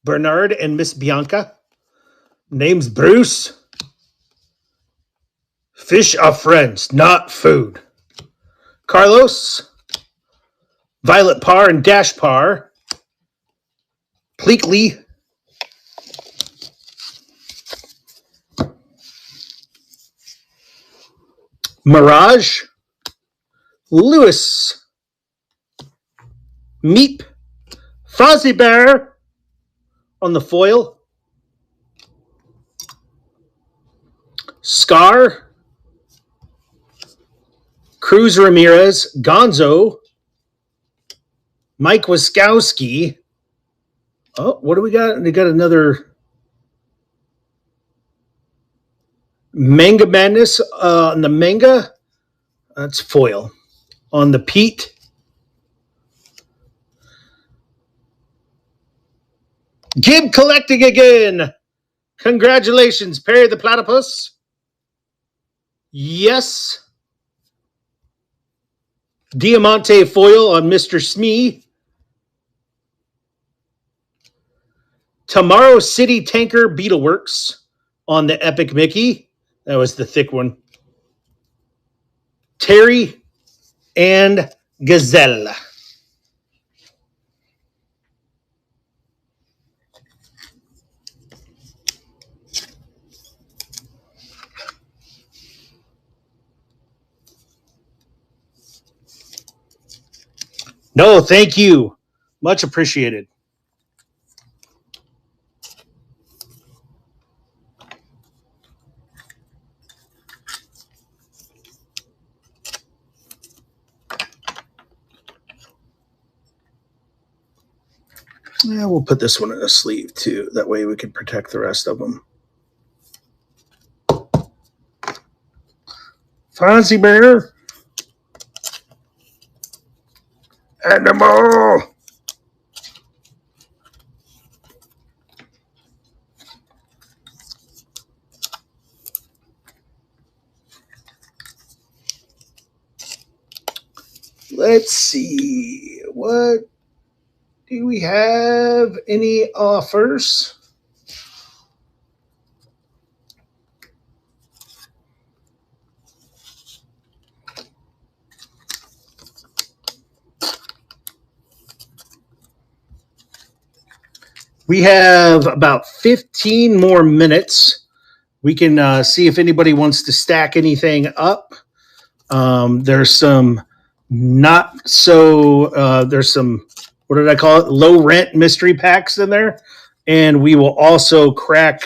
Bernard and Miss Bianca. Name's Bruce. Fish are friends, not food. Carlos. Violet Parr and Dash Parr. Pleakley. Mirage. Lewis. Meep. Fozzie Bear on the foil. Scar. Cruz Ramirez. Gonzo. Mike Waskowski. Oh, what do we got? We got another Manga Madness on the manga. That's foil. On the Pete. Gib collecting again. Congratulations, Perry the Platypus. Yes. Diamante foil on Mr. Smee. Tomorrow City Tanker Beetleworks on the Epic Mickey. That was the thick one. Terry and Gazelle. No, thank you. Much appreciated. Yeah, we'll put this one in a sleeve too. That way we can protect the rest of them. Fozzie Bear. Animal. Let's see. What do we have? Any offers? We have about 15 more minutes. We can see if anybody wants to stack anything up. There's some not so, there's some, what did I call it? Low rent mystery packs in there. And we will also crack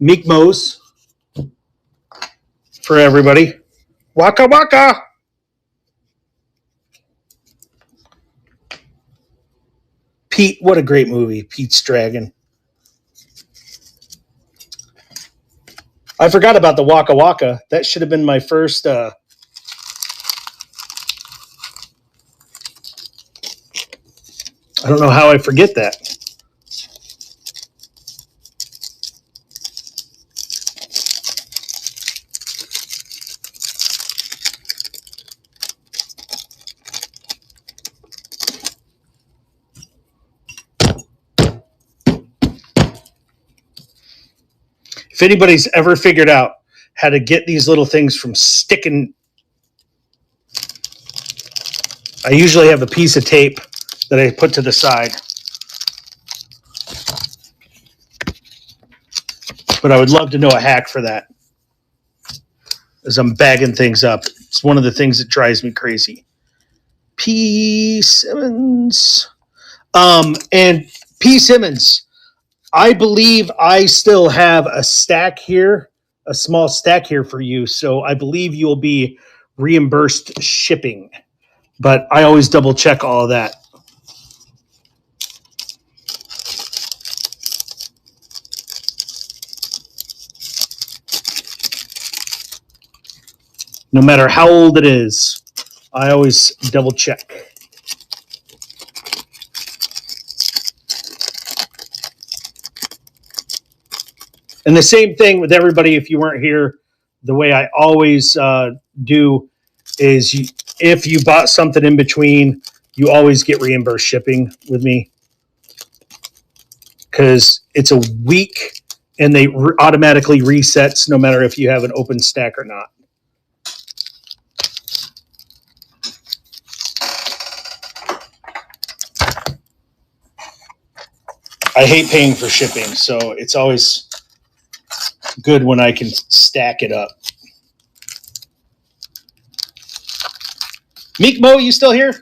Meekmos for everybody. Waka waka. Pete, what a great movie. Pete's Dragon. I forgot about the Waka Waka. That should have been my first. I don't know how I forget that. anybody's ever figured out how to get these little things from sticking, I usually have a piece of tape that I put to the side. But I would love to know a hack for that as I'm bagging things up. It's one of the things that drives me crazy. P. Simmons. And P. Simmons, I believe I still have a stack here, a small stack here for you. So I believe you'll be reimbursed shipping. But I always double check all of that. No matter how old it is, I always double check. And the same thing with everybody, if you weren't here, the way I always do is if you bought something in between, you always get reimbursed shipping with me. Because it's a week and they automatically resets no matter if you have an open stack or not. I hate paying for shipping, so it's always good when I can stack it up. Meek Mo, you still here?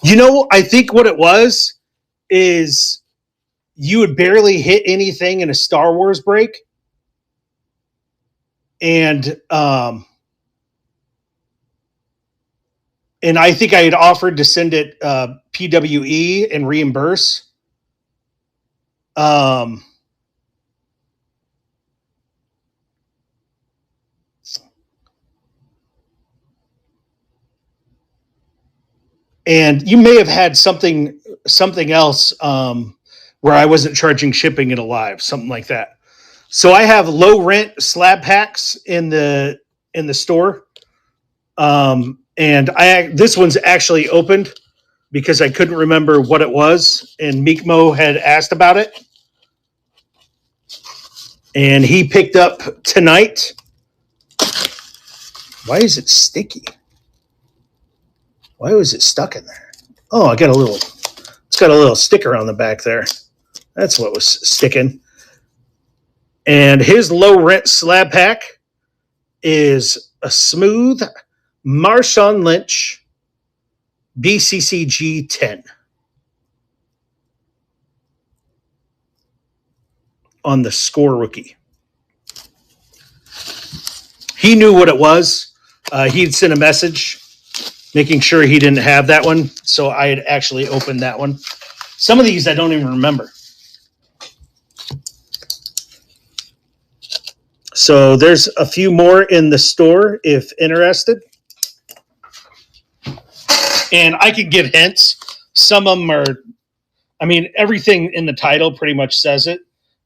You know, I think what it was is you would barely hit anything in a Star Wars break. And I think I had offered to send it PWE and reimburse. And you may have had something else where I wasn't charging shipping it alive, something like that. So I have low rent slab packs in the store, and this one's actually opened because I couldn't remember what it was, and Meek Mo had asked about it, and he picked up tonight. Why is it sticky? Why was it stuck in there? Oh, it's got a little sticker on the back there. That's what was sticking. And his low rent slab pack is a smooth Marshawn Lynch BCCG 10 on the Score rookie. He knew what it was. He'd sent a message making sure he didn't have that one. So I had actually opened that one. Some of these I don't even remember. So there's a few more in the store if interested. And I could give hints. Some of them are, I mean, everything in the title pretty much says it.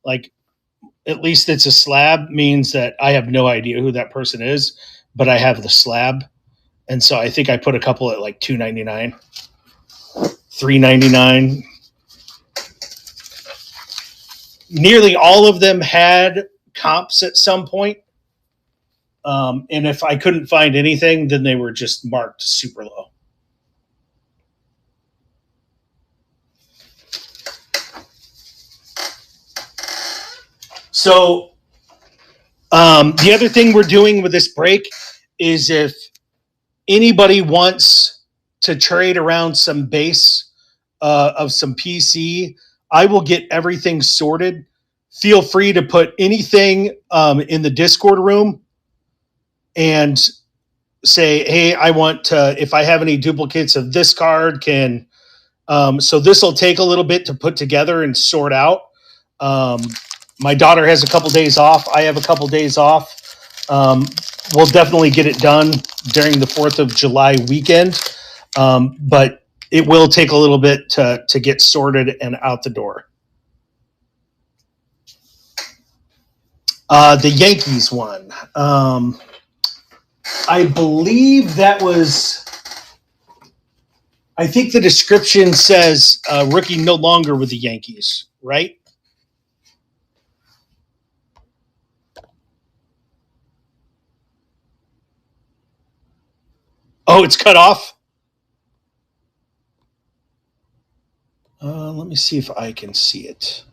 Like, at least it's a slab means that I have no idea who that person is, but I have the slab. And so I think I put a couple at like $2.99, $3.99. Nearly all of them had comps at some point. And if I couldn't find anything, then they were just marked super low. So the other thing we're doing with this break is if anybody wants to trade around some base of some PC, I will get everything sorted. Feel free to put anything in the Discord room and say, hey, I want to, if I have any duplicates of this card, so this will take a little bit to put together and sort out. My daughter has a couple days off. I have a couple days off. We'll definitely get it done during the 4th of July weekend. But it will take a little bit to get sorted and out the door. The Yankees one. I believe that was. I think the description says rookie no longer with the Yankees, right? Oh, it's cut off? Let me see if I can see it.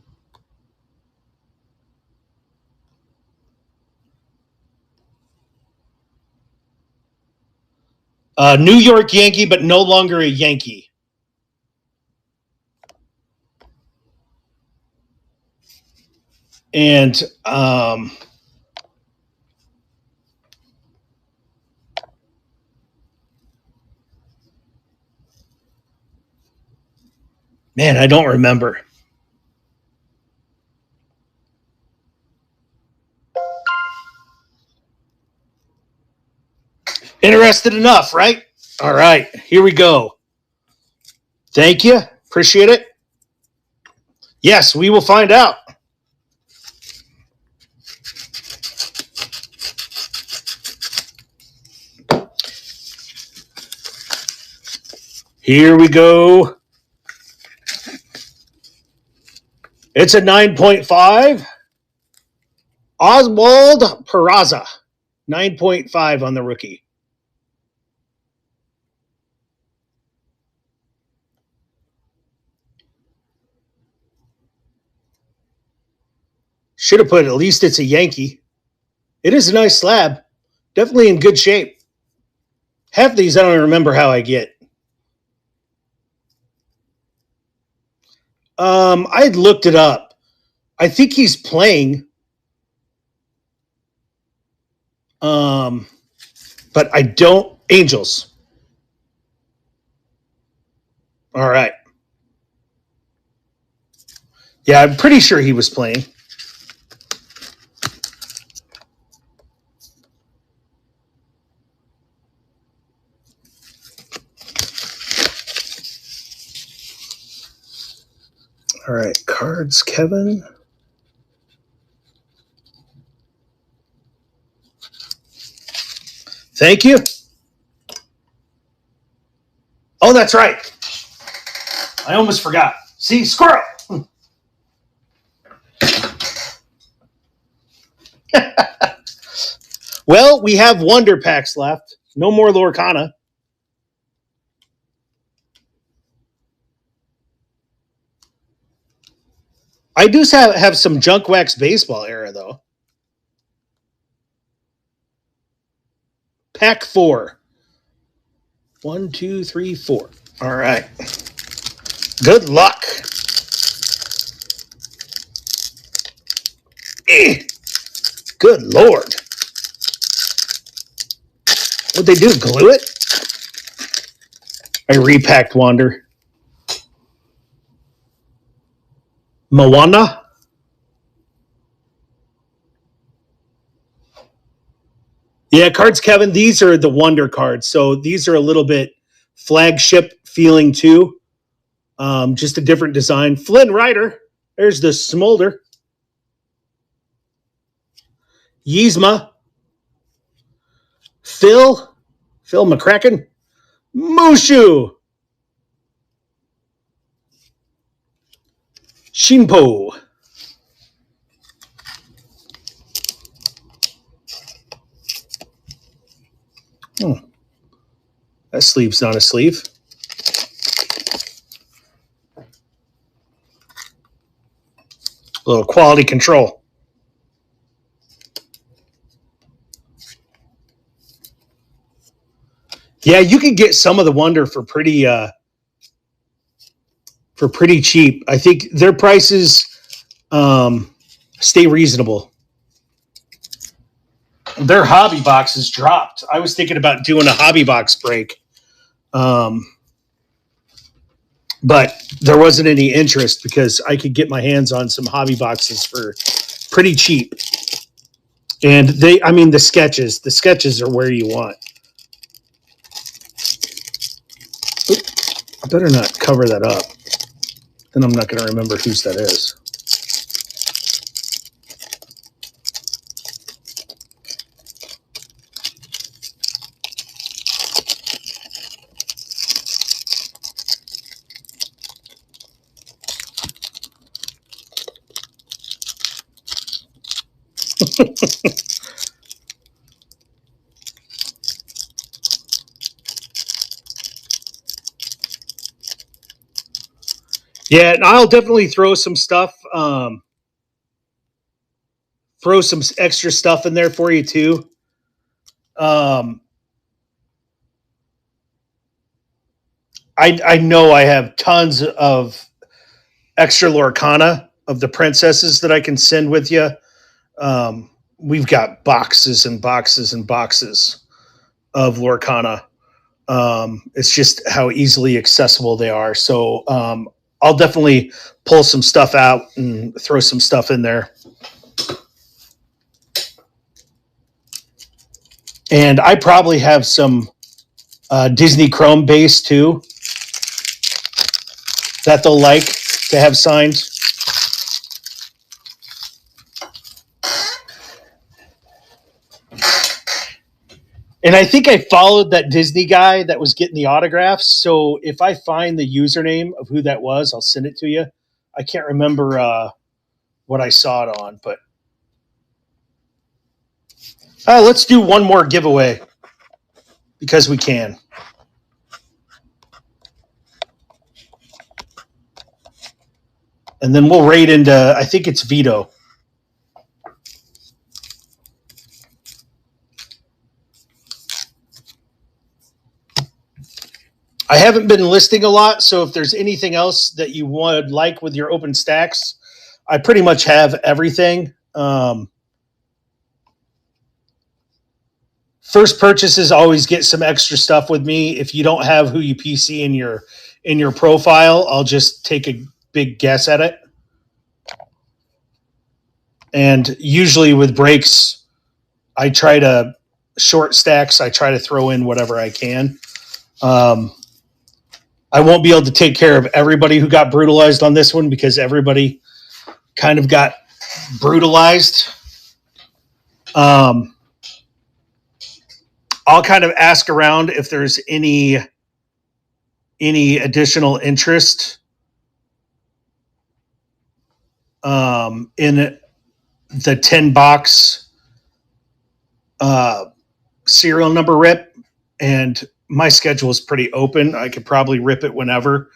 New York Yankee, but no longer a Yankee. And man, I don't remember. Interested enough, right? All right, here we go. Thank you. Appreciate it. Yes, we will find out. Here we go. It's a 9.5. Oswald Peraza, 9.5 on the rookie. Should have put at least it's a Yankee. It is a nice slab. Definitely in good shape. Half these I don't even remember how I get. I had looked it up. I think he's playing. But I don't. Angels. All right. Yeah, I'm pretty sure he was playing. All right, cards, Kevin. Thank you. Oh, that's right. I almost forgot. See, squirrel. Well, we have Wonder Packs left. No more Lorcana. I do have some Junk Wax Baseball era, though. Pack 4. 1, 2, 3, 4. All right. Good luck. Good Lord. What'd they do? Glue it? I repacked Wander. Moana? Yeah, cards, Kevin. These are the Wonder cards. So these are a little bit flagship feeling too. Just a different design. Flynn Rider. There's the Smolder. Yzma. Phil McCracken. Mushu. Shinpo. That sleeve's not a sleeve. A little quality control. Yeah, you can get some of the Wonder for pretty cheap. I think their prices stay reasonable. Their hobby boxes dropped. I was thinking about doing a hobby box break. But there wasn't any interest because I could get my hands on some hobby boxes for pretty cheap. And the sketches are where you want. Oop, I better not cover that up. Then I'm not going to remember whose that is. Yeah, and I'll definitely throw some stuff, throw some extra stuff in there for you too. Um, I know I have tons of extra Lorcana of the princesses that I can send with you. We've got boxes and boxes and boxes of Lorcana. It's just how easily accessible they are. So I'll definitely pull some stuff out and throw some stuff in there. And I probably have some Disney Chrome base too that they'll like to have signed. And I think I followed that Disney guy that was getting the autographs. So if I find the username of who that was, I'll send it to you. I can't remember what I saw it on, but let's do one more giveaway because we can. And then we'll raid into, I think it's Vito. I haven't been listing a lot, so if there's anything else that you would like with your open stacks, I pretty much have everything. First purchases always get some extra stuff with me. If you don't have who you PC in your profile, I'll just take a big guess at it. And usually with breaks, I try to short stacks. I try to throw in whatever I can. I won't be able to take care of everybody who got brutalized on this one because everybody kind of got brutalized. I'll kind of ask around if there's any additional interest in the 10 box serial number rip, and my schedule is pretty open. I could probably rip it whenever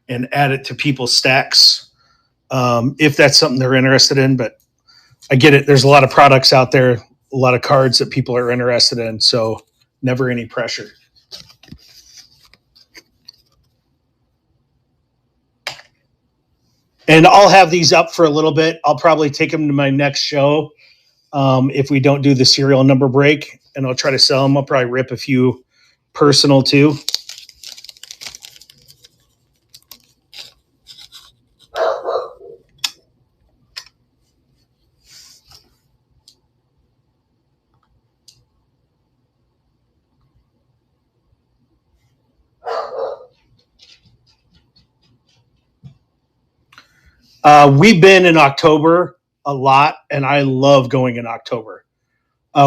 and add it to people's stacks if that's something they're interested in. But I get it. There's a lot of products out there, a lot of cards that people are interested in. So never any pressure. And I'll have these up for a little bit. I'll probably take them to my next show if we don't do the serial number break, and I'll try to sell them. I'll probably rip a few personal too. We've been in October a lot, and I love going in October.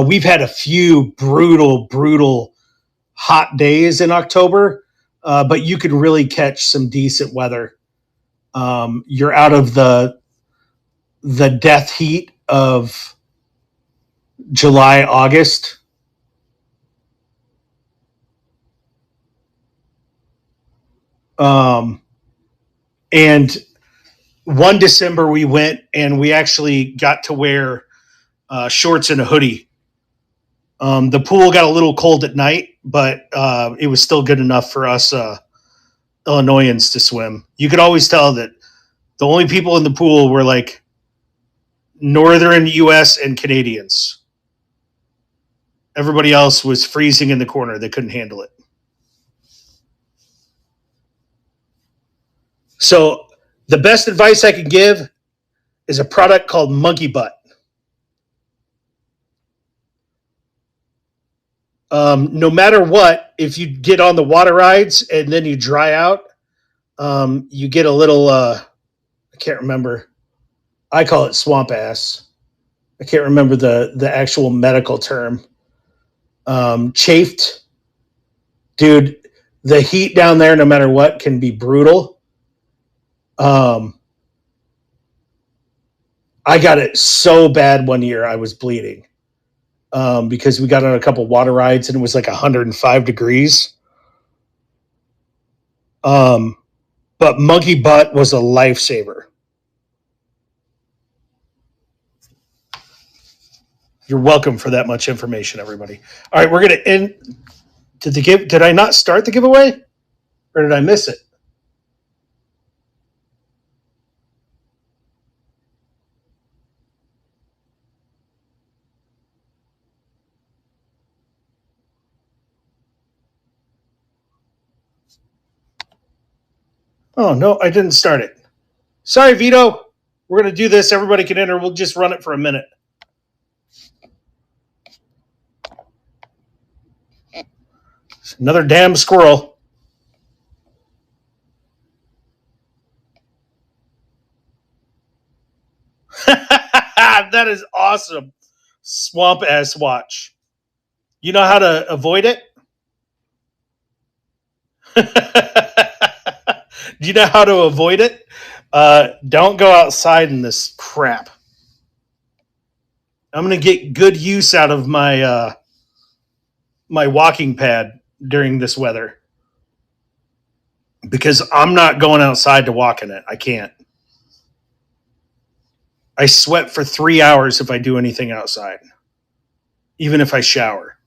We've had a few brutal hot days in October, but you could really catch some decent weather. You're out of the death heat of July, August. And one December we went and we actually got to wear shorts and a hoodie. The pool got a little cold at night, but it was still good enough for us Illinoisans to swim. You could always tell that the only people in the pool were like northern US and Canadians. Everybody else was freezing in the corner. They couldn't handle it. So the best advice I could give is a product called Monkey Butt. No matter what, if you get on the water rides and then you dry out, you get a little, I can't remember. I call it swamp ass. I can't remember the actual medical term. Chafed. Dude, the heat down there, no matter what, can be brutal. I got it so bad one year I was bleeding because we got on a couple water rides and it was like 105 degrees. But monkey butt was a lifesaver. You're welcome for that much information, everybody. All right, we're going to end. Did I not start the giveaway? Or did I miss it? Oh, no, I didn't start it. Sorry, Vito. We're going to do this. Everybody can enter. We'll just run it for a minute. Another damn squirrel. That is awesome. Swamp ass watch. You know how to avoid it? Do you know how to avoid it? Don't go outside in this crap. I'm going to get good use out of my my walking pad during this weather because I'm not going outside to walk in it. I can't. I sweat for 3 hours if I do anything outside, even if I shower.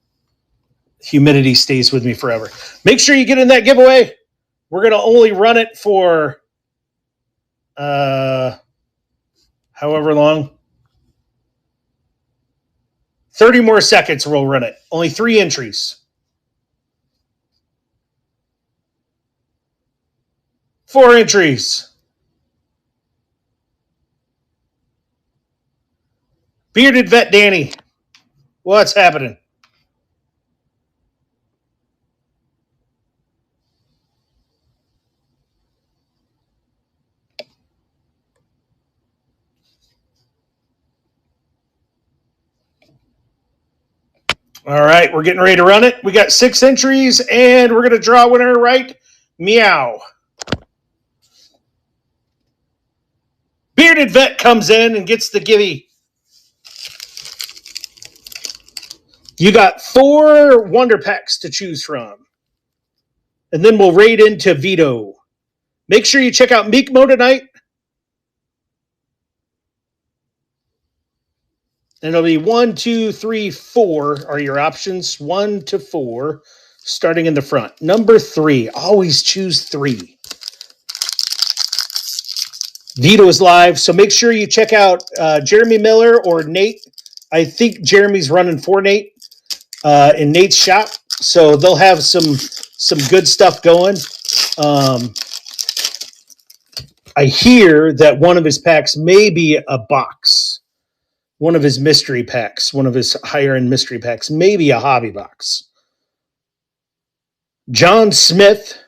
Humidity stays with me forever. Make sure you get in that giveaway. We're going to only run it for however long. 30 more seconds we'll run it. Only 3 entries. 4 entries. Bearded Vet Danny. What's happening? All right, we're getting ready to run it. We got 6 entries, and we're going to draw a winner right. Meow. Bearded Vet comes in and gets the givey. You got 4 Wonder Packs to choose from. And then we'll raid into Vito. Make sure you check out Meekmo tonight. And it'll be 1, 2, 3, 4 are your options. 1 to 4, starting in the front. Number 3, always choose 3. Vito is live, so make sure you check out Jeremy Miller or Nate. I think Jeremy's running for Nate in Nate's shop, so they'll have some good stuff going. I hear that one of his packs may be a box. One of his mystery packs, one of his higher-end mystery packs, maybe a hobby box. John Smith,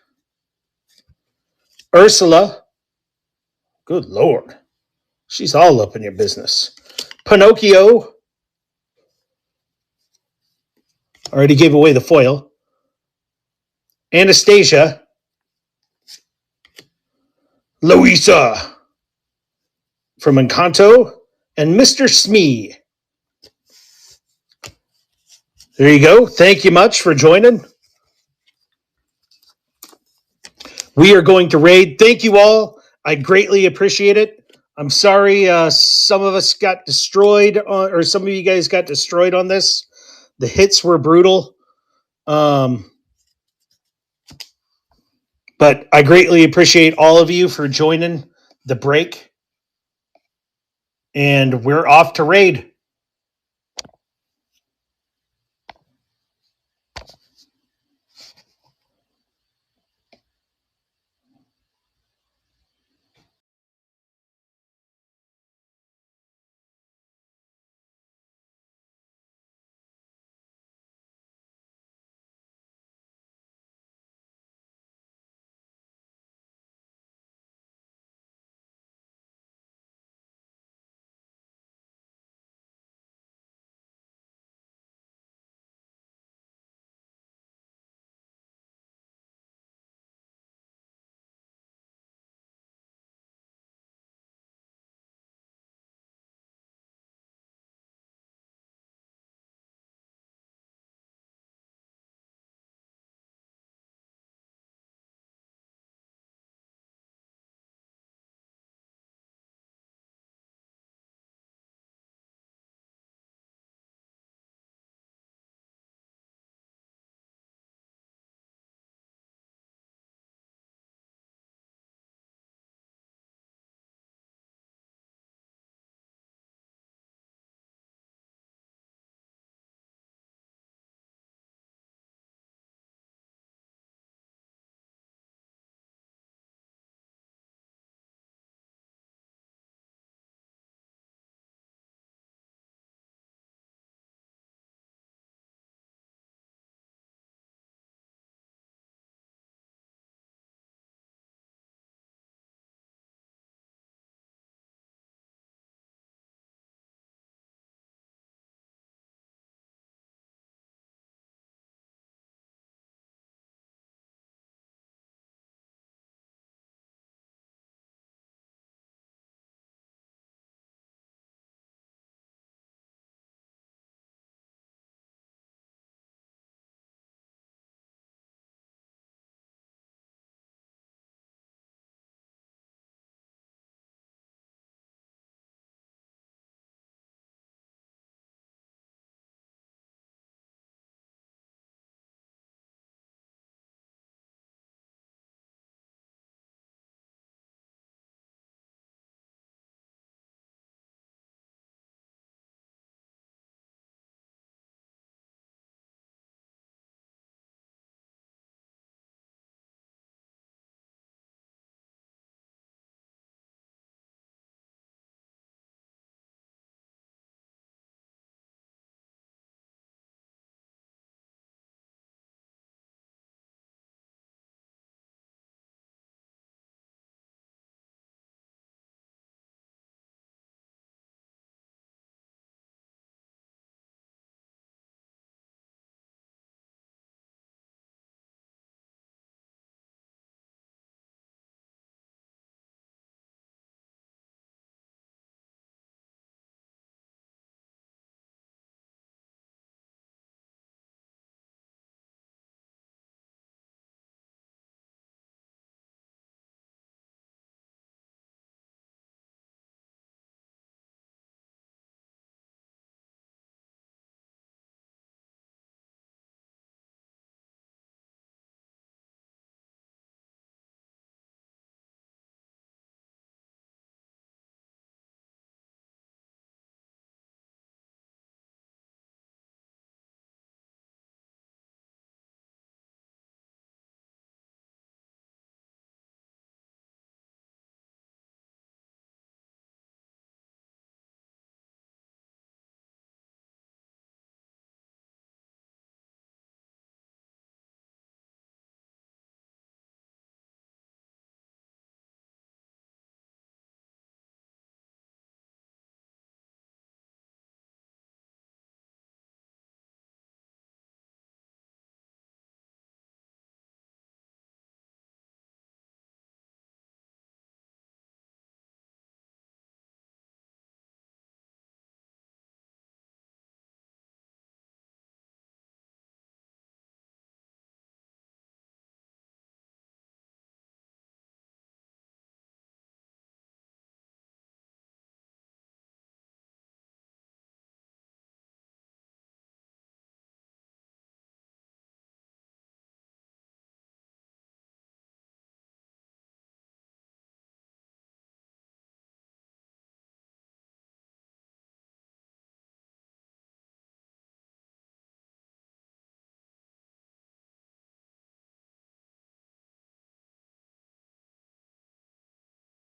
Ursula. Good Lord. She's all up in your business. Pinocchio. Already gave away the foil. Anastasia. Louisa from Encanto. And Mr. Smee. There you go. Thank you much for joining. We are going to raid. Thank you all. I greatly appreciate it. I'm sorry some of us got destroyed, or some of you guys got destroyed on this. The hits were brutal. But I greatly appreciate all of you for joining the break. And we're off to raid.